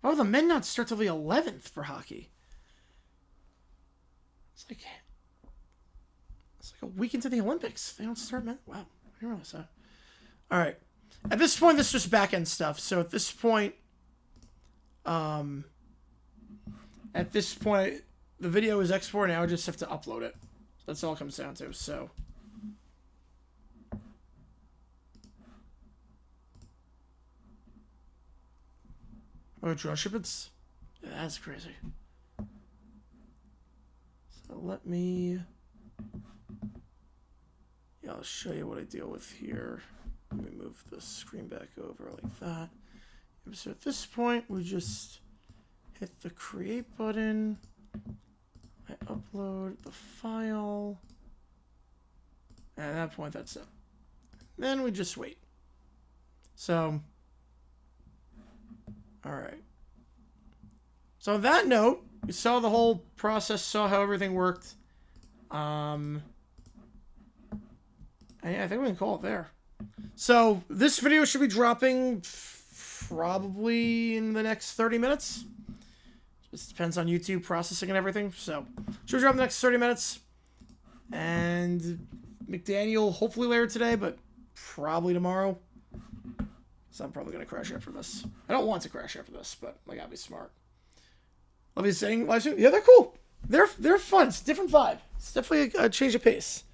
A: Why would the men not start till the 11th for hockey? It's like a week into the Olympics. They don't start men. Wow, I didn't realize that. Alright. At this point, this is just back-end stuff. So at this point, the video is exported, now I just have to upload it. That's all it comes down to, so. Oh, drone shipments? Yeah, that's crazy. So let me... Yeah, I'll show you what I deal with here. Let me move the screen back over like that. So at this point, we just hit the create button. I upload the file. And at that point, that's it. Then we just wait. So, alright. So on that note, we saw the whole process, saw how everything worked. And yeah, I think we can call it there. So, this video should be dropping probably in the next 30 minutes. Just depends on YouTube processing and everything. So, should drop in the next 30 minutes. And McDaniel, hopefully later today, but probably tomorrow. So I'm probably going to crash after this. I don't want to crash after this, but I got to be smart. Love you saying live stream. Yeah, they're cool. They're fun. It's a different vibe. It's definitely a change of pace.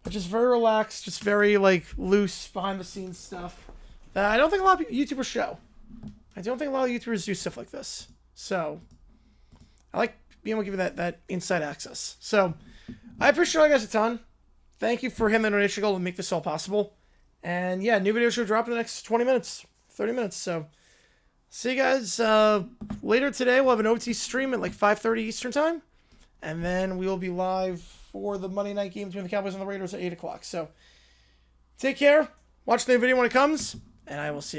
A: It's just very relaxed, just very like loose behind the scenes stuff that I don't think a lot of YouTubers show. I don't think a lot of YouTubers do stuff like this. So I like being able to give you that inside access. So I appreciate you guys a ton. Thank you for hitting the donation goal to make this all possible. And yeah, new video should drop in the next 20 minutes, 30 minutes. So see you guys later today. We'll have an OT stream at like 5:30 Eastern time. And then we will be live for the Monday night game between the Cowboys and the Raiders at 8 o'clock. So take care. Watch the video when it comes. And I will see you.